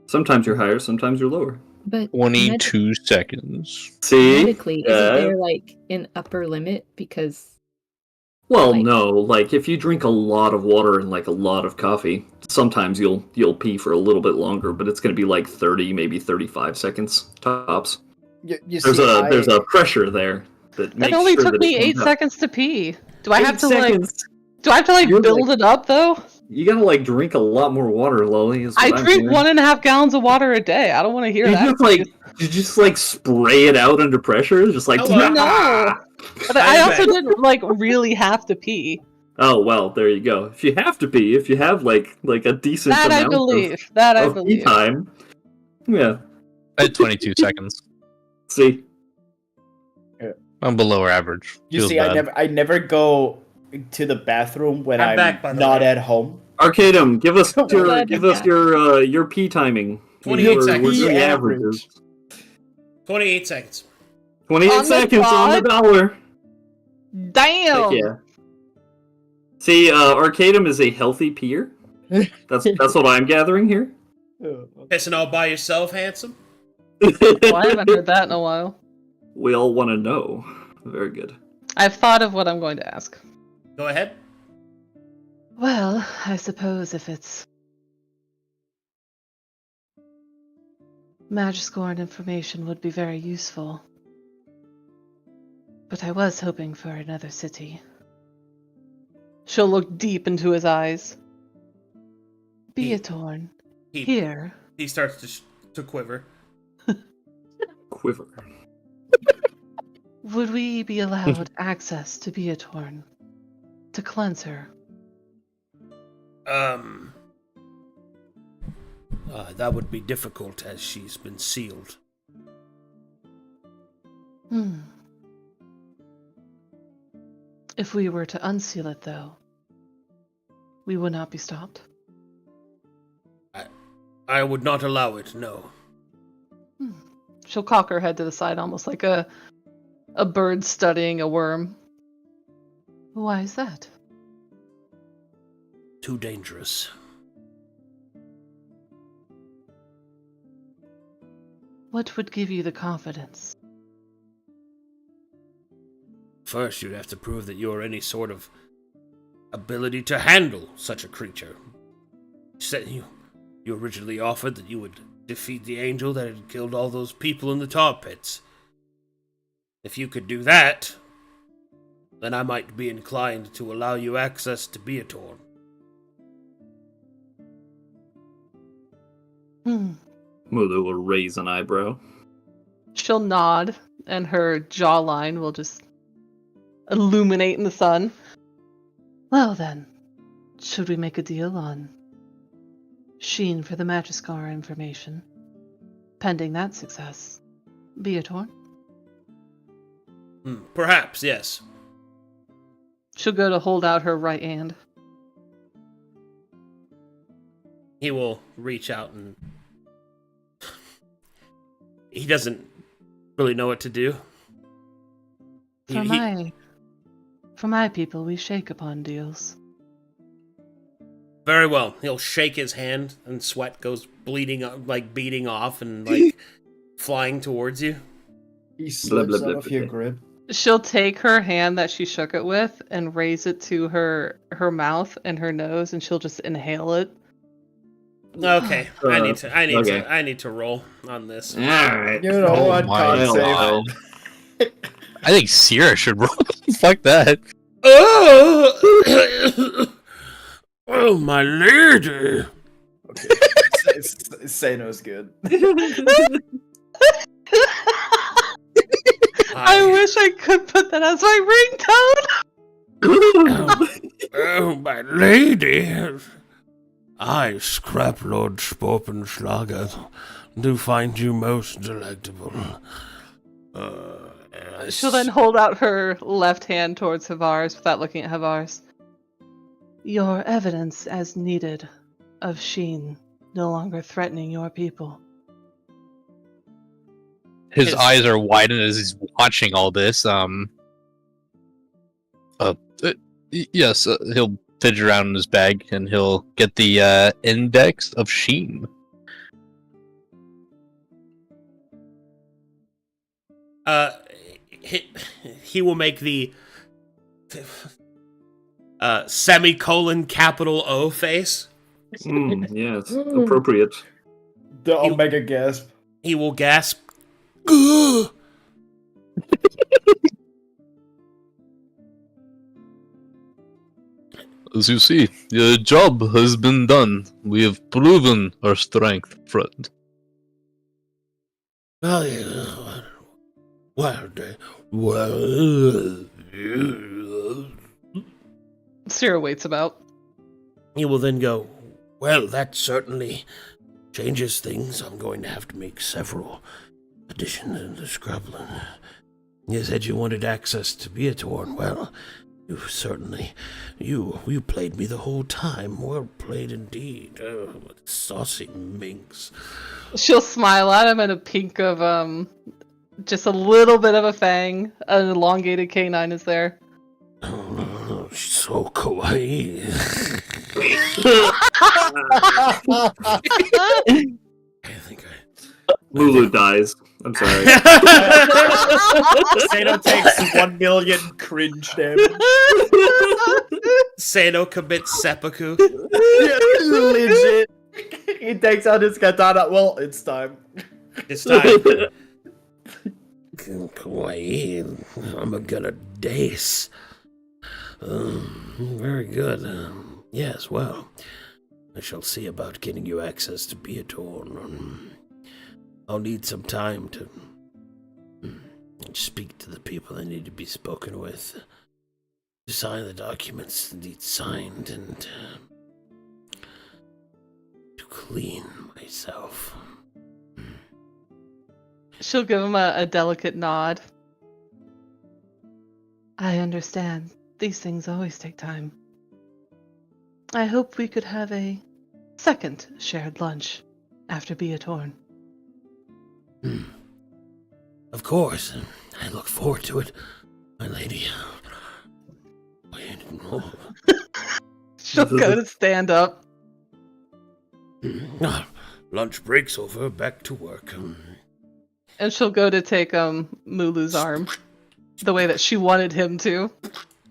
Sometimes you're higher, sometimes you're lower. But 22 seconds. See? medically, Yeah. isn't there like an upper limit? Because Well, like- no. Like, if you drink a lot of water and, like, a lot of coffee, sometimes you'll pee for a little bit longer, but it's going to be, like, 30, maybe 35 seconds tops. you There's see, there's a pressure there that makes That only sure took that me it 8 comes up. seconds to pee. Do I 8 have to seconds. You're build like- it up though? You gotta, like, drink a lot more water, Loli. is what I I'm drink hearing. 1.5 gallons of water a day. I don't want to hear You that. just like spray it out under pressure, just like Hello. No. But I also didn't like really have to pee. Oh well, there you go. If you have to pee, if you have like a decent That I amount believe. That I of pee believe. time, yeah. I had 22 seconds. See, I'm below average. you Feels see, bad. I never go to the bathroom when I'm I'm back, by the not way. at home. Arcadum, give us Glad your pee timing. 28 We're seconds. doing Pee averages. 28 seconds. 28 On the seconds on the dot? dollar. Damn. Heck yeah. See, Arcadum is a healthy peer. That's what I'm gathering here. Pissing all by yourself, handsome? Well, I haven't heard that in a while. We all want to know. Very good. I've thought of what I'm going to ask. Go ahead. Well, I suppose if it's Magiscorn information would be very useful. But I was hoping for another city. She'll look deep into his eyes. Beatorn. He, Here. he starts to quiver. Quiver. Would we be allowed access to Beatorn? To cleanse her? That would be difficult as she's been sealed. If we were to unseal it, though, we would not be stopped. I would not allow it, no. She'll cock her head to the side, almost like a bird studying a worm. Why is that? Too dangerous. What would give you the confidence? First, you'd have to prove that you're any sort of ability to handle such a creature. You originally offered that you would defeat the angel that had killed all those people in the tar pits. If you could do that, then I might be inclined to allow you access to Beatorn. Mulu will raise an eyebrow. She'll nod, and her jawline will just illuminate in the sun. Well then, should we make a deal on Sheen for the Magiscar information? Pending that success, Beatorn? Perhaps, yes. She'll go to hold out her right hand. He will reach out and... He doesn't really know what to do. For my people, we shake upon deals. Very well. He'll shake his hand, and sweat goes beating off and flying towards you. He slips out of your grip. She'll take her hand that she shook it with and raise it to her mouth and her nose, and she'll just inhale it. Okay, I need to roll on this. All right. You know what? Can't God. save. I think Sierra should roll. Fuck that. Oh, my lady. Okay. Sano's good. I wish I could put that as my ringtone. Oh, my lady. I, Scrap Lord Sporpenschlager, do find you most delectable. She'll then hold out her left hand towards Havars without looking at Havars. Your evidence as needed of Sheen no longer threatening your people. His eyes are widened as he's watching all this. Yes, he'll fidget around in his bag and he'll get the index of Sheen. He will make the semicolon capital O face. Yes, appropriate. The Omega gasp. He will gasp. Ugh! As you see, your job has been done. We have proven our strength, friend. Oh, yeah. Sierra waits about. He will then go, well, that certainly changes things. I'm going to have to make several additions in the Scrubland. You said you wanted access to Beatorn. Well, you certainly... You played me the whole time. Well played indeed. Oh, saucy minx. She'll smile at him, and a pink of, just a little bit of a fang. An elongated canine is there. Oh, she's so kawaii. I think Lulu dies. I'm sorry. Sano takes 1 million cringe damage. Sano commits seppuku. Legit. He takes out his katana. Well, it's time. It's time. Kawaii. I'm gonna dace. Very good. Yes, well, I shall see about getting you access to Beatorn. I'll need some time to speak to the people that need to be spoken with, to sign the documents that need signed, and to clean myself. She'll give him a delicate nod. I understand. These things always take time. I hope we could have a second shared lunch after Beatorn. Of course. I look forward to it, my lady. She'll go to stand up. Lunch break's over. Back to work. And she'll go to take Mulu's arm. The way that she wanted him to.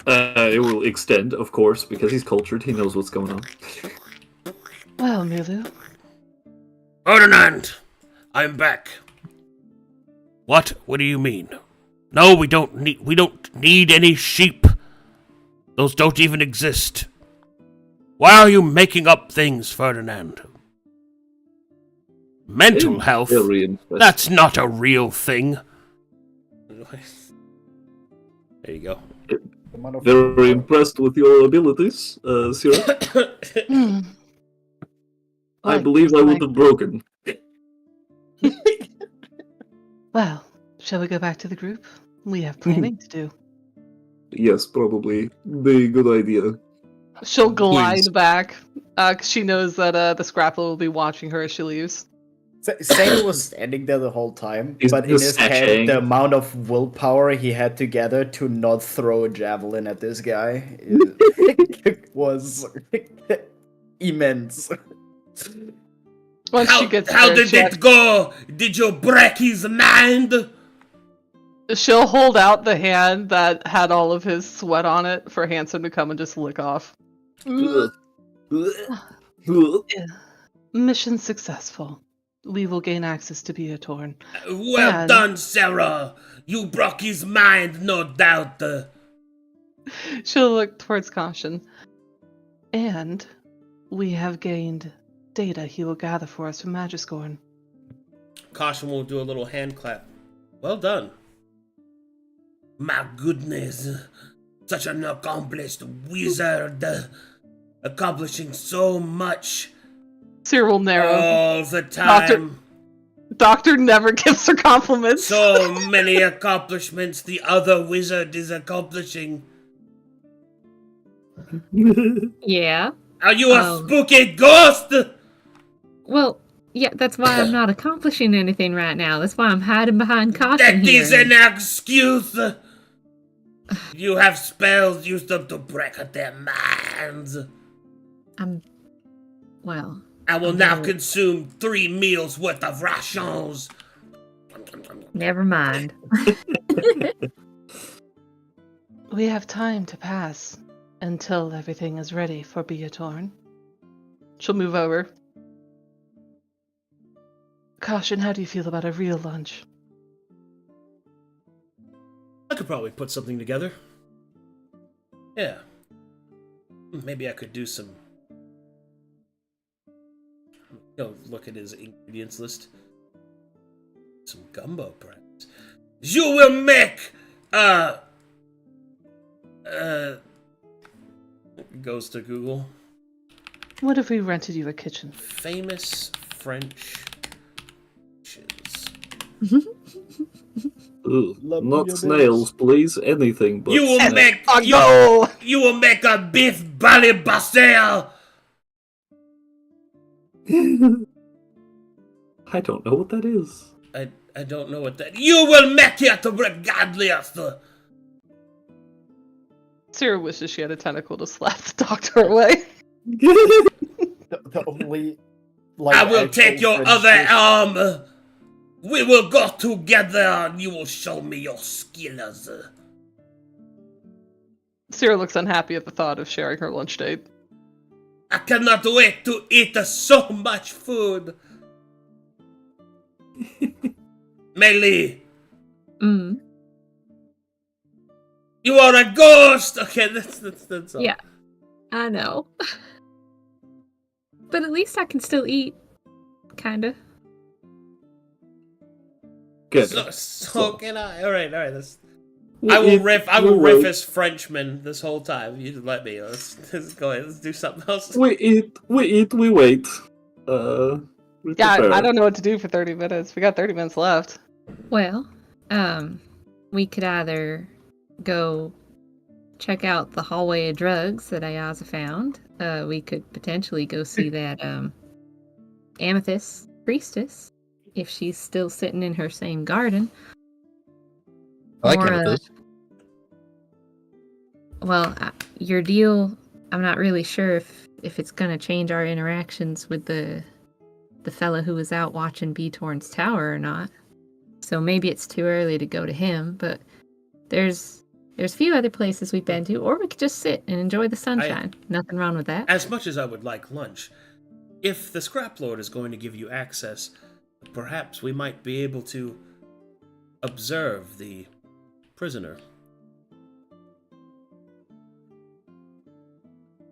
It will extend, of course, because he's cultured. He knows what's going on. Well, Milu, Ferdinand, I'm back. What? What do you mean? No, we don't need any sheep. Those don't even exist. Why are you making up things, Ferdinand? Mental health? Very impressed. That's not a real thing. There you go. Very impressed with your abilities, Sierra. I Like- believe I would have broken. well, shall we go back to the group? We have planning to do. Yes, probably be a good idea. She'll glide Please. back, 'cause she knows that the Scrapple will be watching her as she leaves. Sadie was standing there the whole time, He's but in just his head, sashaying. the amount of willpower he had to gather to not throw a javelin at this guy was immense. Once she gets How there, did she'll- it go? Did you break his mind? She'll hold out the hand that had all of his sweat on it for Handsome to come and just lick off. Mission successful. We will gain access to Beatorn. Well And- done, Sarah. You broke his mind, no doubt. She'll look towards Caution. And we have gained data he will gather for us from Magiscorn. Caution will do a little hand clap. Well done. My goodness. Such an accomplished wizard. Accomplishing so much Cyril narrow. all the time. Doctor never gives her compliments. So many accomplishments the other wizard is accomplishing. Yeah. Are you a Um, spooky ghost? Well, yeah, that's why I'm not accomplishing anything right now. That's why I'm hiding behind caution That here. is an excuse. You have spells used them to break their minds. Well, I will now No. consume 3 meals worth of rations. never mind. We have time to pass until everything is ready for Beatorn. She'll move over. Caution, how do you feel about a real lunch? I could probably put something together. Yeah. Maybe I could do some... Go look at his ingredients list. Some gumbo, perhaps. You will make... Goes to Google. What if we rented you a kitchen? Famous French dishes. Ugh, Love not your snails, please. Anything but You will snails. make... You, Go! you will make a beef balibastel! I don't know what that is. I don't know what that... You will make it regardless! Sarah wishes she had a tentacle to slap the doctor away. The only, like, I will actual take your French other dish- arm! We will go together and you will show me your skills. Sarah looks unhappy at the thought of sharing her lunch date. I cannot wait to eat so much food. Meili, Mm. you are a ghost! Okay, that's all. Yeah. I know. But at least I can still eat. Kinda. Good. So can I. Alright, that's... We'll I will eat- riff we'll riff wait. as Frenchman this whole time. You just let me. Let's go ahead, let's do something else. We eat, we wait. We Yeah, prepare. I don't know what to do for 30 minutes. We got 30 minutes left. Well, we could either go check out the hallway of drugs that Ayaza found. We could potentially go see that amethyst priestess if she's still sitting in her same garden. I like Or, amethyst. Well, your deal, I'm not really sure if it's gonna change our interactions with the fella who was out watching Beatorn's tower or not. So maybe it's too early to go to him, but there's There's a few other places we've been to, or we could just sit and enjoy the sunshine. Nothing wrong with that. As much as I would like lunch, if the Scrap Lord is going to give you access, perhaps we might be able to observe the prisoner.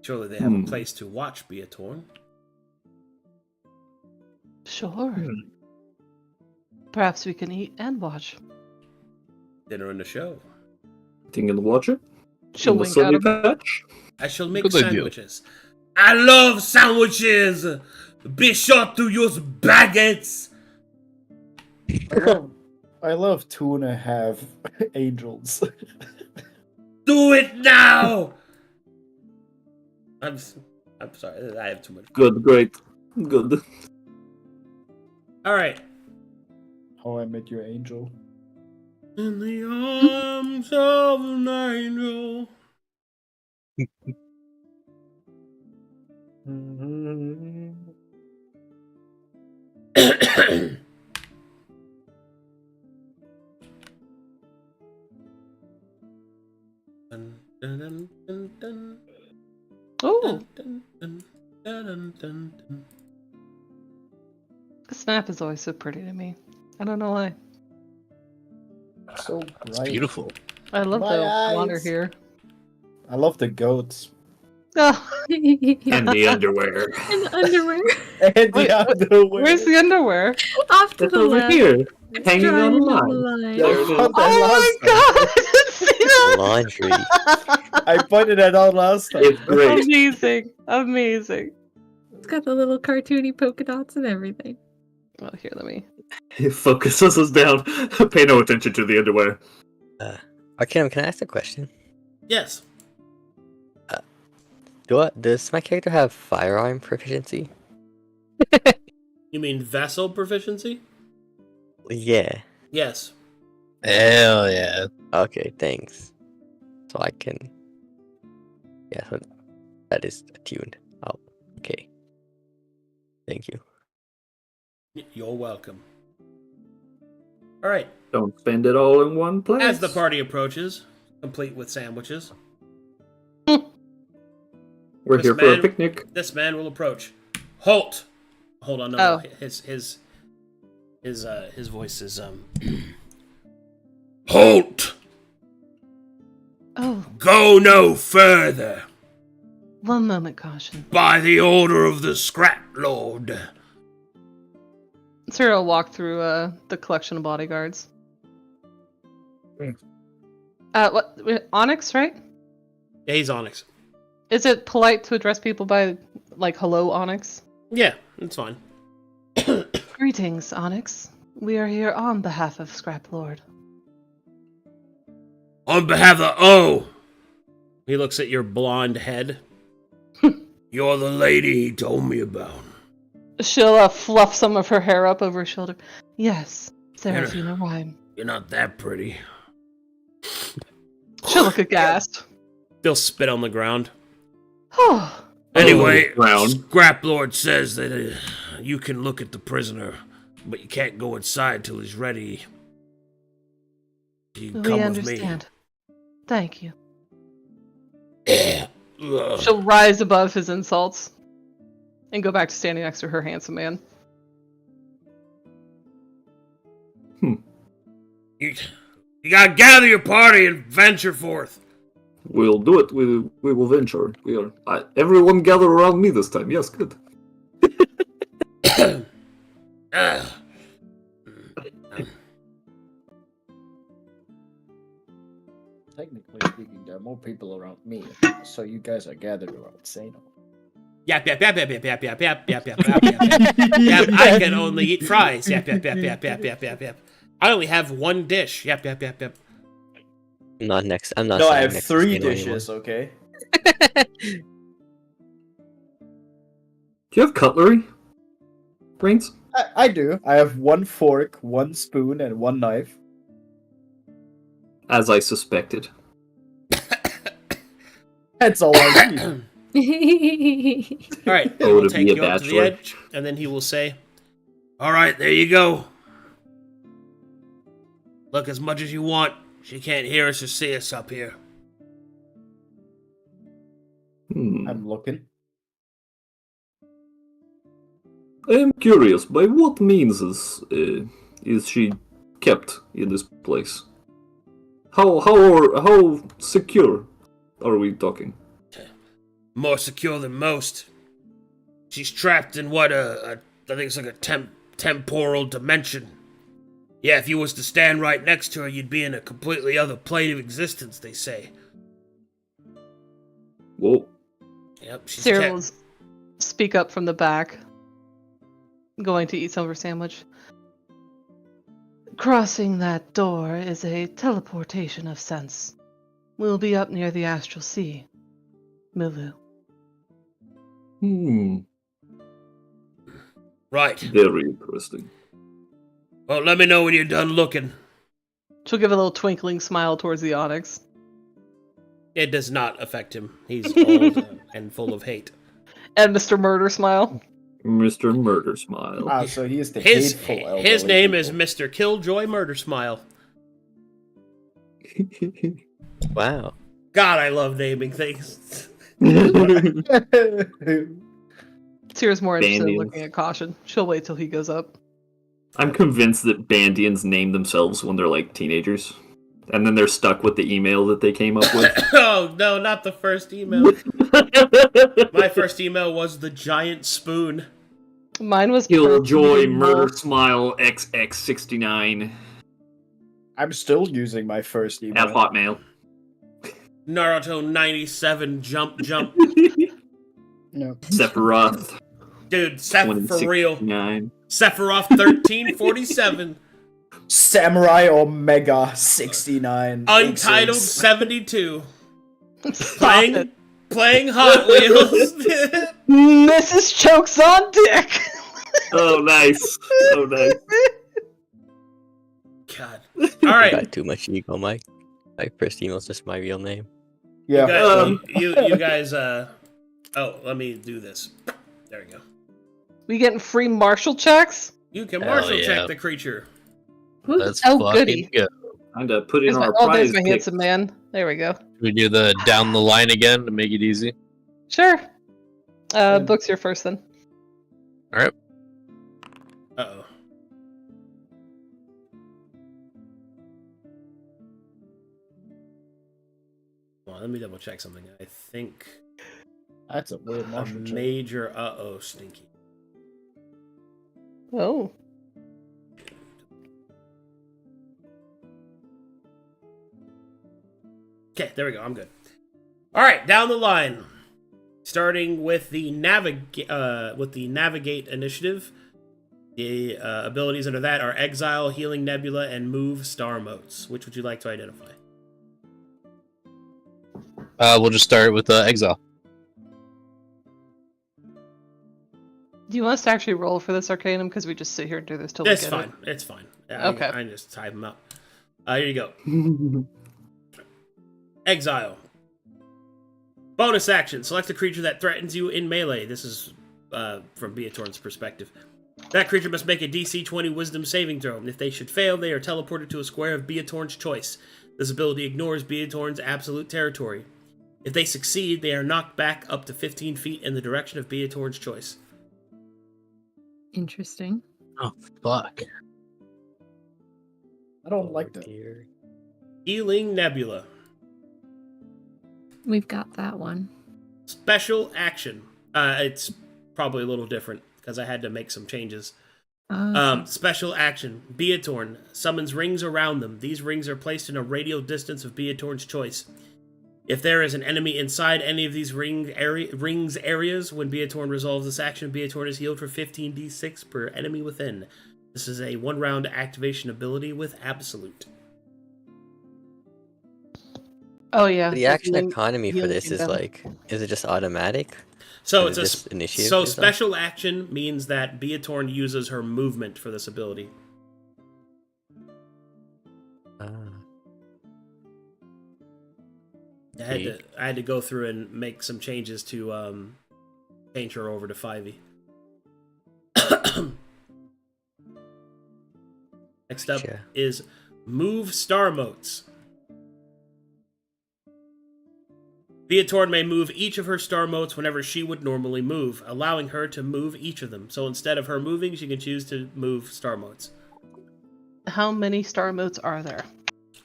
Surely they have a place to watch Beatorn. Sure. Perhaps we can eat and watch. Dinner and a show. Thing in the watcher? She'll In the wink at sunny him. patch? I shall make Good idea. sandwiches. I love sandwiches! Be sure to use baguettes! I love 2.5 angels. Do it now! I'm sorry, I have too much. Good, great. Good. Alright. How I Met Your Angel. In the arms of an angel. Dun, dun, dun, dun, dun, Oh, dun, dun, dun, dun, dun. the snap is always so pretty to me. I don't know why. So It's bright. beautiful. I love My the water eyes. here. I love the goats. Oh, And the underwear. And the underwear. And Wait, the underwear. where's the underwear? Off to That's the over left. here. It's Hanging on a drying line. Yeah, There it I is. found that Oh my last god! I didn't see that! Laundry. time. I pointed it out last time. It's great. Amazing. Amazing. It's got the little cartoony polka dots and everything. Well, here, let me. It focuses us down. Pay no attention to the underwear. Arcadum, can I ask a question? Yes. Does my character have firearm proficiency? You mean vessel proficiency? Yeah. Yes. Hell yeah. Okay, thanks. So I can. Yeah, so that is attuned. Oh, okay. Thank you. You're welcome. Alright. Don't spend it all in one place. As the party approaches, complete with sandwiches, We're This here for a man- picnic. this man will approach. Halt! Hold on, no, Oh. no. His voice is Halt! Oh, Go no further! one moment, caution. By the order of the Scrap Lord. Cyril will walk through the collection of bodyguards. What? Onyx, right? Yeah, he's Onyx. Is it polite to address people by, like, hello, Onyx? Yeah, that's fine. Greetings, Onyx. We are here on behalf of Scrap Lord. On behalf of Oh! He looks at your blonde head. You're the lady he told me about. She'll fluff some of her hair up over her shoulder. Yes, Serafina Rhyme. You're not that pretty. She'll look aghast. They'll spit on the ground. Oh, Anyway, ground. Scrap Lord says that you can look at the prisoner, but you can't go inside till he's ready. You can we come understand. Thank you. with me. Ugh. She'll rise above his insults and go back to standing next to her handsome man. You gotta gather your party and venture forth. We'll do it. We will venture. We are. Everyone gather around me this time. Yes, good. Technically speaking, there are more people around me, so you guys are gathered around Sano. Yap yap yap yap yap yap yap yap yap yap yap yap. Yap, I can only eat fries. Yap yap yap yap yap yap yap yap. I only have one dish. Yap yap yap yap. I'm not next. I'm not. No, I sitting have next to 3 Sano anymore. dishes, okay? Do you have cutlery? Brains? I do. I have 1 fork, 1 spoon, and 1 knife. As I suspected. That's all I need. All right, Oh, he'll to take be a you up to the bachelor. edge, and then he will say, "All right, there you go. Look as much as you want. She can't hear us or see us up here. I'm looking. I am curious, by what means is she kept in this place? How secure are we talking? More secure than most. She's trapped in what I think it's like a temporal dimension. Yeah, if you was to stand right next to her, you'd be in a completely other plane of existence, they say. Whoa. Yep, she's Sarah kept... will speak up from the back, going to eat some of her sandwich. Crossing that door is a teleportation of sense. We'll be up near the astral sea. Milu. Right. Very interesting. Well, let me know when you're done looking. She'll give a little twinkling smile towards the onyx. It does not affect him. He's old and full of hate. And Mr. Murder smile. Mr. Murder Smile. Ah, so he is the His hateful his elderly name is people. Mr. Killjoy Murder Smile. Wow. God, I love naming things. Tira's more interested in Bandians. looking at Caution. She'll wait till he goes up. I'm convinced that Bandians name themselves when they're like teenagers. And then they're stuck with the email that they came up with. Oh, no, not the first email. My first email was the giant spoon. Mine was Killjoy Perfume Murder Wolf. Smile XX69 I'm still using my first email. at Hotmail. Naruto 97 jump. No. Sephiroth Dude, for real. 2069. Sephiroth 1347. Samurai Omega 69. Untitled X's. 72. Stop it. Playing Hot Wheels. Mrs. Chokes on Dick! Oh, nice. Oh, nice. God. You Alright. got too much ego, Mike. My first email's just my real name. Yeah. You guys, let me do this. There we go. We getting free Marshall checks? You can Hell Marshall yeah. check the creature. Let's Oh, fucking goody. go. Time to put in There's my, our oh, prize there's my pick. handsome man. There we go. Should we do the down the line again to make it easy? Sure. Book's your first then. Uh-oh. Well, let me double check something. I think That's a weird a Marshall check. major stinky. Oh. Okay, there we go. I'm good. All right, down the line. Starting with the navigate initiative. The abilities under that are Exile, Healing Nebula, and Move Star modes. Which would you like to identify? We'll just start with Exile. Do you want us to actually roll for this Arcadum? Because we just sit here and do this till It's we get fine. it. It's fine. Okay. I just type them out. Here you go. Exile. Bonus action. Select a creature that threatens you in melee. This is from Beatorn's perspective. That creature must make a DC 20 Wisdom saving throw. If they should fail, they are teleported to a square of Beatorn's choice. This ability ignores Beatorn's absolute territory. If they succeed, they are knocked back up to 15 feet in the direction of Beatorn's choice. Interesting. Oh, fuck. I don't like that. Dear. Healing Nebula. We've got that one. Special action. It's probably a little different because I had to make some changes. Special action. Beatorn summons rings around them. These rings are placed in a radial distance of Beatorn's choice. If there is an enemy inside any of these rings areas, when Beatorn resolves this action, Beatorn is healed for 15d6 per enemy within. This is a 1-round activation ability with Absolute. Oh, yeah. The action Healing- economy for healing this is down. like, is it just automatic? So Or it's is a this initiative so or something? special action means that Beatorn uses her movement for this ability. Ah. I had to go through and make some changes to change her over to 5e. Next up Gotcha. is Move Star Motes. Beatorn may move each of her star motes whenever she would normally move, allowing her to move each of them. So instead of her moving, she can choose to move star motes. How many star motes are there?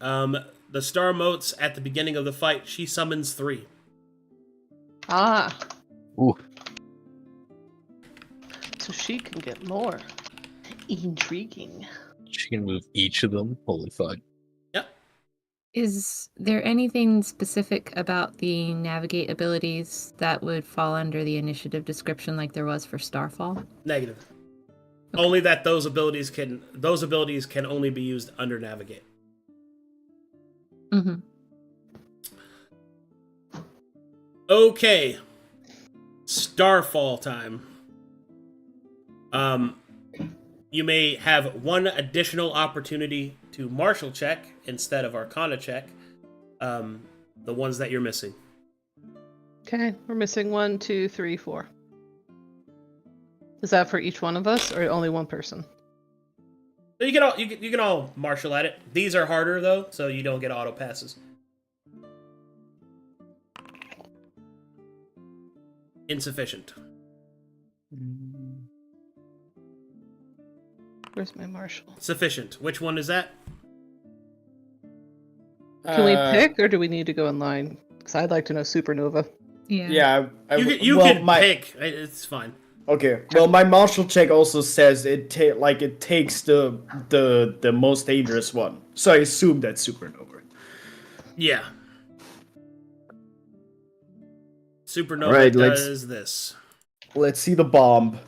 The star motes at the beginning of the fight, she summons 3. Ah. Ooh. So she can get more. Intriguing. She can move each of them. Holy fuck. Yep. Is there anything specific about the navigate abilities that would fall under the initiative description like there was for Starfall? Negative. Only that those abilities can only be used under navigate. Mm-hmm. Okay. Starfall time. You may have one additional opportunity to martial check instead of arcana check. The ones that you're missing. Okay, we're missing 1, 2, 3, 4. Is that for each one of us, or only one person? So you can all martial at it. These are harder though, so you don't get auto passes. Insufficient. Where's my marshal? Sufficient. Which one is that? Can we pick, or do we need to go in line? Because I'd like to know Supernova. Yeah. Yeah, You can pick. It's fine. Okay. Well, my martial check also says it takes the most dangerous one, so I assume that's Supernova. Yeah. Supernova Alright, does this. Let's see the bomb.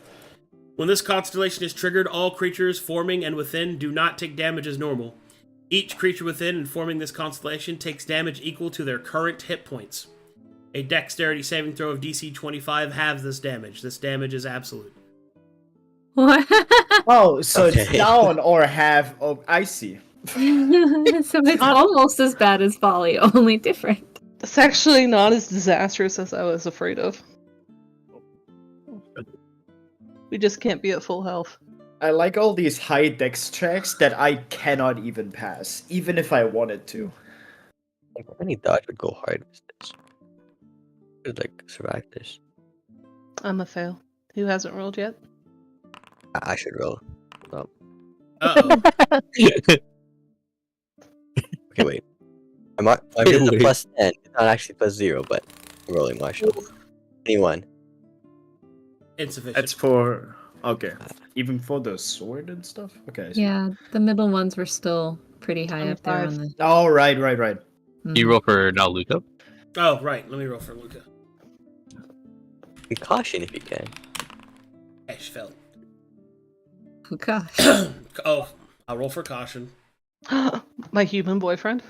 When this constellation is triggered, all creatures forming and within do not take damage as normal. Each creature within and forming this constellation takes damage equal to their current hit points. A dexterity saving throw of DC 25 halves this damage. This damage is absolute. What? Oh, so it's Okay. down or half of. I see. So it's almost as bad as Folly, only different. It's actually not as disastrous as I was afraid of. We just can't be at full health. I like all these high dex checks that I cannot even pass, even if I wanted to. Like, any dodge would go hard with this. Would like survive this. I'm a fail. Who hasn't rolled yet? I should roll. Uh-oh. Okay, wait. My getting a plus 10. It's not actually plus 0, but I'm rolling martial. 21. Insufficient. That's for okay. Even for the sword and stuff. Okay. I see. Yeah, the middle ones were still pretty high up there on the. Oh right. You roll for now, Luca. Oh, right. Let me roll for Luca. Be caution if you can. Okay, she failed. Oh gosh. Oh, I'll roll for caution. My human boyfriend?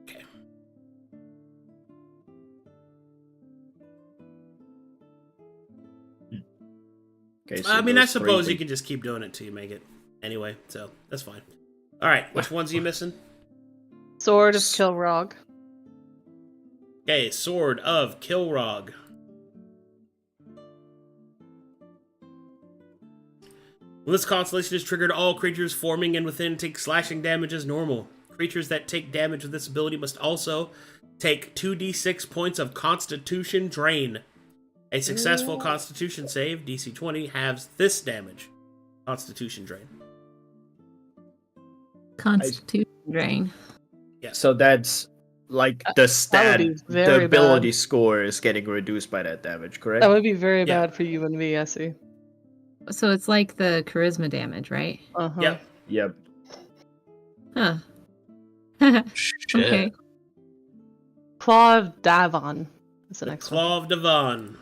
Okay. Okay. So I mean, I those suppose three you can just keep doing it till you make it. Anyway, so that's fine. All right, which ones are you missing? Sword of Kilrog. Okay, Sword of Kilrog. When this constellation is triggered, all creatures forming and within take slashing damage as normal. Creatures that take damage with this ability must also take 2d6 points of Constitution drain. A successful Constitution save, DC 20, halves this damage. Constitution drain. Constitution drain. So that's like the stat, be the very ability bad. score is getting reduced by that damage, correct? That would be very Yeah. bad for you and me, Essie. So it's like the charisma damage, right? Uh-huh. Yep. Yep. Huh. Shit. Okay. Claw of Davon is the next one. Claw of Devon.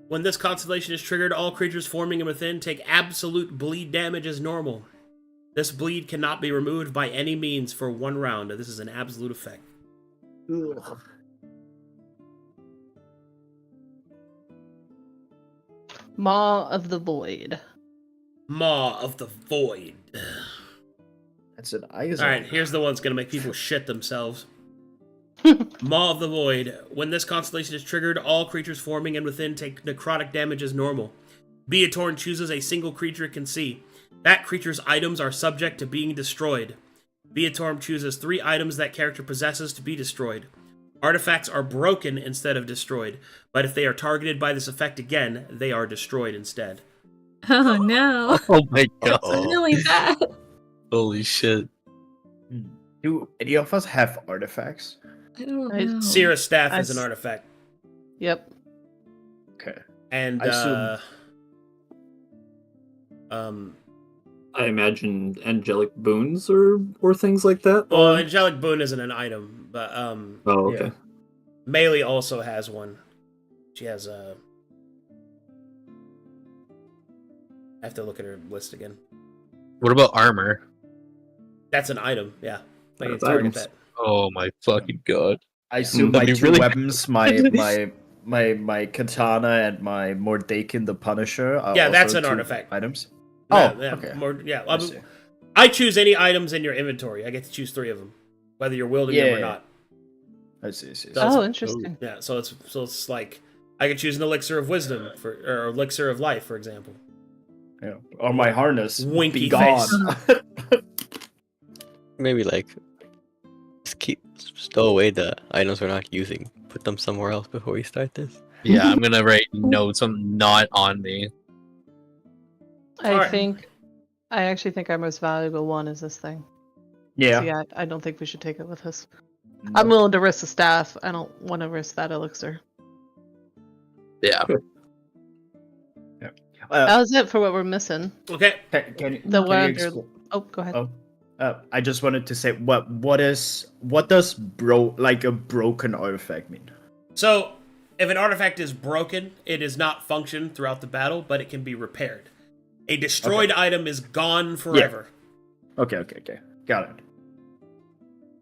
When this constellation is triggered, all creatures forming and within take absolute bleed damage as normal. This bleed cannot be removed by any means for 1 round. This is an absolute effect. Maw of the Void. Maw of the Void. That's an eyes. Alright, here's the one that's gonna make people shit themselves. Maw of the Void. When this constellation is triggered, all creatures forming and within take necrotic damage as normal. Beatorn chooses a single creature it can see. That creature's items are subject to being destroyed. Beatorm chooses 3 items that character possesses to be destroyed. Artifacts are broken instead of destroyed, but if they are targeted by this effect again, they are destroyed instead. Oh no. Oh my god. That's really bad. Holy shit. Do any of us have artifacts? I don't I- know. Sierra's staff I is an s- artifact. Yep. Okay. And, I assume- I imagine angelic boons or things like that. well, Angelic Boon isn't an item, but, Oh, okay. Yeah. Melee also has one. She has a... I have to look at her list again. What about armor? That's an item, yeah. Like, That's it's target items. that. Oh my fucking god. I assume That'd my be 2 really weapons, my katana and my Mordaken the Punisher are Yeah, also that's an 2 artifact. items. Yeah, Oh, yeah, okay. I I see. I choose any items in your inventory. I get to choose 3 of them, whether you're wielding them or Yeah. not. I see. That's- Oh, interesting. Yeah, so it's like I could choose an elixir of wisdom or elixir of life, for example. Yeah. Or my harness. Winky be gone. face. Maybe like just stow away the items we're not using. Put them somewhere else before we start this. Yeah, I'm gonna write notes on not on me. Alright. I actually think our most valuable one is this thing. Yeah. So yeah, I don't think we should take it with us. No. I'm willing to risk the staff. I don't want to risk that elixir. Yeah. That was it for what we're missing. Okay. Can you, The can one you under- expl- Oh, go ahead. Oh, I just wanted to say what does a broken artifact mean? So, if an artifact is broken, it does not function throughout the battle, but it can be repaired. A destroyed item is gone forever. Okay, got it.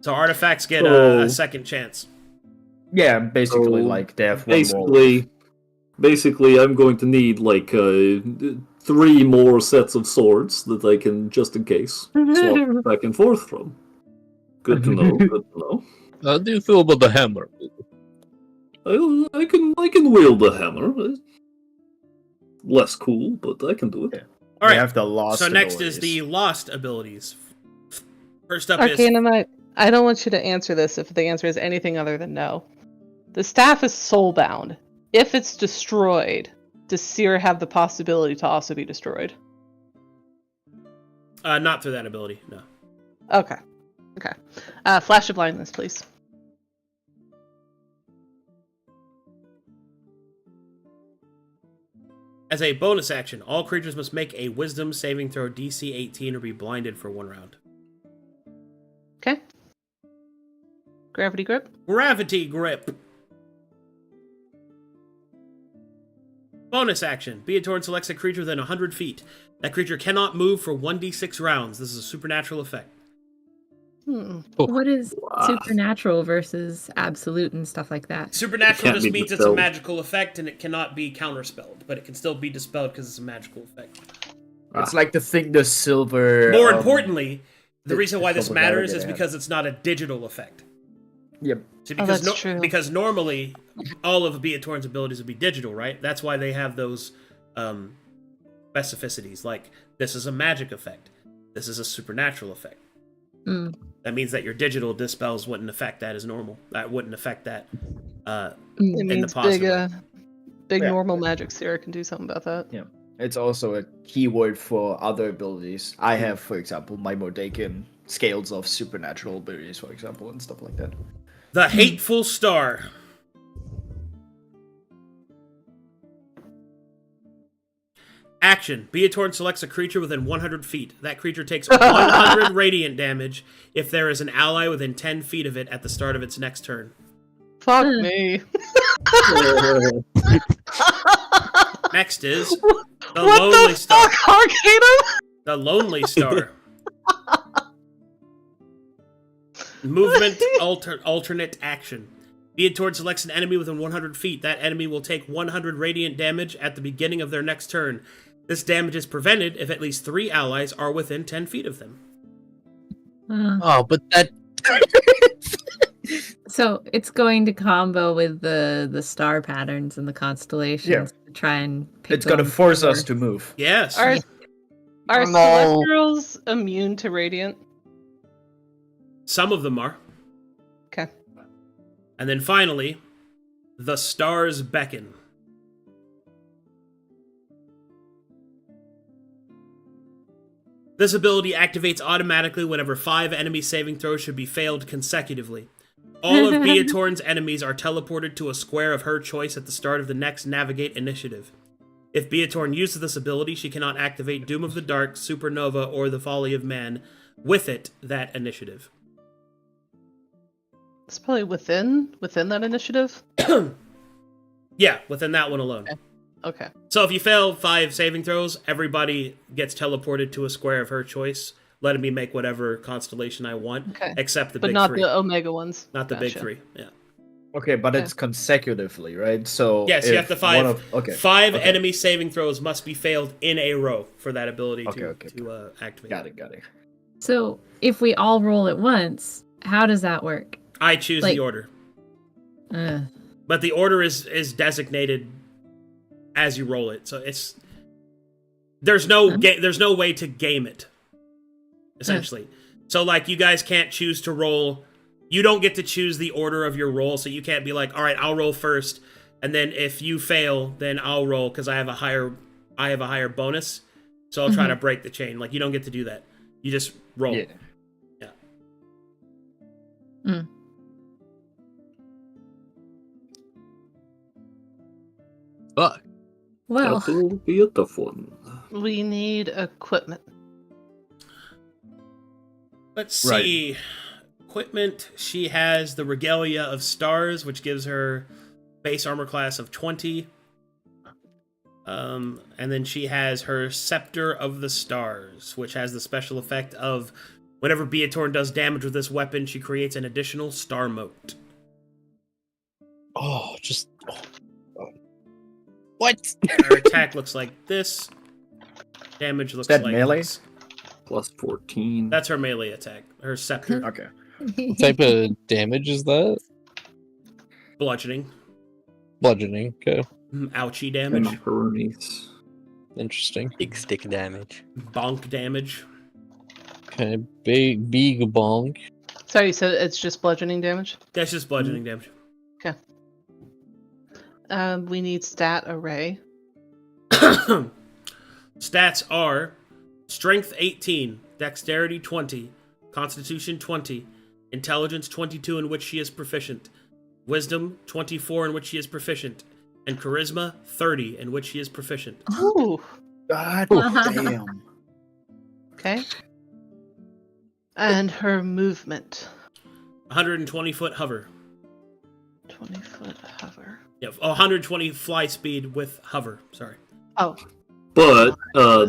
So artifacts get So- a second chance. Yeah, basically So, like they have one more. Basically, I'm going to need like 3 more sets of swords that I can, just in case, swap back and forth from. Good to know. Good to know. How do you feel about the hammer? I can wield the hammer. Less cool, but I can do it. Yeah. All They right. have the lost. So next is abilities. the lost abilities. First up is Arcanum, I don't want you to answer this if the answer is anything other than no. The staff is soulbound. If it's destroyed, does Seer have the possibility to also be destroyed? not through that ability. No. Okay. Flash of blindness, please. As a bonus action, all creatures must make a Wisdom saving throw DC 18 or be blinded for 1 round. Okay. Gravity grip. Gravity Grip. Bonus action. Beatorn selects a creature within 100 feet. That creature cannot move for 1d6 rounds. This is a supernatural effect. What is supernatural versus absolute and stuff like that? Supernatural can't just be means it's a dispelled. magical effect and it cannot be counterspelled, but it can still be dispelled because it's a magical effect. It's like the thing the silver. More importantly, the the- reason why the this silver matters is navigator, because it's not a digital effect. Yep. See, Oh, because that's true. because normally all of Beatorn's abilities would be digital, right? That's why they have those specificities. Like this is a magic effect. This is a supernatural effect. Mm. That means that your digital dispels wouldn't affect that as normal. That wouldn't affect that. It In the means positive big Yeah. normal magic. Sarah can do something about that. It's also a keyword for other abilities. I have, for example, my Mordaken scales of supernatural abilities, for example, and stuff like that. The Hateful Star. Action. Beatorn selects a creature within 100 feet. That creature takes 100 radiant damage if there is an ally within 10 feet of it at the start of its next turn. Fuck me. Next is the What Lonely the Star. fuck, Arcadum? The Lonely Star. Movement alternate action. Beatorn selects an enemy within 100 feet. That enemy will take 100 radiant damage at the beginning of their next turn. This damage is prevented if at least 3 allies are within 10 feet of them. Oh, but that. So it's going to combo with the star patterns and the constellations to try and pick It's gonna one force us first. to move. Yes. Are No. Celestials immune to radiant? Some of them are. Okay. And then finally, the stars beckon. This ability activates automatically whenever 5 enemy saving throws should be failed consecutively. All of Beatorn's enemies are teleported to a square of her choice at the start of the next Navigate initiative. If Beatorn uses this ability, she cannot activate Doom of the Dark, Supernova, or the Folly of Man with it that initiative. It's probably within that initiative. Yeah, within that one alone. Okay. So if you fail 5 saving throws, everybody gets teleported to a square of her choice, letting me make whatever constellation I want, Okay. except the But big not 3. the Omega ones. Not the big Gotcha. 3, yeah. Okay, but Okay. it's consecutively, right? So Yes, you have to five okay. enemy saving throws must be failed in a row for that ability to activate. Got it. So if we all roll at once, how does that work? I choose Like- the order. Uh, But the order is designated as you roll it. So it's there's no way to game it. Essentially. So like you guys can't choose to roll. You don't get to choose the order of your roll, so you can't be like, "All right, I'll roll first, and then if you fail, then I'll roll cuz I have a higher bonus." So I'll try to break the chain. Like you don't get to do that. You just roll. Yeah. Fuck. well, That will be a tough one. We need equipment. Let's see. Equipment. She has the Regalia of Stars, which gives her base armor class of 20. And then she has her Scepter of the Stars, which has the special effect of whenever Beatorn does damage with this weapon, she creates an additional star mote. Oh, just. What? Her attack looks like this. Damage looks that like melee? this. Plus 14. That's her melee attack. Her Scepter. Okay. What type of damage is that? Bludgeoning. Bludgeoning. Okay. Ouchie damage. Macaronis. Interesting. Big stick damage. Bonk damage. Okay. Big bonk. Sorry, you said it's just bludgeoning damage? That's just bludgeoning damage. We need stat array. Stats are Strength 18, Dexterity 20, Constitution 20, Intelligence 22 in which she is proficient, Wisdom 24 in which she is proficient, and Charisma 30 in which she is proficient. Ooh. God damn. Okay. And her movement. 120-foot hover. 20-foot hover. Yeah, 120 fly speed with hover. Sorry. Oh, But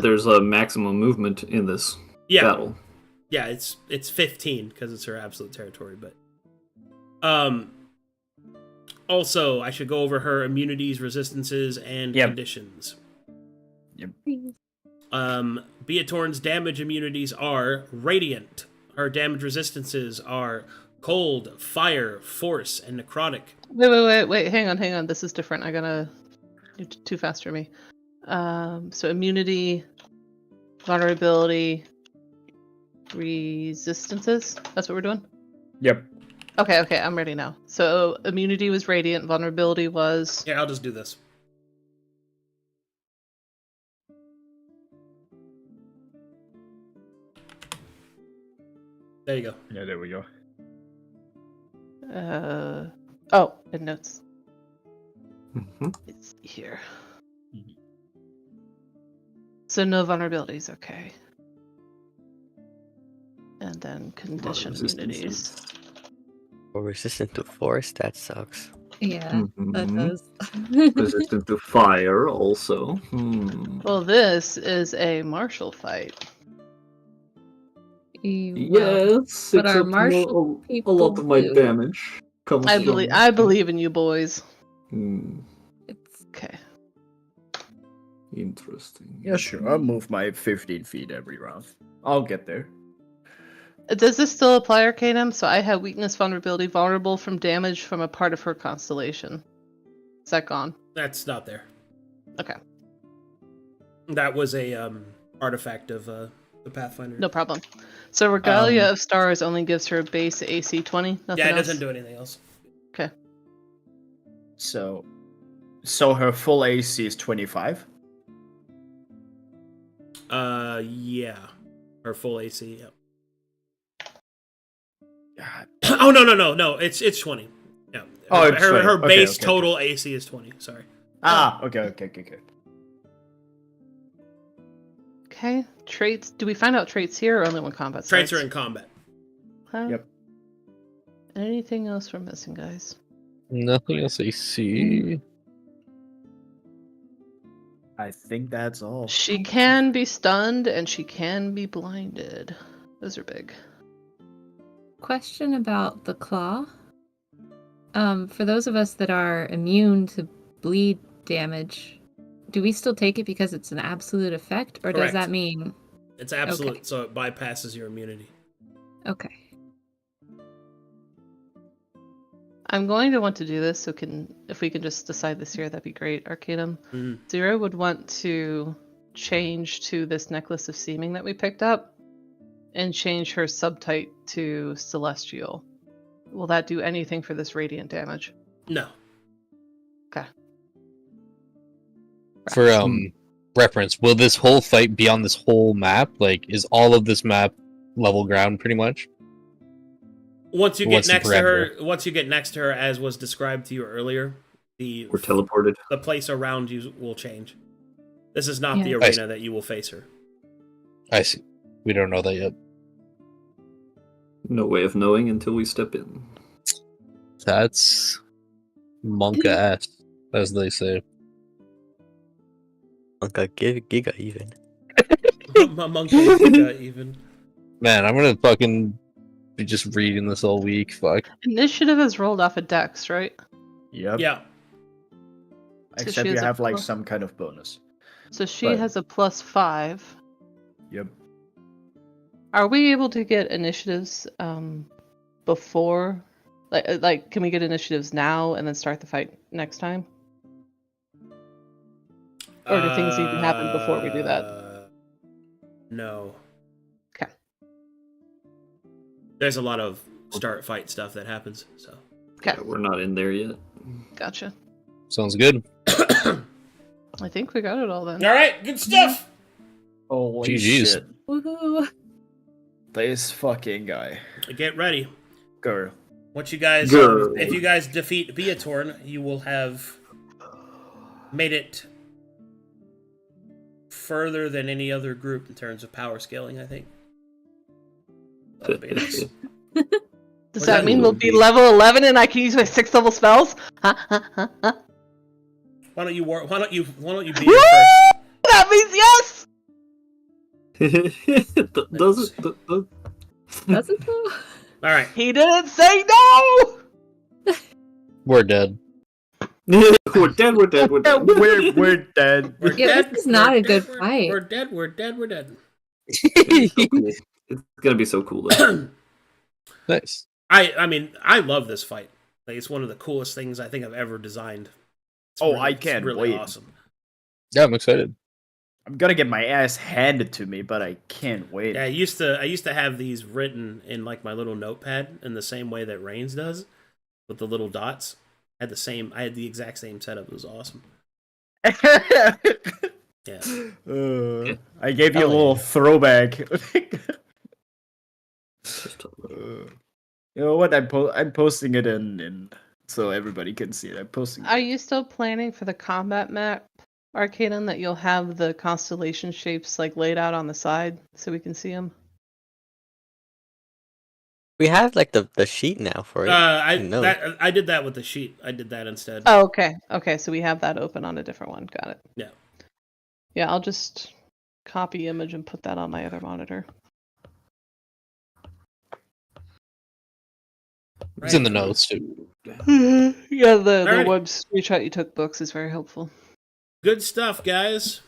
there's a maximum movement in this Yeah, battle. yeah, it's 15 because it's her absolute territory. But also I should go over her immunities, resistances, and Yep. conditions. Yep. Beatorn's damage immunities are radiant. Her damage resistances are cold, fire, force, and necrotic. wait. Hang on. This is different. You're too fast for me. So immunity, vulnerability, resistances. That's what we're doing? Yep. Okay, I'm ready now. So immunity was radiant, vulnerability was... Yeah, I'll just do this. There you go. Yeah, there we go. and notes. Mhm. It's here. Mhm. So no vulnerabilities, okay. And then condition Resistances. immunities. Or resistant to force? That sucks. yeah, that Mhm. does. Resistant to fire, also. Hmm. Well, this is a martial fight. Well, Yes, but our except martial a lot of my people do. damage comes I from... believe in you, boys. Hmm, it's Okay. interesting. Yeah, sure. I'll move my 15 feet every round. I'll get there. Does this still apply, Arcadum? So I have weakness, vulnerability, vulnerable from damage from a part of her constellation. Is that gone? That's not there. Okay. That was a artifact of the Pathfinder. No problem. So Regalia of Stars only gives her a base AC 20. Nothing Yeah, it else? doesn't do anything else. Okay. So her full AC is 25. Yeah, her full AC. Yeah. God. Oh no! It's 20. Yeah. Oh, it's 20. Her Okay, base okay, total AC is 20. Sorry. Okay. Okay. Traits. Do we find out traits here or only when combat starts? Traits are in combat. Okay. Yep. Anything else we're missing, guys? Nothing else I see. I think that's all. She can be stunned and she can be blinded. Those are big. Question about the claw. For those of us that are immune to bleed damage, do we still take it because it's an absolute effect, or does Correct. that mean It's absolute, Okay. so it bypasses your immunity. okay? I'm going to want to do this, so if we can just decide this here, that'd be great. Arcadum. Mhm. Zero would want to change to this necklace of seeming that we picked up, and change her subtype to celestial. Will that do anything for this radiant damage? No. Okay. For reference, will this whole fight be on this whole map? Like, is all of this map level ground pretty much? Once you get What's the next to her, parameter? once you get next to her, as was described to you earlier, We're teleported. the place around you will change. This is not Yeah. the I see. arena that you will face her. I see. We don't know that yet. No way of knowing until we step in. That's monka-ass, as they say. Uncle Giga even. Monkey even. Man, I'm gonna fucking be just reading this all week. Fuck. Initiative is rolled off a dex, right? Yep. Yeah. So Except she you has a have like plus- some kind of bonus. So she But- has a +5. Yep. Are we able to get initiatives before? Like, can we get initiatives now and then start the fight next time? Or do things need to happen before we do that? No. Okay. There's a lot of start fight stuff that happens. So. Okay, Yeah, we're not in there yet. gotcha. Sounds good. I think we got it all then. All right, good stuff. Holy GG's. shit. Woohoo! This fucking guy. Get ready. Girl. Once you guys, Go. if you guys defeat Beatorn, you will have made it further than any other group in terms of power scaling, I think. That'll be nice. Does that mean we'll be level 11 and I can use my 6th level spells? Huh? Why don't you be Woo! here first? That means yes! Does it? Does it though? All right. He didn't say no! We're dead. We're dead. We're dead. We're dead. We're dead. We're Yeah, dead. this is not we're a good dead, fight. We're dead. We're dead. We're dead. It's gonna be so cool though. Nice. I mean, I love this fight. Like, it's one of the coolest things I think I've ever designed. It's I can't it's really wait. awesome. Yeah, I'm excited. I'm gonna get my ass handed to me, but I can't wait. Yeah, I used to have these written in like my little notepad in the same way that Reigns does, with the little dots. I had the exact same setup. It was awesome. Yeah. I gave you a Hell little yeah. throwback. Just You know what? I'm posting it in so everybody can see it. I'm posting. Are you still planning for the combat map, Arcadum, that you'll have the constellation shapes like laid out on the side so we can see them? We have like the sheet now for it. I did that with the sheet. I did that instead. Oh, okay. Okay, so we have that open on a different one. Got it. Yeah. Yeah, I'll just copy image and put that on my other monitor. It's in the notes too. Yeah, the Alrighty. one screenshot you took books is very helpful. Good stuff, guys.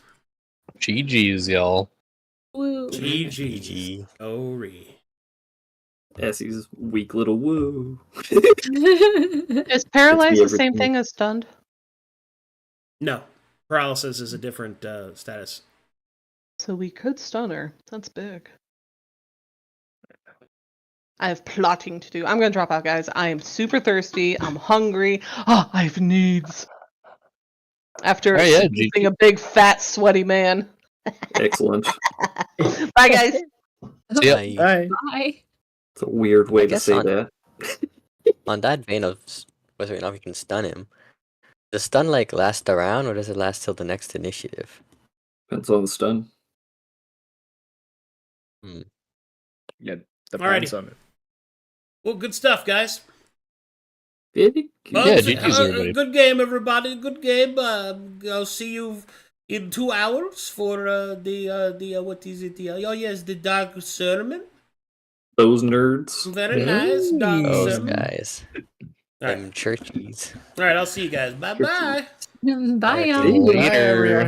GG's, y'all. Woo! GG. GG. Ori. Essie's weak little woo. Is paralyzed the every same time. thing as stunned? No, paralysis is a different status. So we could stun her. That's big. I have plotting to do. I'm gonna drop out, guys. I am super thirsty. I'm hungry. Oh, I have needs. After being a big, fat, sweaty man. Excellent. Bye, guys. Yeah. Bye. Bye. It's a weird way I to guess say on- that. On that vein of whether or not we can stun him, does stun like last a round or does it last till the next initiative? Depends on the stun. Yeah, depends Alrighty. on it. Well, good stuff, guys. Very Well, Yeah, it's GG's, everybody. good game, everybody. Good game. I'll see you in 2 hours for the what is it? Oh yes, the Dark Sermon. Those nerds. Very nice, Dark Those Sermon. guys. All right. Them churchies. All right, I'll see you guys. Bye bye. Bye, Alright, y'all. see you Later.